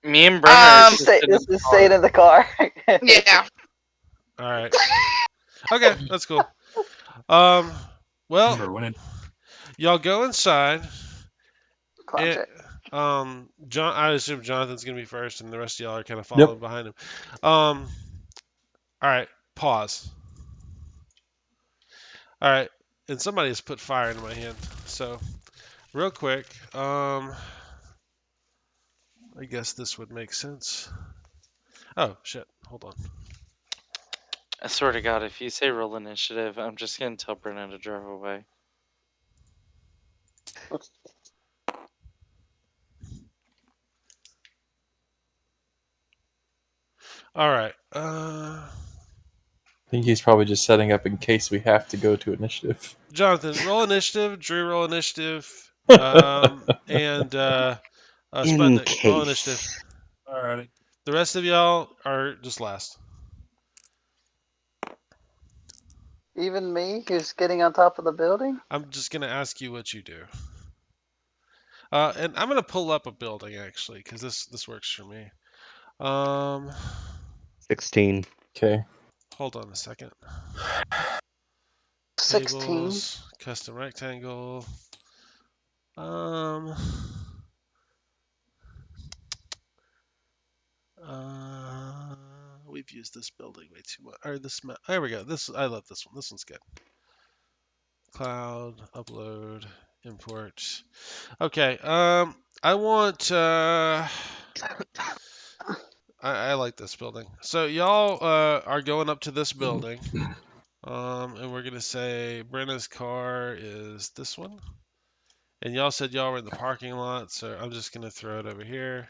Me and Brenna are Um, just in the This is staying in the car. Yeah. All right. Okay, that's cool. Well, Remember when it y'all go inside. Climb check. John, I assume Jonathan's gonna be first, and the rest of y'all are kind of Yep. following behind him. All right, pause. All right, and somebody has put fire into my hand. So, real quick, I guess this would make sense. Oh shit! Hold on. I swear to God, if you say roll initiative, I'm just gonna tell Brenna to drive away. All right. I think he's probably just setting up in case we have to go to initiative. Jonathan, roll initiative. Drew, roll initiative. And In Sputnik, roll initiative. case. alrighty. The rest of y'all are just last. Even me, who's getting on top of the building. I'm just gonna ask you what you do. And I'm gonna pull up a building actually, because this works for me. 16. Okay. Hold on a second. 16. Tables, custom rectangle. We've used this building way too much. Or this map. There we go. I love this one. This one's good. Cloud, upload, import. Okay. I want. I like this building. So y'all are going up to this building. And we're gonna say Brenna's car is this one. And y'all said y'all were in the parking lot, so I'm just gonna throw it over here.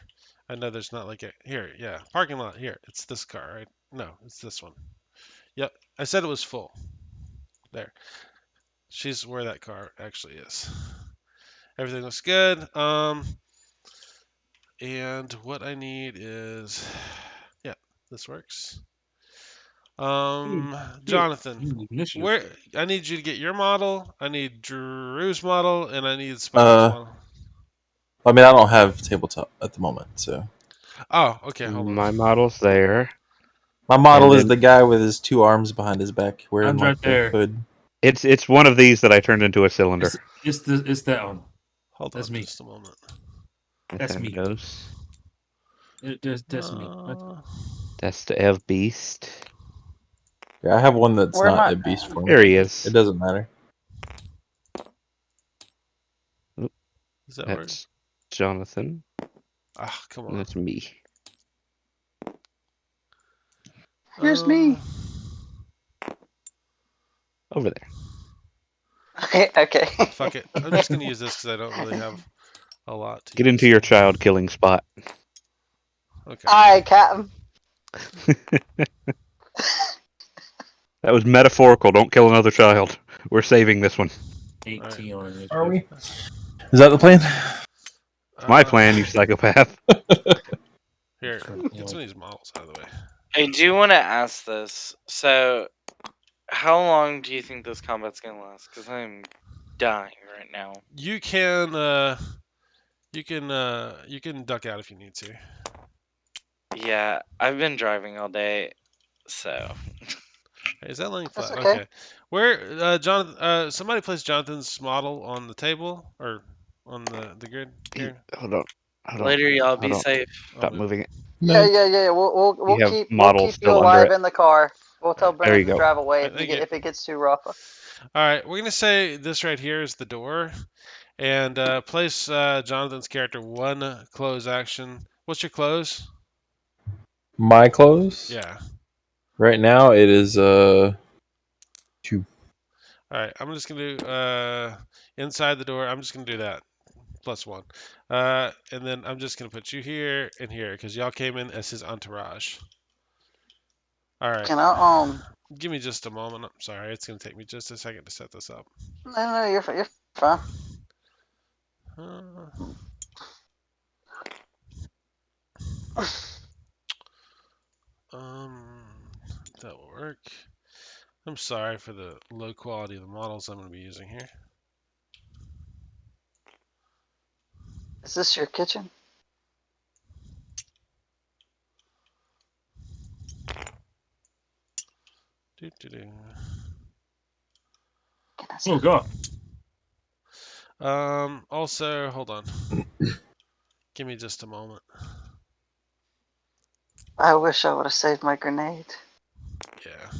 I know there's not like a here, yeah, parking lot here. It's this car, right? No, it's this one. Yep, I said it was full. There. She's where that car actually is. Everything looks good. And what I need is, yeah, this works. Jonathan, Initiative. where I need you to get your model. I need Drew's model, and I need Sputnik's model. I mean, I don't have tabletop at the moment, so. Oh, okay, hold on. My model's there. My model And is the guy with his two arms behind his back, wearing Mine's like right the there. hood. It's one of these that I turned into a cylinder. It's that one. Hold That's on me. just a moment. That's how me. it goes. That's me. That's the Ev Beast. Yeah, I have one that's Where am not I? a beast form. There he is. It doesn't matter. Does that work? That's Jonathan. Ah, come And on. that's me. Here's me. Over there. Okay. Fuck it. I'm just gonna use this because I don't really have a lot to Get use into your here. child killing spot. Okay. Alright, Captain. That was metaphorical. Don't kill another child. We're saving this one. 18 on initiative. Are we? Is that the plan? It's my plan, you psychopath. Here, Okay, get some of these models out of the way. I do want to ask this. So, how long do you think this combat's gonna last? Because I'm dying right now. You can duck out if you need to. Yeah, I've been driving all day, so Hey, is that laying That's flat? okay. Where, Jonathan? Somebody place Jonathan's model on the table or on the grid here. Hold on. Hold on. later y'all Hold be on. safe. Stop I'll moving it. Yeah. We'll You have keep models you still under alive it. in the car. We'll tell Alright. There Brennan you to go. drive away Thank you. if it gets too rough. All right, we're gonna say this right here is the door, and place Jonathan's character one close action. What's your close? My clothes? Yeah. Right now it is 2. All right, I'm just gonna do inside the door. I'm just gonna do that +1, and then I'm just gonna put you here and here because y'all came in as his entourage. All right, Can I give me just a moment. I'm sorry, it's gonna take me just a second to set this up. No, you're fine. Uh, that will work. I'm sorry for the low quality of the models I'm gonna be using here. Is this your kitchen? Do. Can I see? Oh, God. Also, hold on. Give me just a moment. I wish I would have saved my grenade. Yeah.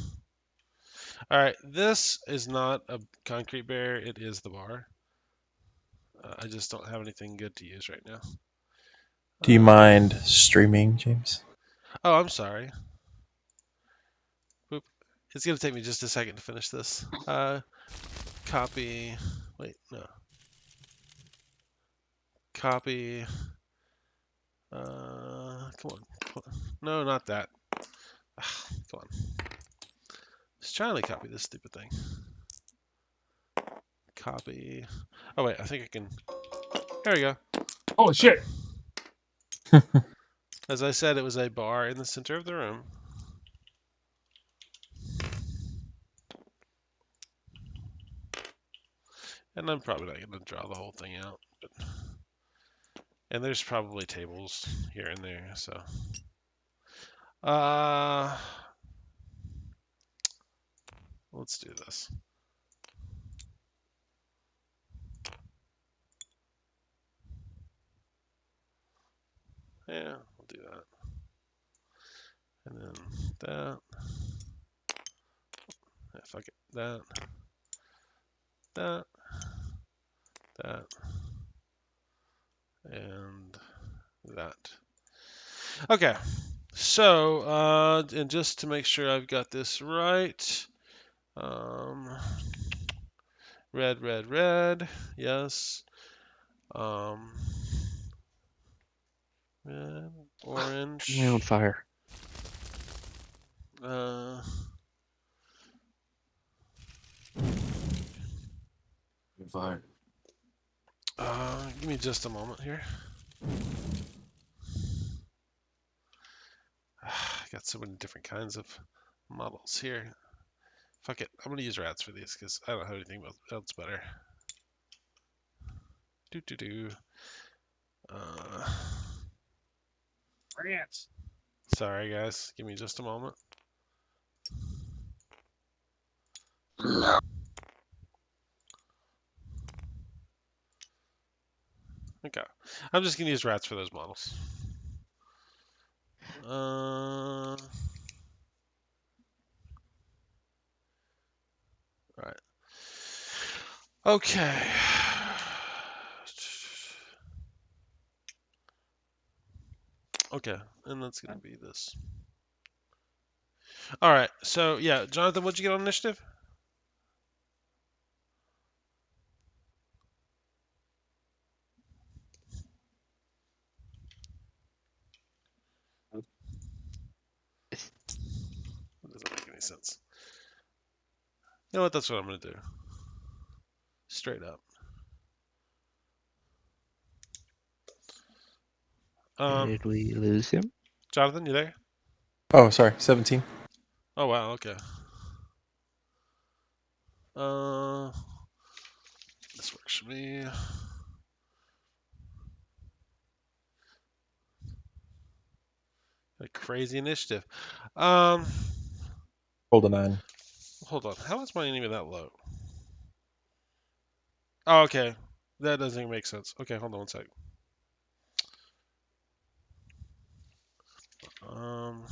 All right, this is not a concrete barrier. It is the bar. I just don't have anything good to use right now. Do you mind streaming, James? Oh, I'm sorry. Boop. It's gonna take me just a second to finish this. Copy. Wait, no. Copy. Come on. No, not that. Come on. Just trying to copy this stupid thing. Copy. Oh wait, I think I can. There we go. Holy shit. As I said, it was a bar in the center of the room. And I'm probably not going to draw the whole thing out. And there's probably tables here and there, so. Let's do this. Yeah, we'll do that. And then that. Yeah, fuck it. That. That. That. And that. Okay. So, and just to make sure I've got this right, red, yes. Red, orange. Am I on fire? Fire. Give me just a moment here. I got so many different kinds of models here. Fuck it, I'm gonna use rats for these because I don't have anything else better. Do. Rats. Sorry guys, give me just a moment. Okay, I'm just gonna use rats for those models. Okay. Okay, and that's gonna be this. All right. So yeah, Jonathan, what'd you get on initiative? That doesn't make any sense. You know what? That's what I'm gonna do. Straight up. Did we lose him? Jonathan, you there? Oh, sorry, 17. Oh wow. Okay. Uh, this works for me. A crazy initiative. Um, Rolled a 9. hold on. How is mine even that low? Oh, okay. That doesn't even make sense. Okay, hold on one sec. Um,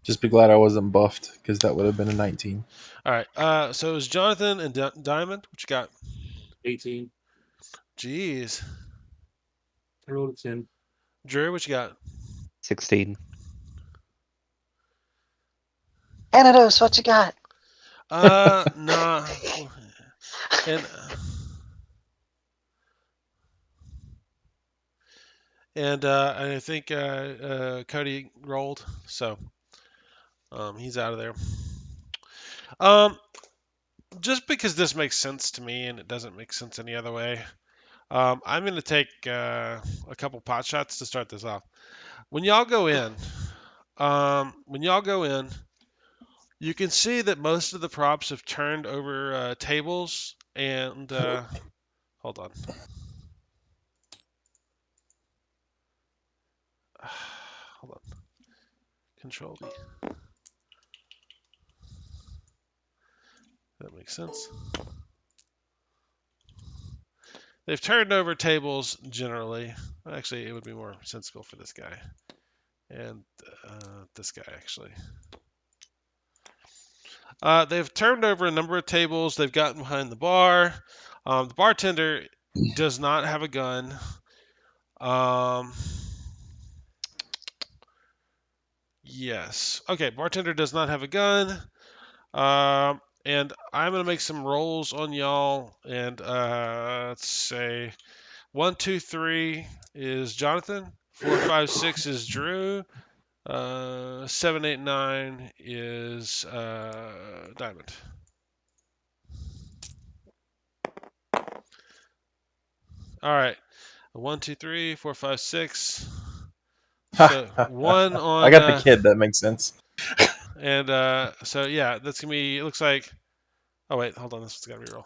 Just be glad I wasn't buffed, because that would have been a 19. all right. So it was Jonathan and Diamond. What you got? 18. Jeez. I rolled a 10. Drew, what you got? 16. Anados, what you got? Nah. And I think Cody rolled, so he's out of there. Just because this makes sense to me and it doesn't make sense any other way, I'm going to take a couple pot shots to start this off. When y'all go in, you can see that most of the props have turned over tables and hold on. Hold on. Control D. That makes sense. They've turned over tables generally. Actually, it would be more sensible for this guy and this guy actually. They've turned over a number of tables. They've gotten behind the bar. The bartender does not have a gun. Yes. Okay, bartender does not have a gun. And I'm going to make some rolls on y'all. And let's say 1, 2, 3 is Jonathan. 4, 5, 6 is Drew. 7, 8, 9 is Diamond. All right. 1, 2, 3, 4, 5, 6. So one I on. got the kid. That makes sense. And so yeah, that's gonna be. It looks like. Oh wait, hold on. This has got to reroll.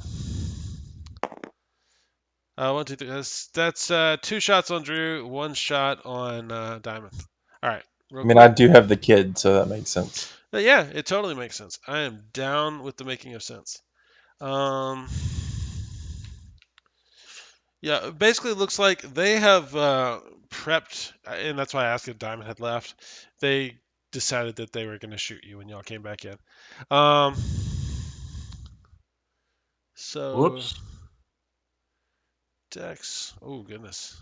1, 2, 3. That's 2 shots on Drew, 1 shot on Diamond. All right. I mean, I do have the kid, so that makes sense. Yeah, it totally makes sense. I am down with the making of sense. Yeah, basically it looks like they have prepped, and that's why I asked if Diamond had left. They decided that they were going to shoot you when y'all came back in. So Whoops. Dex. Oh goodness.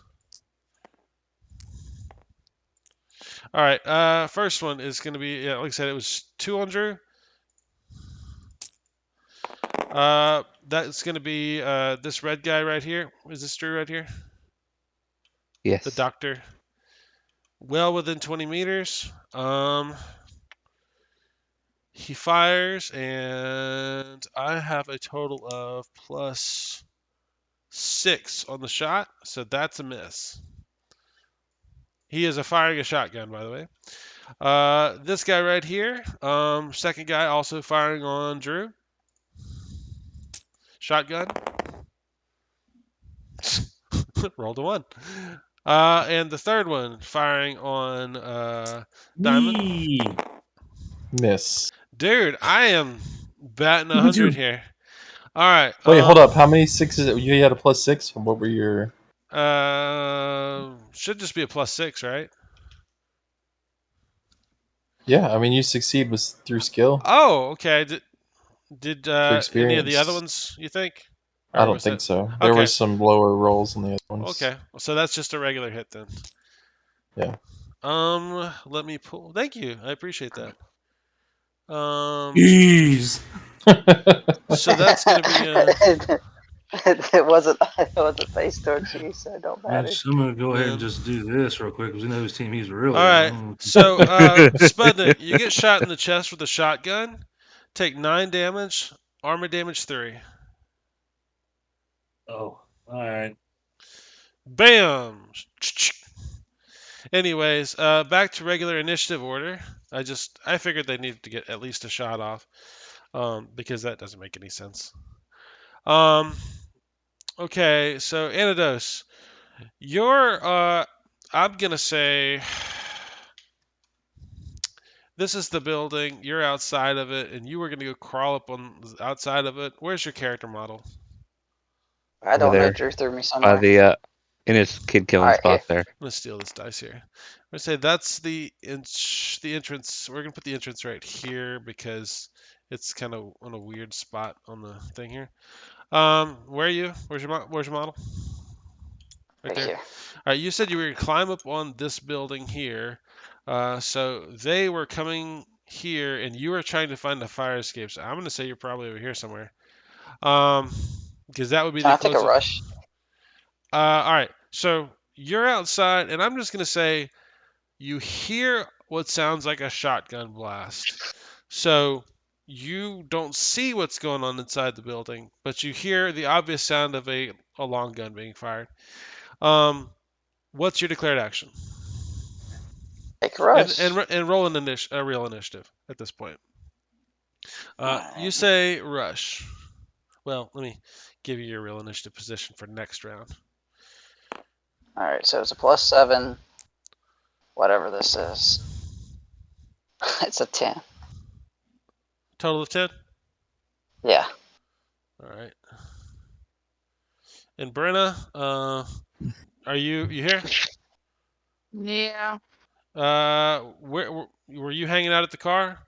All right. First one is going to be, yeah, like I said, it was 2 on Drew. That's going to be this red guy right here. Is this Drew right here? Yes. The doctor. Well within 20 meters. He fires, and I have a total of +6 on the shot, so that's a miss. He is firing a shotgun, by the way. This guy right here, second guy also firing on Drew. Shotgun. Rolled a 1. And the third one firing on Diamond. Yee. Miss. Dude, I am batting Look at 100 you. here. All right. Wait, hold up. How many sixes? You had a +6? What were your? Should just be a +6, right? Yeah, I mean, you succeed was through skill. Oh, okay. Did for any of the other experience. ones you think? I Or don't was think that so. There okay? was some lower rolls on the other ones. Okay, so that's just a regular hit then. Yeah. Let me pull. Thank you, I appreciate that. Jeez. So that's gonna be it wasn't faced towards you, so it don't matter. I'm gonna go ahead and then. just do this real quick because we know whose team he's All really right. on. So, Spudnik, you get shot in the chest with a shotgun. Take 9 damage. Armor damage 3. Oh, all right. Bam. Anyways, back to regular initiative order. I figured they needed to get at least a shot off, because that doesn't make any sense. Okay, so Anados, I'm gonna say this is the building. You're outside of it, and you were gonna go crawl up on the outside of it. Where's your character model? I Over don't know. there Drew threw me by somewhere. the in his kid All killing right, here. spot there. I'm gonna steal this dice here. I'm gonna say that's the entrance. We're gonna put the entrance right here because it's kind of on a weird spot on the thing here. Where are you? Where's your model? Right Right there. here. All right. You said you were gonna climb up on this building here. So they were coming here, and you were trying to find the fire escape. So I'm gonna say you're probably over here somewhere. Because that would be Can the I take a closest. rush? All right. So you're outside, and I'm just gonna say you hear what sounds like a shotgun blast. So you don't see what's going on inside the building, but you hear the obvious sound of a long gun being fired. What's your declared action? Take a rush. And roll a real initiative at this point. You Alright. say rush. Well, let me give you your real initiative position for next round. Alright, so it's a +7. Whatever this is. It's a 10. Total of 10? Yeah. All right. And Brenna, are you here? Yeah. Where were you hanging out at the car?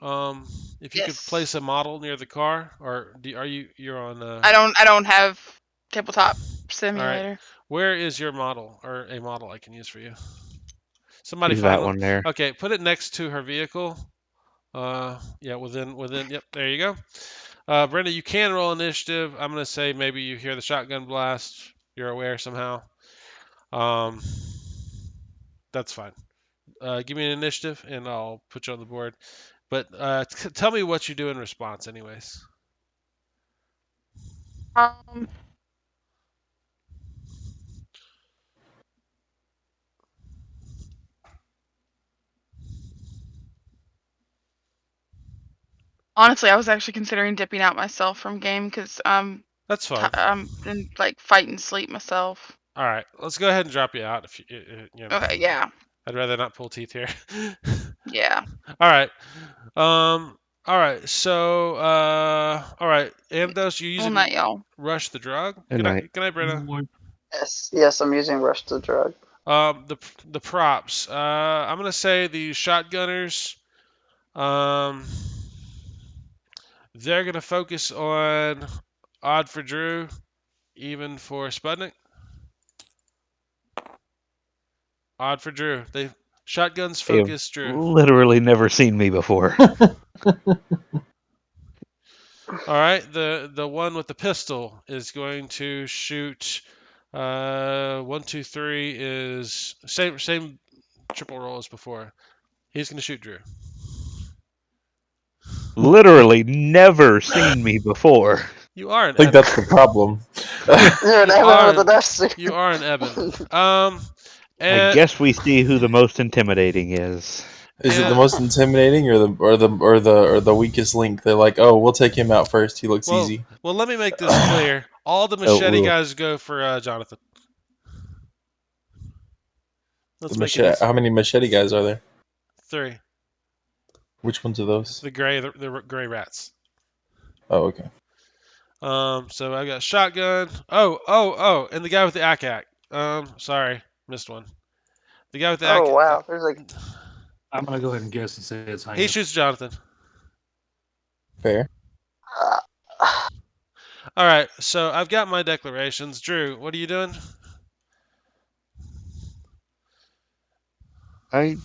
If you could Yes. place a model near the car, or you're on? I don't have tabletop All right. simulator. Where is your model or a model I can use for you? Somebody She's find that one. one there. Okay, put it next to her vehicle. Yeah, within. Yep, there you go. Brenda, you can roll initiative. I'm gonna say maybe you hear the shotgun blast. You're aware somehow. That's fine. Give me an initiative, and I'll put you on the board. But tell me what you do in response, anyways. Um, honestly, I was actually considering dipping out myself from game because That's fine. I'm in like fight and sleep myself. All right, let's go ahead and drop you out. If you know, Okay, yeah, I'd rather not pull teeth here. yeah. All right. All right. So, all right. Amdos, you Well, using not y'all. rush the drug? Good night. Good night, Brenna. Yes, I'm using rush to drug. The props. I'm gonna say the shotgunners. Um, they're gonna focus on odd for Drew, even for Sputnik. Odd for Drew. They shotguns They have focus Drew. literally never seen me before. All right, the one with the pistol is going to shoot. 1, 2, 3 is same triple roll as before. He's going to shoot Drew. Literally never seen me before. You are an I think Eben. that's the problem. You're an Evan with an S. You are an Eben. I And guess we see who the most intimidating is. Is it the Yeah. most intimidating or the weakest link? They're like, oh, we'll take him out first. He looks easy. well, let me make this clear. All the Oh, machete ooh. guys go for Jonathan. Let's The make it machete. easy. How many machete guys are there? 3. Which ones are those? The gray rats. Oh, okay. So I got shotgun. Oh, and the guy with the ACAC. Sorry, missed one. The guy with the Oh ACAC. wow, there's like I'm gonna go ahead and guess and say it's He Hank. shoots Jonathan. Fair. All right, so I've got my declarations. Drew, what are you doing? Okay.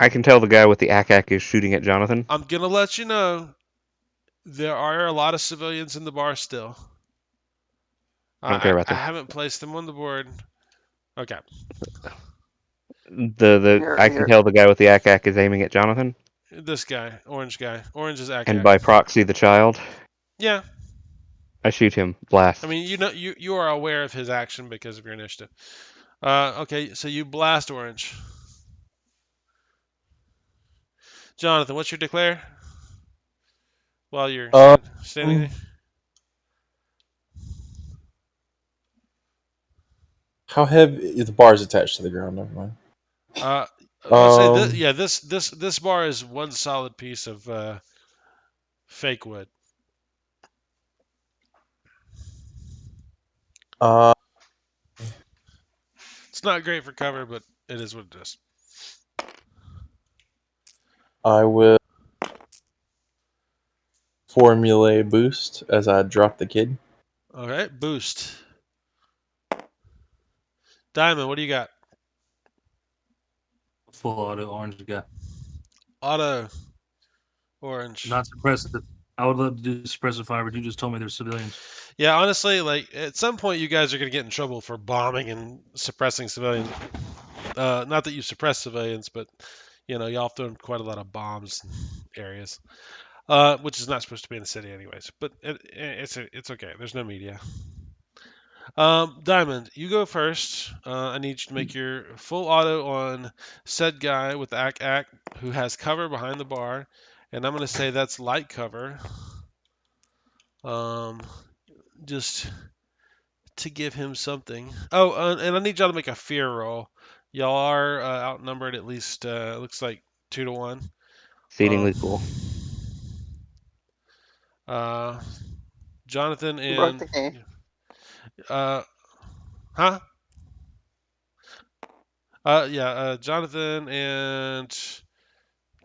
I can tell the guy with the ack is shooting at Jonathan. I'm gonna let you know there are a lot of civilians in the bar still. I don't care about I them. haven't placed them on the board. Okay. I can tell the guy with the ack is aiming at Jonathan, This guy. Orange is and Akak. by proxy the child. Yeah. I shoot him. I Blast. mean, you are aware of his action because of your initiative. Okay, so you blast Orange. Jonathan, what's your declare? While you're standing there. How heavy? The bar is attached to the ground. Never mind. Let's say this bar is one solid piece of fake wood. Uh, It's not great for cover, but it is what it is. I will formulate boost as I drop the kid. All right, boost. Diamond, what do you got? Full auto orange guy. Auto. Orange. Not suppressive. I would love to do suppressive fire, but you just told me there's civilians. Yeah, honestly, like at some point you guys are gonna get in trouble for bombing and suppressing civilians. Not that you suppress civilians, but y'all thrown quite a lot of bombs in areas, which is not supposed to be in the city anyways. But it's okay. There's no media. Diamond, you go first. I need you to make your full auto on said guy with the ack who has cover behind the bar, and I'm gonna say that's light cover. Just to give him something. Oh, and I need y'all to make a fear roll. Y'all are outnumbered at least. Looks like 2-1. Exceedingly cool. Jonathan You broke the and key. huh? Jonathan and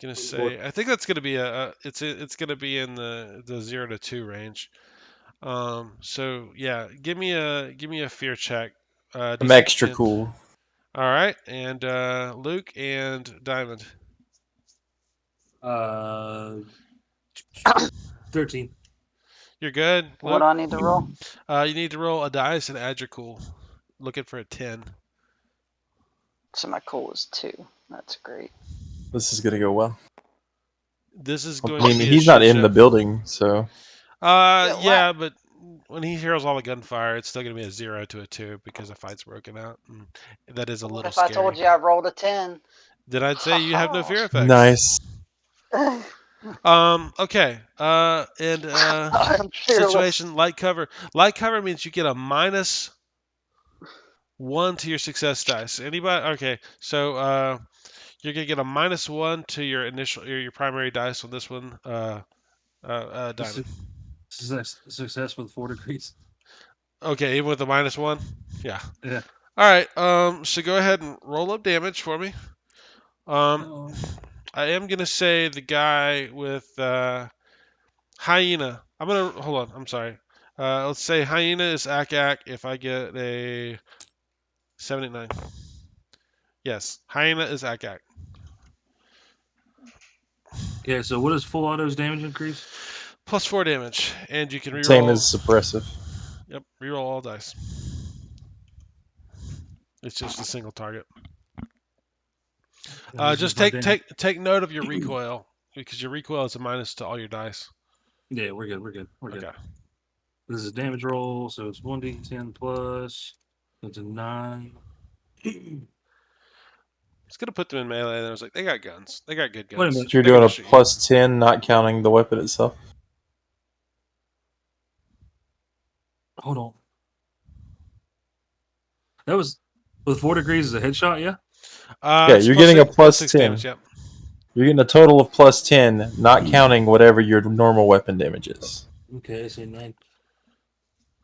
gonna say I think that's gonna be it's gonna be in the 0 to 2 range. So yeah, give me a fear check. I'm DC extra 10. cool. All right, and Luke and Diamond. 13. You're good, What Luke. do I need to roll? You need to roll a dice and add your cool. Looking for a 10. So my cool is 2. That's great. This is gonna go well. This is I going to mean, be a he's shit not in the show. building, so Yeah, but when he hears all the gunfire, it's still going to be a 0 to a 2 because the fight's broken out. And that is a What little if I scary. told you I rolled a 10? Then I'd say you have no fear effects. nice. Okay. And I'm fearless. situation light cover. Light cover means you get a -1 to your success dice. Anybody? Okay. So you're gonna get a -1 to your your primary dice on this one. Diamond. Success with 4 degrees. Okay, even with the -1. Yeah. Yeah. All right. So go ahead and roll up damage for me. I am gonna say the guy with hyena. I'm gonna hold on. I'm sorry. Let's say hyena is Akak. If I get a 79. Yes, hyena is Akak. Okay, so what is full auto's damage increase? +4 damage, and you can reroll. Same as suppressive. Yep, reroll all dice. It's just a single target. Just take note of your recoil because your recoil is a minus to all your dice. Yeah, we're good. We're good. We're good. Okay. This is damage roll, so it's 1d10 plus. That's a 9. I was gonna put them in melee, and I was like, they got guns. They got good guns. Wait a minute. So you're They're doing gonna a shoot you. +10, not counting the weapon itself. Hold on. That was with 4 degrees is a headshot, yeah? Yeah, It's you're getting a +6 +10. damage. Yep. You're getting a total of +10, not counting whatever your normal weapon damage is. Okay, so 9.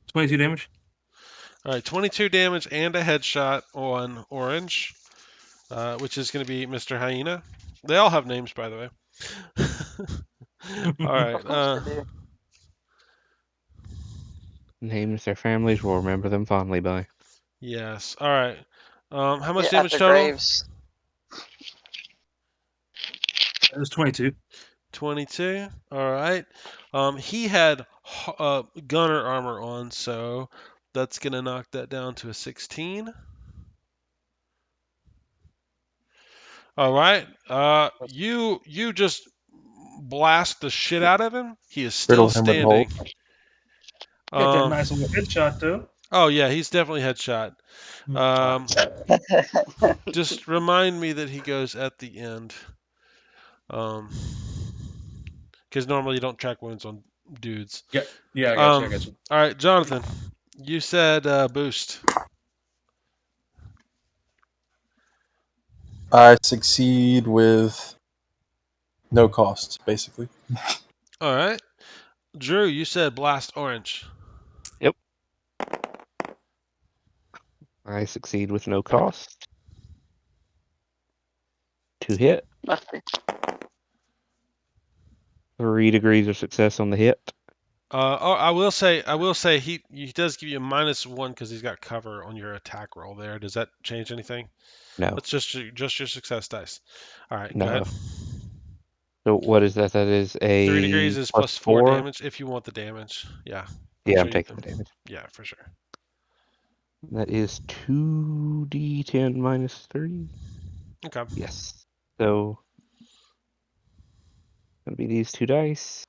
22 damage. All right, 22 damage and a headshot on orange, which is going to be Mr. Hyena. They all have names, by the way. All right. Of course they do. Names their families will remember them fondly by. Yes. All right. How much Yeah, damage after total? Graves. It was 22. 22. All right. He had gunner armor on, so that's gonna knock that down to a 16. All right. You just blast the shit out of him. He is still Riddle him with standing. hope. Got that Um. nice little headshot though. Oh yeah, he's definitely headshot. Um. Yeah, Just remind me that he goes at the end. Um. Because normally you don't track wounds on dudes. Yeah, yeah, I got you. I got you. All right, Jonathan. You said boost. I succeed with no cost, basically. All right. Drew, you said blast orange. Yep. I succeed with no cost. 2 hit. must be. 3 degrees of success on the hit. I will say he does give you a -1 because he's got cover on your attack roll there. Does that change anything? No. That's just your success dice. All right, go No. ahead. So what is that? That is 3 a degrees is plus +4 4. damage if you want the damage. Yeah, Yeah, sure I'm taking the damage. yeah, for sure. That is 2d10 minus 3. Okay. Yes. So gonna be these 2 dice.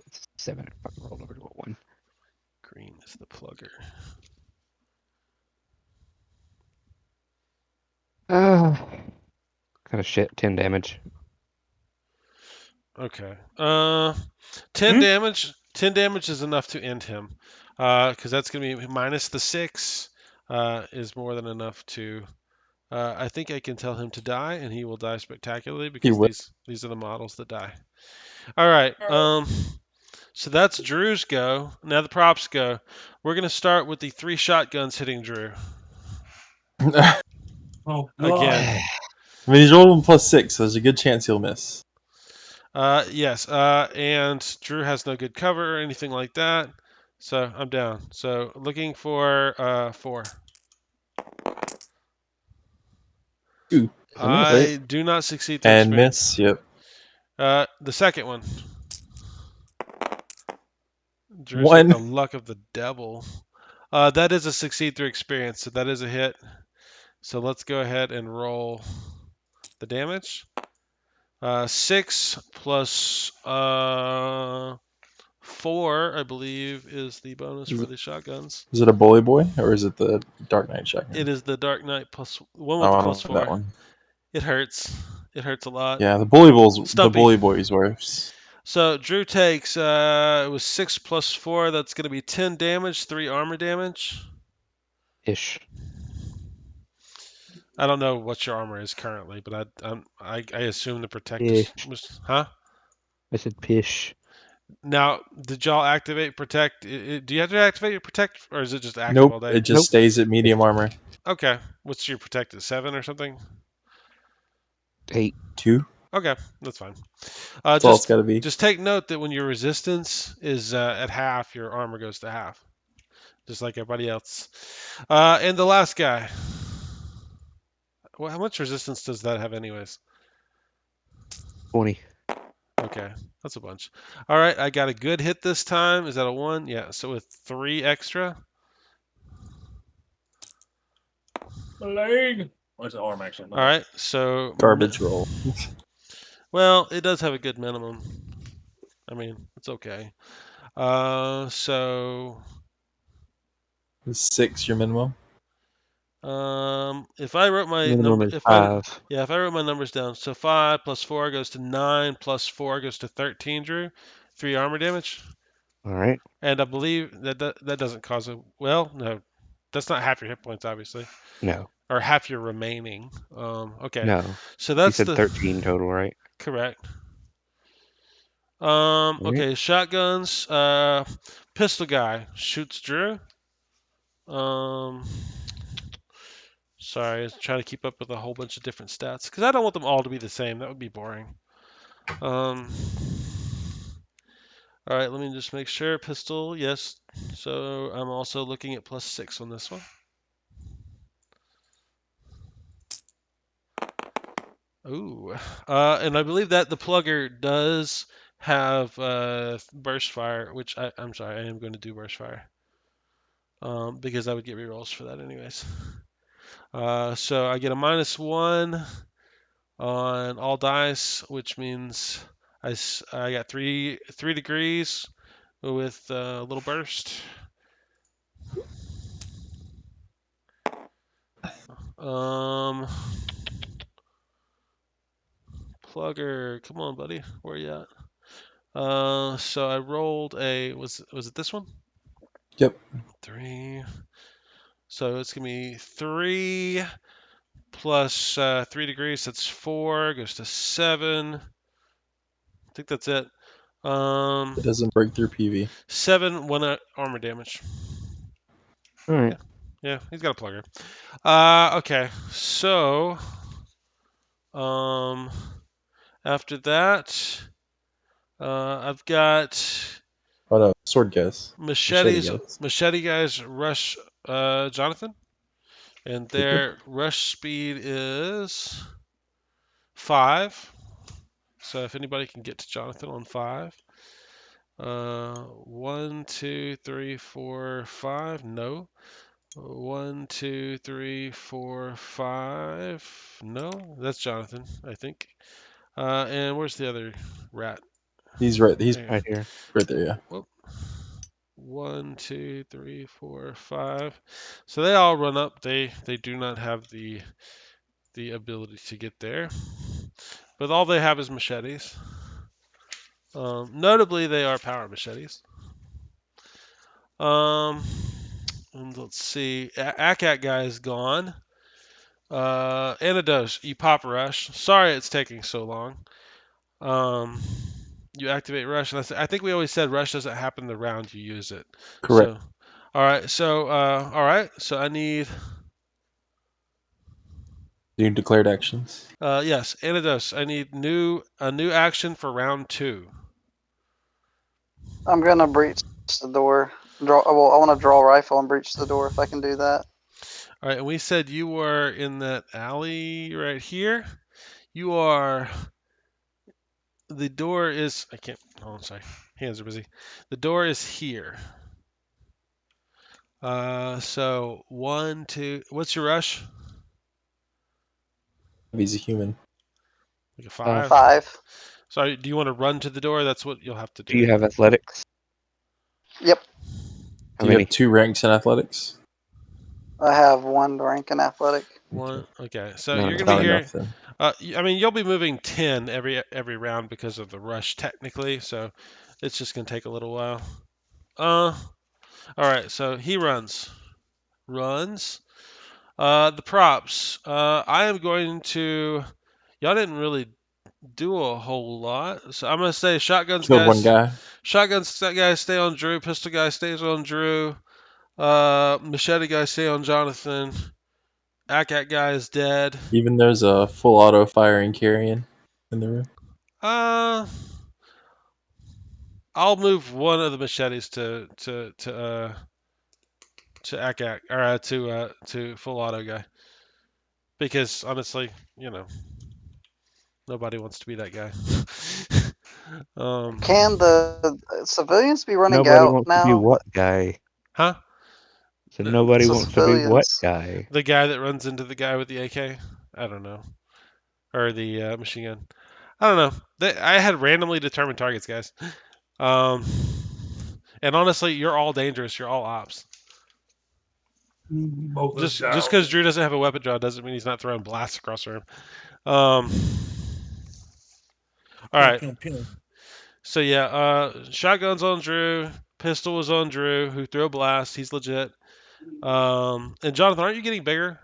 It's 7. I fucking rolled over to a 1. Green is the plugger. Kind of shit. 10 damage. Okay. 10 damage. 10 damage is enough to end him. Because that's gonna be minus the 6. Is more than enough to. I think I can tell him to die, and he will die spectacularly He because will. these are the models that die. All right. So that's Drew's go. Now the props go. We're gonna start with the 3 shotguns hitting Drew Oh again. god. I mean, he's rolling +6, so there's a good chance he'll miss. Yes. And Drew has no good cover or anything like that. So I'm down. So looking for 4. Two. I do not succeed through And experience. miss, yep. The second one. Drew's got One. the luck of the devil. That is a succeed through experience, so that is a hit. So let's go ahead and roll the damage. 6 plus 4, I believe, is the bonus for the shotguns. Is it a bully boy, or is it the Dark Knight shotgun? It is the Dark Knight plus 1 with Oh, the I plus don't know that 4. one. It hurts. It hurts a lot. Yeah, the bully Stumpy. boy's worse. So Drew takes it was 6 plus 4. That's going to be 10 damage, 3 armor damage. Ish. I don't know what your armor is currently, but I assume the protect Ish. was huh? I said pish. Now, did y'all activate protect? Do you have to activate your protect, or is it just active all Nope, day? it just Nope. stays at medium armor. Okay. What's your protect at 7 or something? 8. 2. Okay, that's fine. That's all it's got to be. Just take note that when your resistance is at half, your armor goes to half, just like everybody else. And the last guy. Well, how much resistance does that have, anyways? 20. Okay, that's a bunch. All right, I got a good hit this time. Is that a 1? Yeah, so with 3 extra. My leg. What's the arm actually? All right, so Garbage roll. well, it does have a good minimum. I mean, it's okay. So Is 6 your minimum? if I wrote my Minimum number, is 5. if I wrote my numbers down, so 5 plus 4 goes to 9, plus 4 goes to 13. Drew, 3 armor damage, All right. and I believe that doesn't cause a no, that's not half your hit points, obviously, No. or half your remaining. Okay, No. so You that's said the 13 total, right? correct. All right. Okay, shotguns. Pistol guy shoots Drew. Um, Sorry, I was trying to keep up with a whole bunch of different stats because I don't want them all to be the same. That would be boring. All right, let me just make sure. Pistol, yes. So I'm also looking at +6 on this one. Ooh, and I believe that the plugger does have burst fire, which I'm sorry, I am going to do burst fire. Because I would get rerolls for that anyways. So I get a -1 on all dice, which means I got three degrees with a little burst. Plugger, come on, buddy, where you at? So I rolled a was it this one? Yep. 3. So it's gonna be 3 plus 3 degrees. That's 4. Goes to 7. I think that's it. It doesn't break through PV. 7 1 armor damage. All right. Yeah, he's got a plugger. Okay, so after that, I've got Oh no, sword guys. machetes. guys. Machete guys rush Jonathan, and their rush speed is 5. So if anybody can get to Jonathan on 5. 1, 2, 3, 4, 5. No. 1, 2, 3, 4, 5. No, that's Jonathan, I think. And where's the other rat? He's right. He's There. Right here. right there. Yeah. Whoop. 1, 2, 3, 4, 5. So they all run up. They do not have the ability to get there, but all they have is machetes. Notably, they are power machetes. And let's see. Akat guy is gone. Antidote, you pop rush. Sorry it's taking so long. You activate rush, and I think we always said rush doesn't happen the round you use it. Correct. So, all right. So, I need New declared actions. yes, antidote. I need a new action for round 2. I'm gonna breach the door. Well, I want to draw a rifle and breach the door if I can do that. All right, and we said you were in that alley right here. You are. The door is. I can't. Oh, sorry. Hands are busy. The door is here. So 1, 2. What's your rush? He's a human. Like a 5. 5. Sorry. Do you want to run to the door? That's what you'll have to do. Do you have athletics? Yep. How Do you many? have 2 ranks in athletics? I have 1 rank in athletic. 1. Okay. So No, you're it's gonna be Not here. enough then. I mean, you'll be moving 10 every round because of the rush, technically. So it's just gonna take a little while. All right. So he runs. The props. I am going to. Y'all didn't really do a whole lot, so I'm gonna say shotguns Killed one guys. guy. Shotguns guys stay on Drew. Pistol guy stays on Drew. Machete guy stay on Jonathan. Akat guy is dead. Even there's a full auto firing carrion in the room. Uh, I'll move one of the machetes to Akat or to full auto guy because honestly, nobody wants to be that guy. Can the civilians be running Nobody out wants to be now? what guy? Huh? So nobody So wants to be what civilians. guy? The guy that runs into the guy with the AK? I don't know. Or the machine gun. I don't know. I had randomly determined targets, guys. And honestly, you're all dangerous. You're all ops. Just because Drew doesn't have a weapon draw doesn't mean he's not throwing blasts across the room. All right. So yeah, shotgun's on Drew. Pistol was on Drew, who threw a blast. He's legit. And Jonathan, aren't you getting bigger?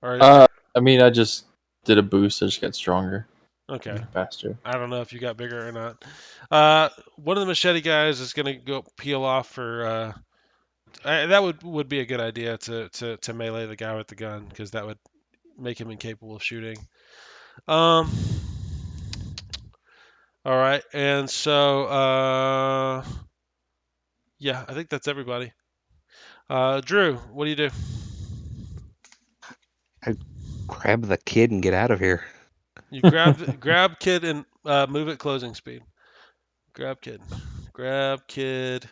Or I mean, I just did a boost. I just got stronger. okay. Faster. I don't know if you got bigger or not. One of the machete guys is gonna go peel off for That would be a good idea to melee the guy with the gun, because that would make him incapable of shooting. All right, and so yeah, I think that's everybody. Drew, what do you do? Grab the kid and get out of here. You grab kid and move at closing speed. Grab kid. Grab kid.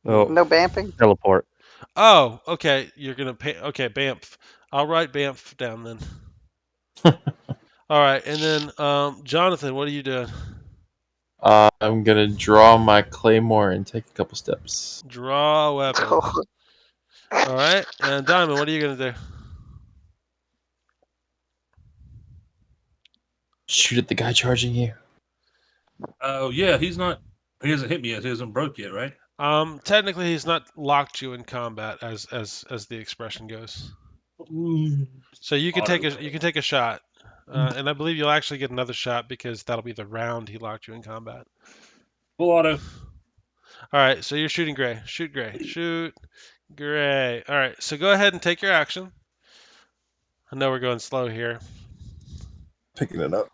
Oh, Move. No bamping. teleport. Oh, okay. You're gonna pay. Okay, Banff. I'll write Banff down then. All right, and then Jonathan, what are you doing? I'm gonna draw my claymore and take a couple steps. Draw a weapon. All right, and Diamond, what are you gonna do? Shoot at the guy charging you. Oh yeah, he's not. He hasn't hit me yet. He hasn't broke yet, right? Technically, he's not locked you in combat, as the expression goes. So you can take a shot, and I believe you'll actually get another shot because that'll be the round he locked you in combat. Full auto. All right, so you're shooting gray. Shoot gray. Shoot gray. All right, so go ahead and take your action. I know we're going slow here. Picking it up.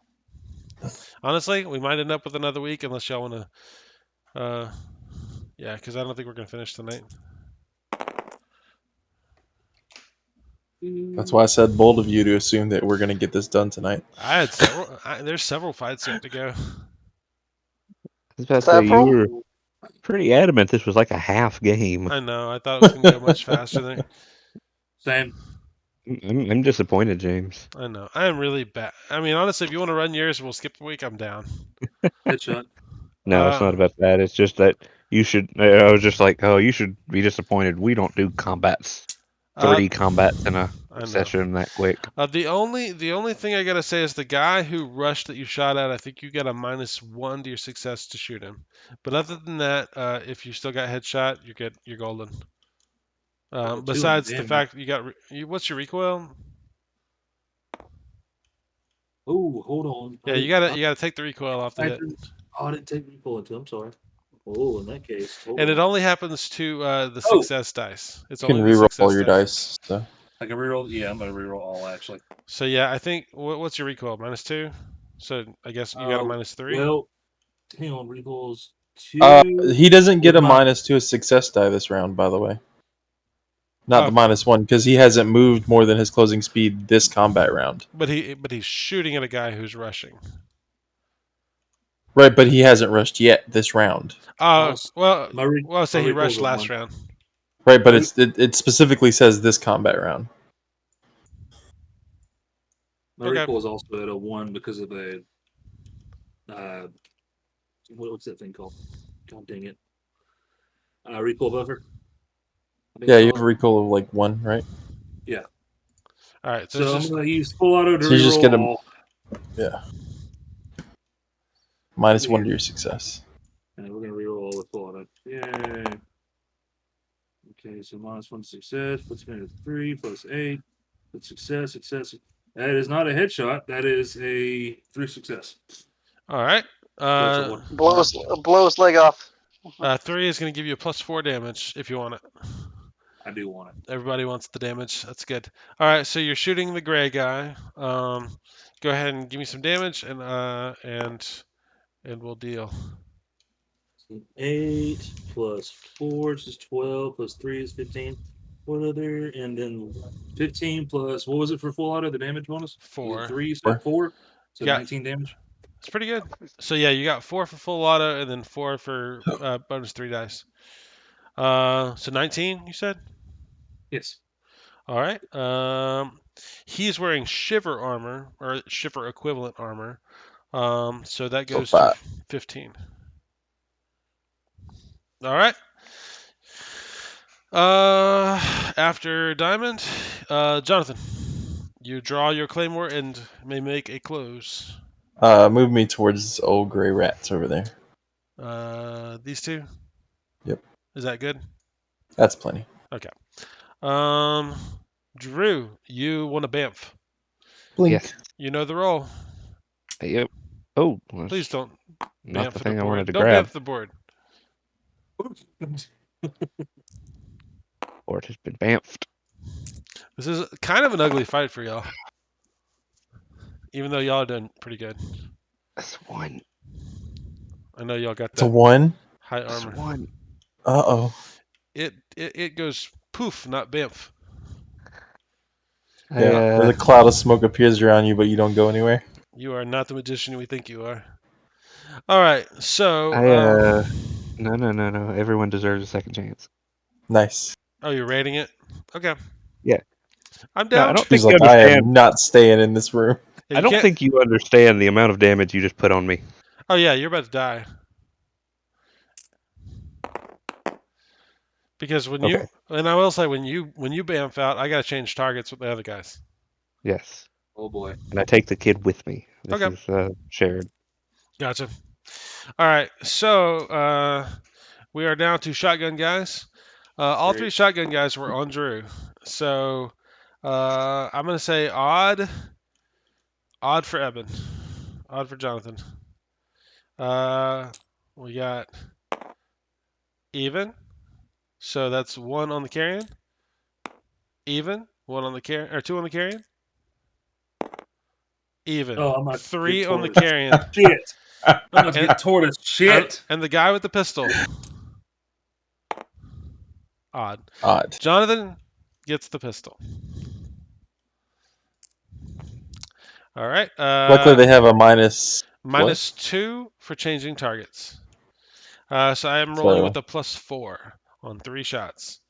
Honestly, we might end up with another week unless y'all want to. Yeah, because I don't think we're gonna finish tonight. That's why I said bold of you to assume that we're gonna get this done tonight. I had several. There's several fights yet to go. I was about to say, you Several? were pretty adamant this was like a half game. I know. I thought it was gonna go much faster than. Same. I'm disappointed, James. I know. I am really bad. I mean, honestly, if you want to run yours, we'll skip a week. I'm down. Headshot. No, it's not about that. It's just that you should. I was just like, oh, you should be disappointed. We don't do combats, 3 combats in a I know. session that quick. The only thing I gotta say is the guy who rushed that you shot at. I think you got a -1 to your success to shoot him. But other than that, if you still got headshot, you're good. You're golden. Besides the fact you got, what's your recoil? Oh, hold on. Yeah, you gotta take the recoil off the hit. Oh, I didn't take recoil into. I'm sorry. Oh, in that case. And it only happens to the Oh! success dice. It's You can only the reroll success your dice. So. I can reroll. Yeah, I'm gonna reroll all actually. So yeah, I think what's your recoil? -2. So I guess you got a -3. Well, hang on. Recoil's 2. He doesn't get with a my- minus to his success die this round, by the way. Not the Okay. -1, because he hasn't moved more than his closing speed this combat round. But he's shooting at a guy who's rushing. Right, but he hasn't rushed yet this round. Well, my say he rushed recoil's a last 1. round. Right, but it specifically says this combat round. My Okay. recoil is also at a 1 because of a. What's that thing called? God dang it. Recoil buffer. I think Yeah, it's you called. have a recoil of like 1, right? Yeah. All right, So I'm gonna use full auto to So you just get a- reroll. Yeah. -1 to your success. And we're gonna reroll all with full auto. Yay. Okay, so -1 success, puts me at 3 plus 8. But success. That is not a headshot. That is a 3 success. all right. That's a 1. Blow his leg off. 3 is going to give you a +4 damage if you want it. I do want it. Everybody wants the damage. That's good. All right, so you're shooting the gray guy. Go ahead and give me some damage, and we'll deal. 8 plus 4 is 12 plus 3 is 15. What other? And then 15 plus what was it for full auto? The damage bonus? 4. 3, so 4. So Yeah. 19 damage. It's pretty good. So yeah, you got 4 for full auto, and then 4 for bonus 3 dice. So 19, you said? Yes. All right. He's wearing shiver armor or shiver equivalent armor. So that goes to 15. All right. After Diamond, Jonathan, you draw your claymore and may make a close. Move me towards old gray rats over there. These two. Yep. Is that good? That's plenty. Okay. Drew, you want to bamf. Blink. Yes. You know the roll. Yep. Oh, Please don't not bamf the the thing I board. wanted to Don't grab. bamf the board. or it has been bamfed. This is kind of an ugly fight for y'all. Even though y'all are doing pretty good. That's one. I know y'all got It's a that 1. high That's armor. one. Uh-oh. It goes poof, not bamf. Yeah. The cloud of smoke appears around you, but you don't go anywhere. You are not the magician we think you are. All right, so No. Everyone deserves a second chance. Nice. oh, you're rating it? Okay. Yeah. I'm No, I down. don't He's think you like, I understand. am not staying in this room. Yeah, I you don't can't. think you understand the amount of damage you just put on me. Oh yeah, you're about to die. Because when Okay. and I will say when you bamf out, I gotta change targets with the other guys. Yes. Oh boy. And I take the kid with me. This Okay. is shared. Gotcha. All right, so we are down to shotgun guys. All Great. three shotgun guys were on Drew. So I'm gonna say odd for Eben, odd for Jonathan. We got even, so that's 1 on the carrion. Even, 1 on the carrion, or 2 on the carrion. Even, Oh, I'm about to 3 get on the tortoise. carrion. Shit. I'm about to And, get tortoise. Shit. and the guy with the pistol. Odd. Odd. Jonathan gets the pistol. All right. Luckily, they have a minus. -2 for changing targets. So I am rolling So with a +4 on 3 shots.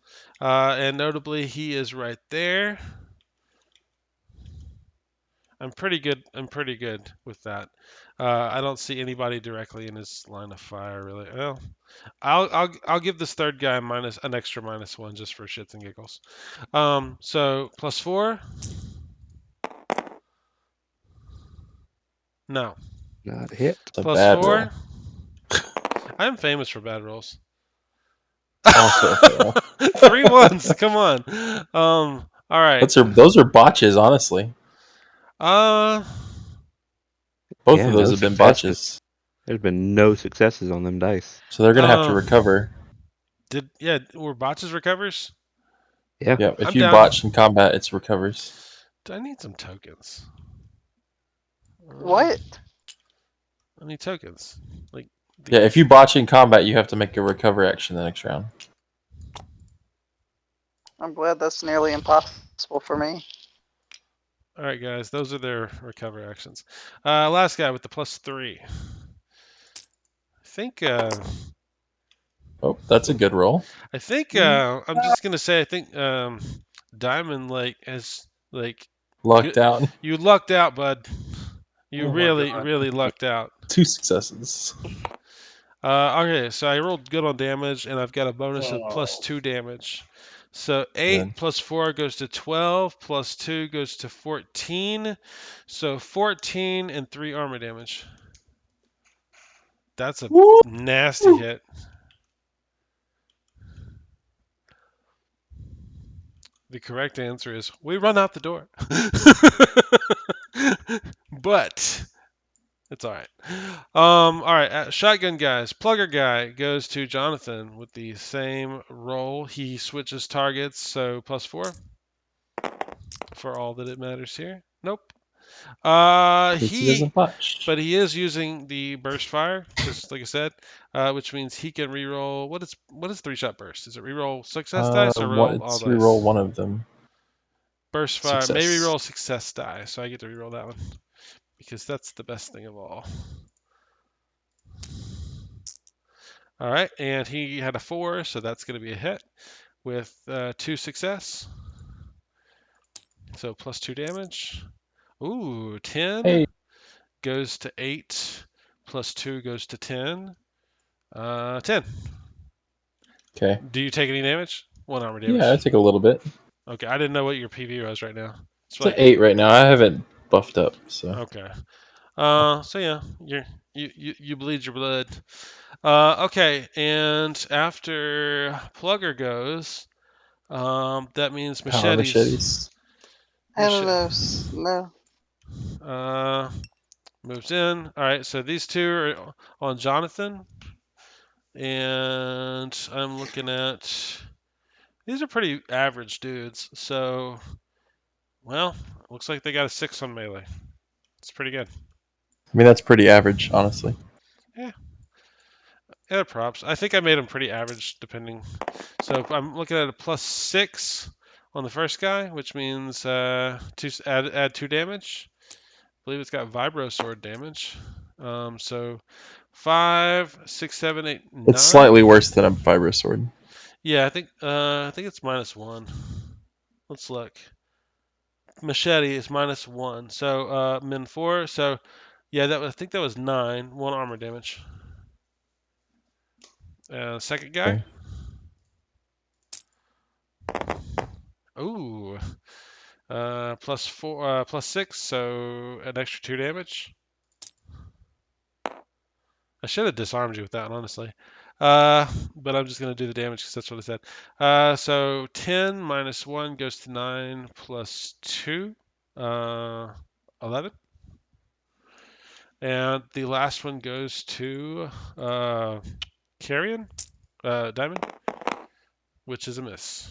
And notably, he is right there. I'm pretty good. With that. I don't see anybody directly in his line of fire, really. Well, I'll give this third guy an extra -1 just for shits and giggles. So +4. No. Not hit. it's a bad +4. roll. I'm famous for bad rolls. Also a fail. 3 ones. Come on. All right. Those are botches, honestly. Uh, Both Yeah, of those no have been successes. botches. There's been no successes on them dice. So they're gonna have to recover. were botches recovers? Yeah. Yeah, if I'm you down. botch in combat, it's recovers. Do I need some tokens? What? I need tokens. Like Yeah, these. if you botch in combat, you have to make a recover action the next round. I'm glad that's nearly impossible for me. All right, guys, those are their recover actions. Last guy with the +3. I think. Oh, that's a good roll. I'm just gonna say I think Diamond has Lucked out. you lucked out, bud. You Oh my really God. really lucked out. 2 successes. Okay, so I rolled good on damage, and I've got a bonus of Oh. +2 damage. So 8 Good. +4 goes to 12, +2 goes to 14. So 14 and 3 armor damage. That's a Woo! nasty hit. The correct answer is we run out the door. But it's all right. All right. Shotgun guys. Plugger guy goes to Jonathan with the same roll. He switches targets, so +4 for all that it matters here. Nope. He doesn't botch. But he is using the burst fire, just like I said, which means he can reroll. What is 3-shot burst? Is it reroll success dice or roll all Let's dice? reroll one of them. Burst fire, Success. maybe reroll success die, so I get to reroll that one because that's the best thing of all. All right, and he had a 4, so that's going to be a hit with 2 success. So +2 damage. Ooh, 10 Hey. goes to 8, +2 goes to 10. 10. Okay. Do you take any damage? 1 armor damage. Yeah, I take a little bit. Okay, I didn't know what your PV was right now. It's an 8 right now. I haven't buffed up, so. Okay. So yeah, you bleed your blood. Okay, and after Plugger goes, that means Power machetes. I don't know. No. Moves in. All right, so these two are on Jonathan, and I'm looking at These are pretty average dudes. So, well, looks like they got a 6 on melee. It's pretty good. I mean, that's pretty average, honestly. Yeah, props. I think I made them pretty average, depending. So if I'm looking at a +6 on the first guy, which means add 2 damage. I believe it's got vibro sword damage. So 5, 6, 7, 8, 9. It's slightly worse than a vibro sword. Yeah, I think it's -1. Let's look. Machete is -1. So min 4. So yeah, I think that was 9. 1 armor damage. Second guy. Okay. Ooh. +4, +6, so an extra 2 damage. I should have disarmed you with that, honestly. But I'm just going to do the damage because that's what I said. So 10 minus 1 goes to 9 plus 2. 11. And the last one goes to Carrion, Diamond, which is a miss.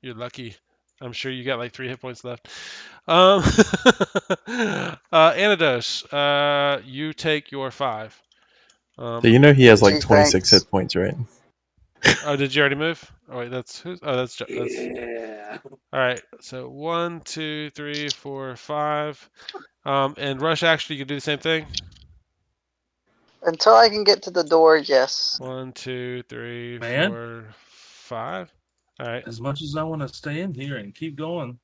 You're lucky. I'm sure you got like 3 hit points left. Anados, you take your 5. So you know he has like Gee, 26 thanks. hit points, right? Oh, did you already move? Oh wait, that's who's? Oh, that's Yeah. all right. So 1, 2, 3, 4, 5. And rush action, you can do the same thing. Until I can get to the door, yes. 1, 2, 3, Man. 4, 5. All right. As much as I want to stay in here and keep going,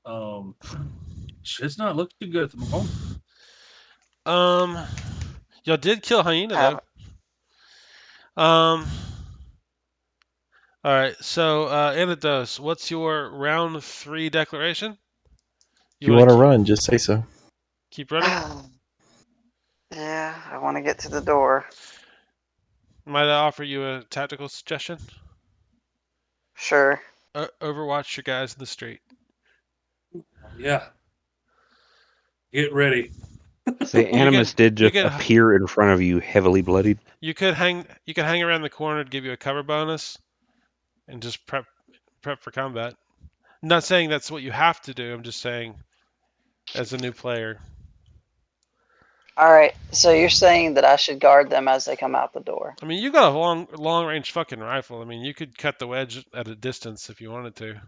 shit's not looking good at the moment. Y'all did kill Hyena Have though. All right. So Anados, what's your round 3 declaration? If you want to run, just say so. Keep running. Yeah, I want to get to the door. Might I offer you a tactical suggestion? Sure. Overwatch your guys in the street. Yeah. Get ready. The Animus did just could- appear in front of you, heavily bloodied. You could hang around the corner to give you a cover bonus, and just prep for combat. I'm not saying that's what you have to do. I'm just saying, as a new player. All right. So you're saying that I should guard them as they come out the door? I mean, you got a long range fucking rifle. I mean, you could cut the wedge at a distance if you wanted to.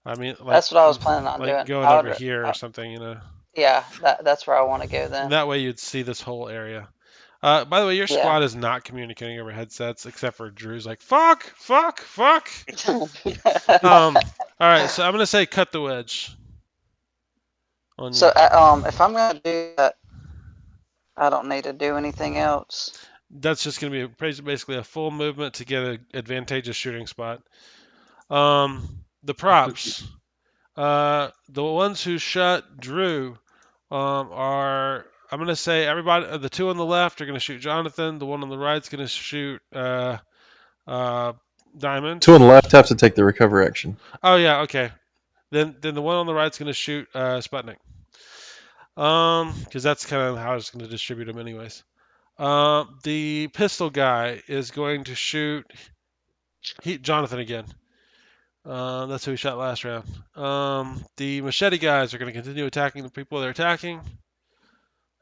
I mean, like, That's what I was planning on doing. going over here or something, you know. Yeah, that's where I want to go then. And that way you'd see this whole area. By the way, your Yeah. squad is not communicating over headsets except for Drew's like, fuck, fuck, fuck. All right, so I'm gonna say cut the wedge. So if I'm gonna do that, I don't need to do anything else. That's just gonna be basically a full movement to get an advantageous shooting spot. The props, the ones who shot Drew, are, I'm gonna say everybody. The 2 on the left are gonna shoot Jonathan. The 1 on the right is gonna shoot Diamond. 2 on the left have to take the recover action. Oh yeah, okay. Then the 1 on the right is gonna shoot Sputnik. Because that's kind of how I was gonna distribute them anyways. The pistol guy is going to shoot Jonathan again. That's who he shot last round. The machete guys are going to continue attacking the people they're attacking,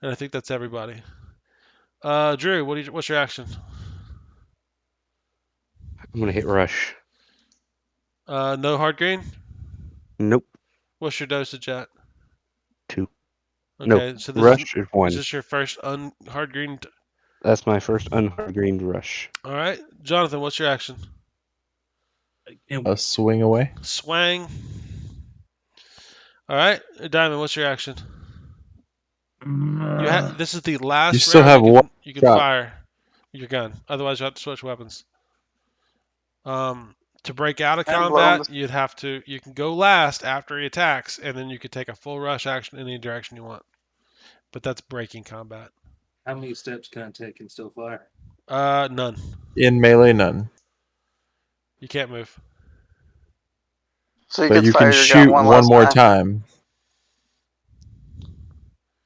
and I think that's everybody. Drew, what's your action? I'm gonna hit rush. No hard green. Nope. What's your dosage at? 2. Okay, No, so rush is 1. Is this your first hard green? That's my first unhard greened rush. All right, Jonathan, what's your action? A swing away. Swang. All right, Diamond, what's your action? This is the last You still round have one you can shot. fire your gun. Otherwise, you have to switch weapons. To break out of combat, you can go last after he attacks, and then you could take a full rush action in any direction you want. But that's breaking combat. How many steps can I take and still fire? None. In melee, none. You can't move. So But you can shoot one more time.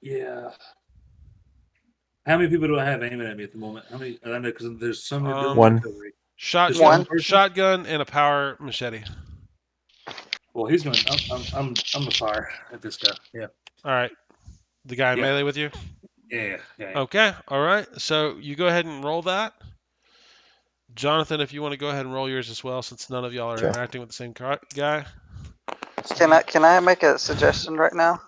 Yeah. How many people do I have aiming at me at the moment? How many? I know because there's so many doing One. recovery. Shotgun and a power machete. Well, he's going. I'm gonna fire at this guy. Yeah. All right. The guy in Yep. melee with you? Yeah. Okay. All right. So you go ahead and roll that. Jonathan, if you want to go ahead and roll yours as well, since none of y'all are Okay. interacting with the same guy. Can I make a suggestion right now?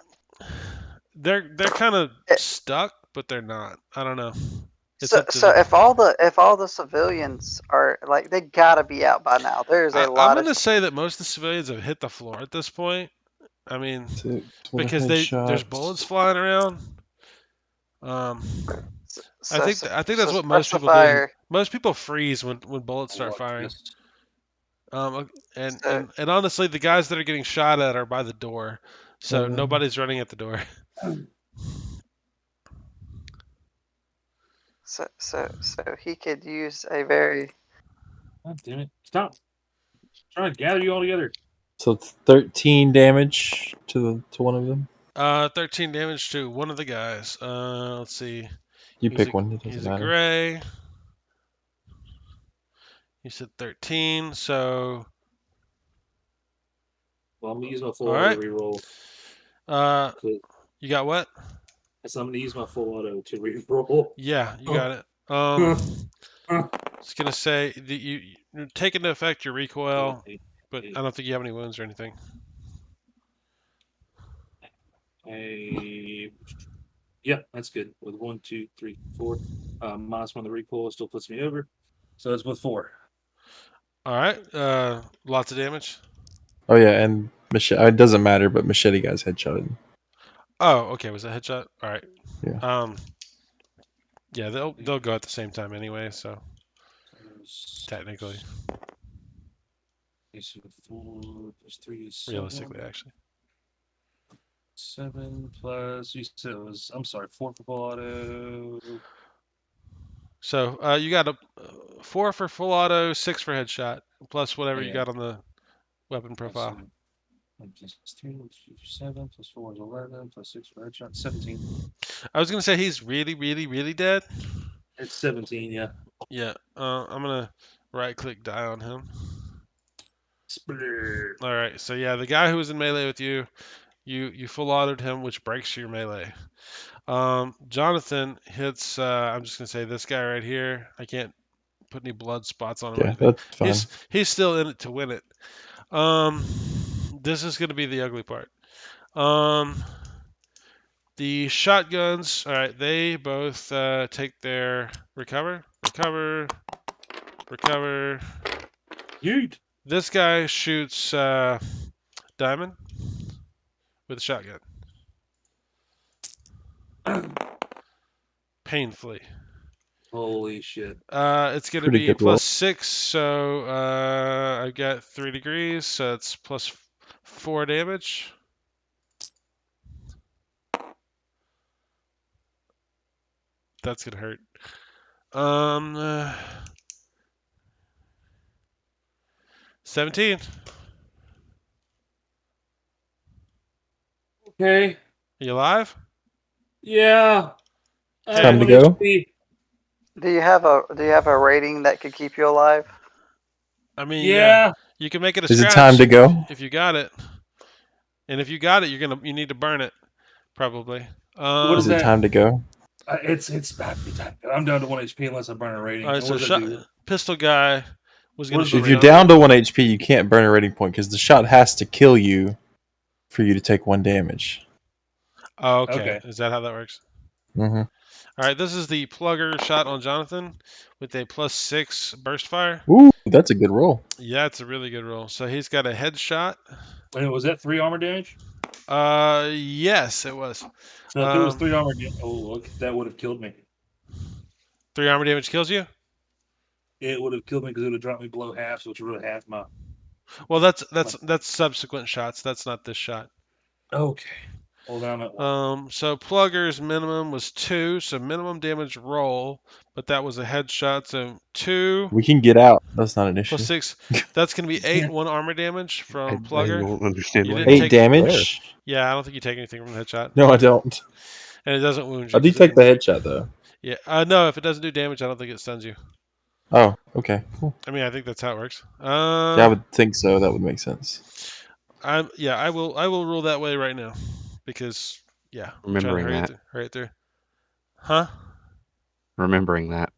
They're kind of Eh. stuck, but they're not. I don't know. It's So up to so them. if all the civilians are like they gotta be out by now. There's a I'm lot going of to say that most of the civilians have hit the floor at this point. I mean, With a because there's bullets flying around. Um, I think that's what most suppress the people do. fire. Most people freeze when bullets start Watch firing. this. And honestly, the guys that are getting shot at are by the door, so nobody's running at the door. So he could use a very God damn it! Stop! I'm trying to gather you all together. So it's 13 damage to one of them. 13 damage to one of the guys. Let's see. You pick one. It doesn't He's a matter. gray. You said 13, so Well, I'm gonna use my full all auto right. reroll. You got what? So I'm gonna use my full auto to reroll. Yeah, you got it. I was gonna say that you're taking into effect your recoil, but I don't think you have any wounds or anything. Yeah, that's good. With 1, 2, 3, 4, minus 1 the recoil still puts me over. So it's with 4. All right. Lots of damage. Oh yeah, and machete. It doesn't matter, but machete guy's headshotted. Oh, okay. Was that headshot? All right. Yeah. Yeah, they'll go at the same time anyway. So technically, 4 plus 3 is 7. realistically, actually. 7 plus. You said it was. I'm sorry. 4 for full auto. So you got a 4 for full auto, 6 for headshot, plus whatever you Yeah. got on the weapon profile. plus 3 is 7, plus 4 is 11, plus 6 for headshot, 17. I was gonna say he's really, really, really dead. It's 17, yeah. Yeah. I'm gonna right-click die on him. Splur. All right. So yeah, the guy who was in melee with you, you full autoed him, which breaks your melee. Jonathan hits. I'm just gonna say this guy right here. I can't put any blood spots on him or Yeah, anything. that's fine. He's still in it to win it. This is gonna be the ugly part. The shotguns. All right, they both take their recover. Yeet. This guy shoots Diamond with a shotgun. Painfully. Holy shit. It's going to Pretty be good roll. plus 6, so I've got 3 degrees, so it's plus 4 damage. That's going to hurt. 17. Okay. Are you alive? Yeah. Time to go. Do you have a rating that could keep you alive? I mean, Yeah. you can make it a Is it scratch time to go? if you got it. And if you got it, you need to burn it, probably. What Is is it that? time to go? It's about to be time. I'm down to 1 HP unless I burn a rating. All right, And so what does that do? pistol guy was going to shoot If you're Jonathan. down to 1 HP, you can't burn a rating point because the shot has to kill you for you to take 1 damage. Oh, okay. Okay. Is that how that works? Mm-hmm. All right, this is the plugger shot on Jonathan with a plus 6 burst fire. Ooh, that's a good roll. Yeah, it's a really good roll. So he's got a headshot. And was that 3 armor damage? Yes, it was. So if it was 3 armor damage, look, that would have killed me. 3 armor damage kills you? It would have killed me because it would have dropped me below half, which would have half my. Well, that's subsequent shots. That's not this shot. Okay. Well, now I'm at 1. So plugger's minimum was 2, so minimum damage roll, but that was a headshot, so 2 We can get out. That's not an issue. plus 6. That's going to be 8 1 armor damage from I plugger. don't understand You why. didn't 8 take- damage? Yeah, I don't think you take anything from the headshot. No, I don't. And it doesn't wound you. I do 'cause take it- the headshot though. Yeah, no, if it doesn't do damage, I don't think it stuns you. Oh, okay, cool. I mean, I think that's how it works. Yeah, I would think so. That would make sense. I will rule that way right now, because I'm trying to Remembering that. hurry it through. Huh? Remembering that.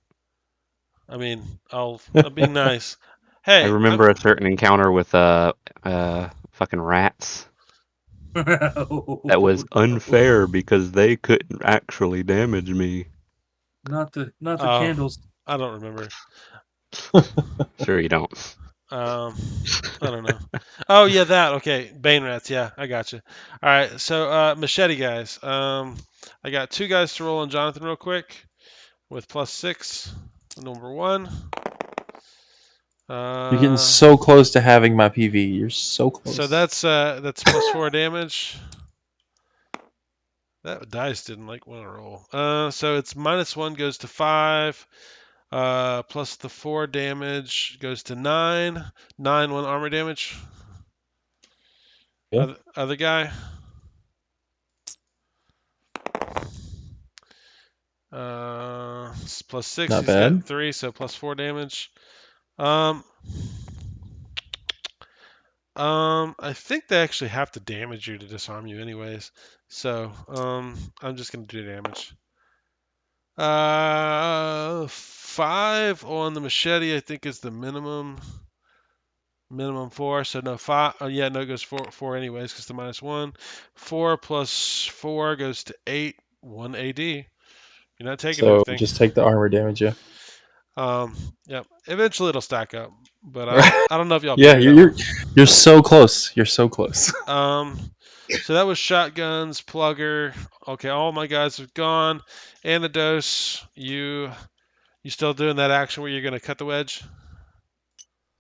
I mean, I'll be nice. I Hey, remember a certain encounter with fucking rats. That was unfair because they couldn't actually damage me. Not the Oh. candles. I don't remember. Sure you don't. I don't know. Oh yeah, that. Okay, Bane rats. Yeah, I got you. All right, so machete guys. I got 2 guys to roll on Jonathan real quick with +6. Number 1. You're getting so close to having my PV. You're so close. So that's +4 damage. That dice didn't want to roll. So it's -1 goes to 5. Plus the 4 damage goes to 9. 9 1 armor damage. Okay. Other guy. It's +6. Not He's bad. got 3, so +4 damage. I think they actually have to damage you to disarm you, anyways. So, I'm just gonna do damage. 5 on the machete, I think, is the minimum. Minimum 4, so no 5. Yeah, no, it goes 4 anyways, because the -1. 4 plus 4 goes to 8. 1 AD. You're not taking So everything. just take the armor damage, yeah. Yep. Eventually it'll stack up, but I don't know if y'all Yeah, figured that you're so close. You're so close. one. So that was shotguns, plugger. Okay, all my guys have gone. Antidos, you still doing that action where you're gonna cut the wedge?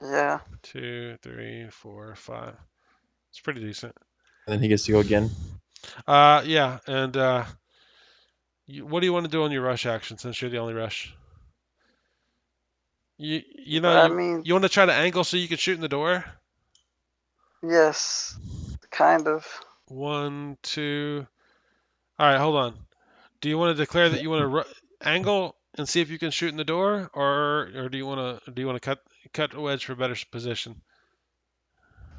Yeah. 2, 3, 4, 5. It's pretty decent. And then he gets to go again. Yeah, and what do you want to do on your rush action since you're the only rush? You I mean, you want to try to angle so you can shoot in the door? yes, kind of. 1, 2. All right, hold on. Do you want to declare that you want to angle and see if you can shoot in the door, or do you want to cut a wedge for better position?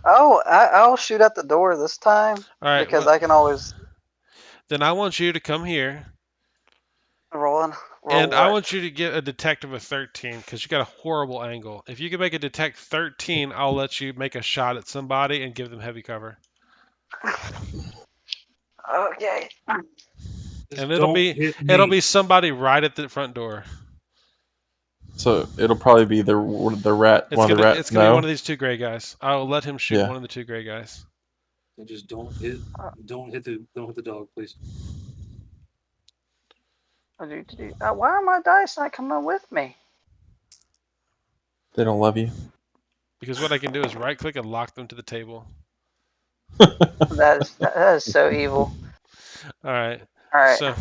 Oh, I'll shoot at the door this time All right. because I can always Then I want you to come here, roll and I what? want you to get a detect of a 13 because you got a horrible angle. If you can make a detect 13, I'll let you make a shot at somebody and give them heavy cover. Okay. Just And don't hit me. it'll be somebody right at the front door. So it'll probably be the rat. It's One of the rat. it's gonna be No. one of these 2 gray guys. I'll let him shoot Yeah. one of the 2 gray guys. And just don't hit the dog, please. Why are my dice not coming with me? They don't love you. Because what I can do is right click and lock them to the table. That is so evil. All right. All right. So,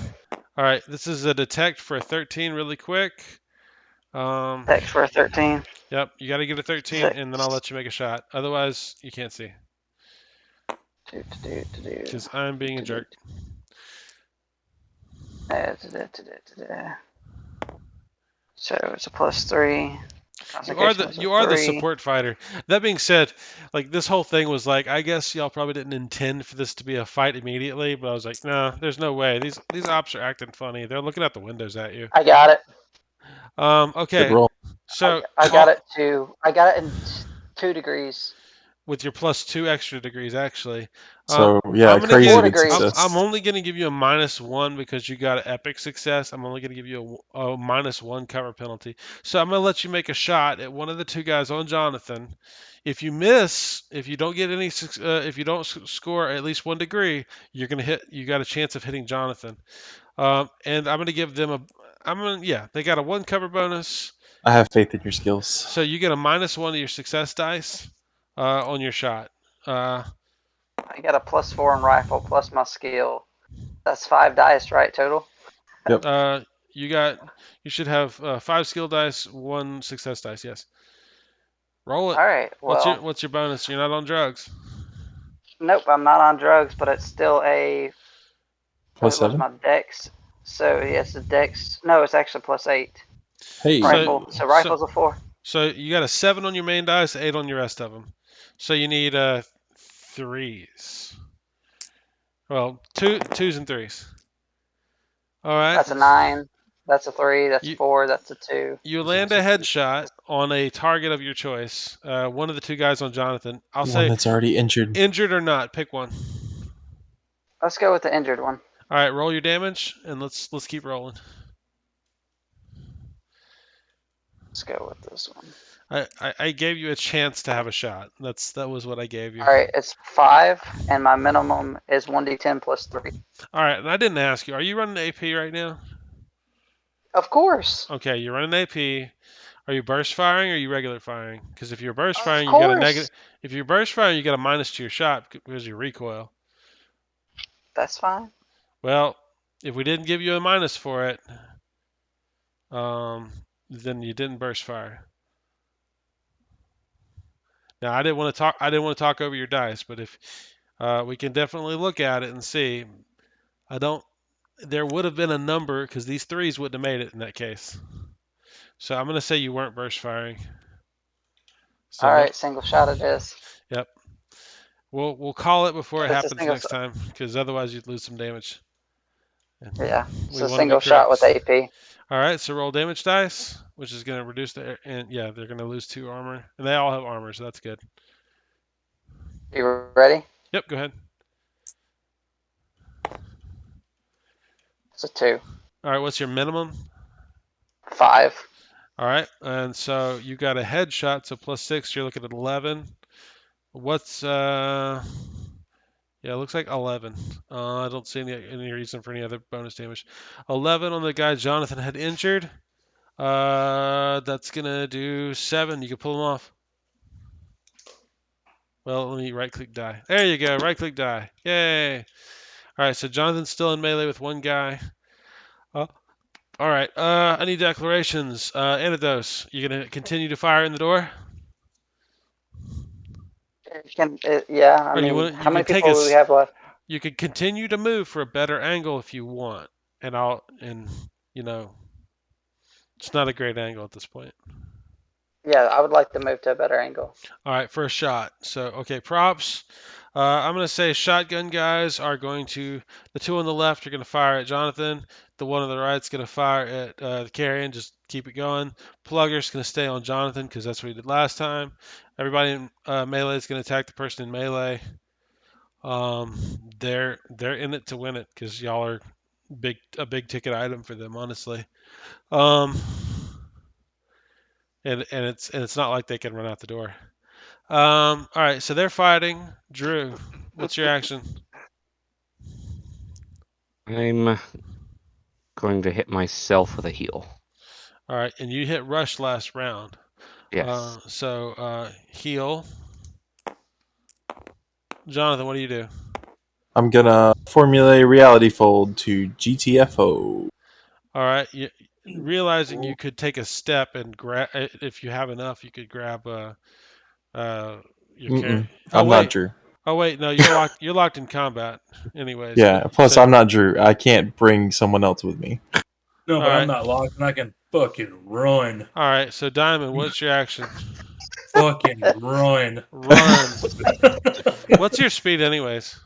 all right. This is a detect for a 13 really quick. Text for a 13. Yep. You got to get a 13, and then I'll let you make a shot. Otherwise, you can't see. Because I'm being a jerk. So it's a +3. You are the support fighter. That being said, like this whole thing was like, I guess y'all probably didn't intend for this to be a fight immediately, but I was like, no, there's no way. These ops are acting funny. They're looking out the windows at you. I got it. Okay. Good roll. So I got it too. I got it in 2 degrees. with your +2 extra degrees, actually. So yeah, I'm gonna crazy give- good degrees. success. I'm only gonna give you a -1 because you got an epic success. I'm only gonna give you a -1 cover penalty. So I'm gonna let you make a shot at one of the 2 guys on Jonathan. If you miss, if you don't get any, if you don't score at least 1 degree, you're gonna hit. You got a chance of hitting Jonathan. And I'm gonna give them they got a 1 cover bonus. I have faith in your skills. So you get a -1 to your success dice on your shot. I got a +4 in rifle plus my skill. That's 5 dice, right, total? Yep. You should have 5 skill dice, 1 success dice. Yes. Roll it. All right. Well, What's your bonus? You're not on drugs. nope, I'm not on drugs, but it's still a +7. my dex. So yes, the dex. No, it's actually +8. Hey. Rifle. So rifle's a 4. So you got a 7 on your main dice, 8 on your rest of them. So you need threes. Well, twos and threes. All right. That's a 9. That's a 3. That's a You- 4. That's a 2. You land a headshot on a target of your choice. One of the two guys on Jonathan. I'll One say that's already injured. injured or not. Pick one. Let's go with the injured one. All right, roll your damage, and let's keep rolling. Let's go with this one. I gave you a chance to have a shot. That was what I gave you. All right, it's 5, and my minimum is 1d10 plus 3. All right, and I didn't ask you. Are you running AP right now? Of course. Okay, you're running AP. Are you burst firing or are you regular firing? Because if you're burst Of firing, you got a course. negative. If you're burst firing, you got a minus to your shot because of your recoil. That's fine. Well, if we didn't give you a minus for it, then you didn't burst fire. Now I didn't want to talk over your dice, but if we can definitely look at it and see. There would have been a number because these threes wouldn't have made it in that case. So I'm gonna say you weren't burst firing. So All right, single shot it is. Yep. We'll call it before it It's a happens single next time because otherwise you'd lose some damage. And Yeah, we it's a wanna be single shot with correct. AP. All right, so roll damage dice, which is going to reduce and yeah, they're going to lose 2 armor, and they all have armor, so that's good. You ready? Yep, go ahead. It's a 2. All right, what's your minimum? 5. All right, and so you got a headshot, so plus 6, you're looking at 11. What's yeah, it looks like 11. I don't see any reason for any other bonus damage. 11 on the guy Jonathan had injured. That's gonna do 7. You can pull him off. Well, let me right-click die. There you go, right-click die. Yay! All right, so Jonathan's still in melee with one guy. All right, I need declarations. Antidotes, you gonna continue to fire in the door? Yeah, I Or you mean, want? how You many can take people do we have left? You can continue to move for a better angle if you want, and you know, it's not a great angle at this point. Yeah, I would like to move to a better angle. All right, first shot. So, okay, props. I'm going to say shotgun guys are going to, the 2 on the left are going to fire at Jonathan. The 1 on the right is going to fire at the carrion. Just keep it going. Plugger's going to stay on Jonathan because that's what he did last time. Everybody in melee is going to attack the person in melee. They're in it to win it because y'all are a big ticket item for them, honestly. And it's not like they can run out the door. All right, so they're fighting. Drew, what's your action? I'm going to hit myself with a heal. All right, and you hit rush last round. Yes. So heal. Jonathan, what do you do? I'm gonna formulate reality fold to GTFO. All right, realizing you could take a step and grab, if you have enough, you could grab your carry. I'm not Drew. Oh wait, no, you're locked in combat, anyways. Yeah. But, Plus, so, I'm not Drew. I can't bring someone else with me. No, but All right. I'm not locked, and I can fucking run. All right, so Diamond, what's your action? Fucking run. Run. What's your speed, anyways?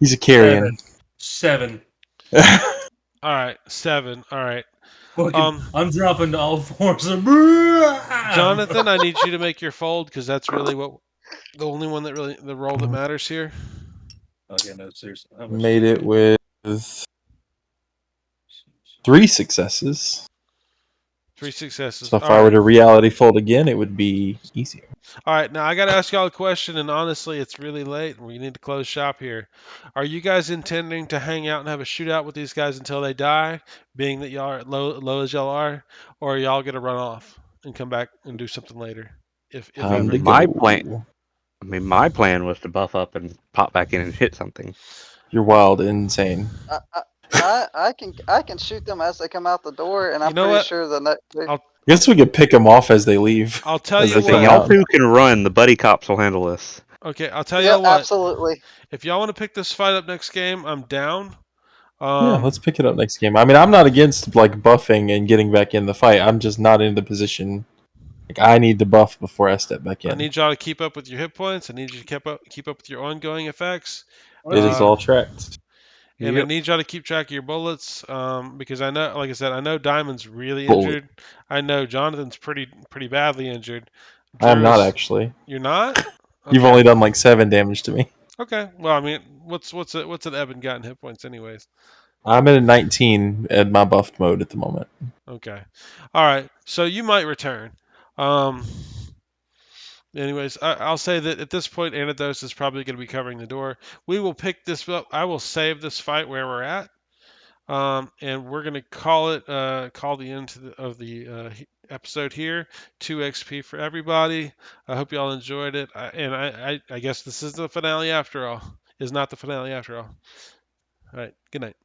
He's a carrion. 7. All right, 7. All right. Fucking, I'm dropping to all fours. Jonathan, I need you to make your fold because that's really the only one that really the role that matters here. Okay, no, seriously. How much Made it with 3 successes. 3 successes. So if All I were right. to reality fold again, it would be easier. All right, now I got to ask y'all a question, and honestly, it's really late, and we need to close shop here. Are you guys intending to hang out and have a shootout with these guys until they die, being that y'all are low as y'all are, or are y'all gonna run off and come back and do something later? If Time to my go. plan- my plan was to buff up and pop back in and hit something. You're wild and insane. I can shoot them as they come out the door, and I'm You know pretty what? sure I guess we could pick them off as they leave. I'll tell As you they Listen, come what. y'all out. two can run. The buddy cops will handle this. Okay, I'll tell yeah, you what. absolutely. If y'all want to pick this fight up next game, I'm down. Yeah, let's pick it up next game. I mean, I'm not against like buffing and getting back in the fight. I'm just not in the position Like I need to buff before I step back I in. need y'all to keep up with your hit points. I need you to keep up with your ongoing effects. It is all tracked. And I Yep. need y'all to keep track of your bullets, because I know, like I said, I know Diamond's really Bullet. injured. I know Jonathan's pretty badly injured. I am Drew not is. actually. You're not? You've Okay. only done like 7 damage to me. Okay. Well, I mean, what's an Evan got in hit points, anyways? I'm at a 19 at my buffed mode at the moment. Okay. All right. So you might return. Um. Anyways, I'll say that at this point, Antidote is probably going to be covering the door. We will pick this up. I will save this fight where we're at. And we're gonna call the end of the episode here. 2 XP for everybody. I hope y'all enjoyed it. I guess this is the finale after all. Is not the finale after all. All right. Good night.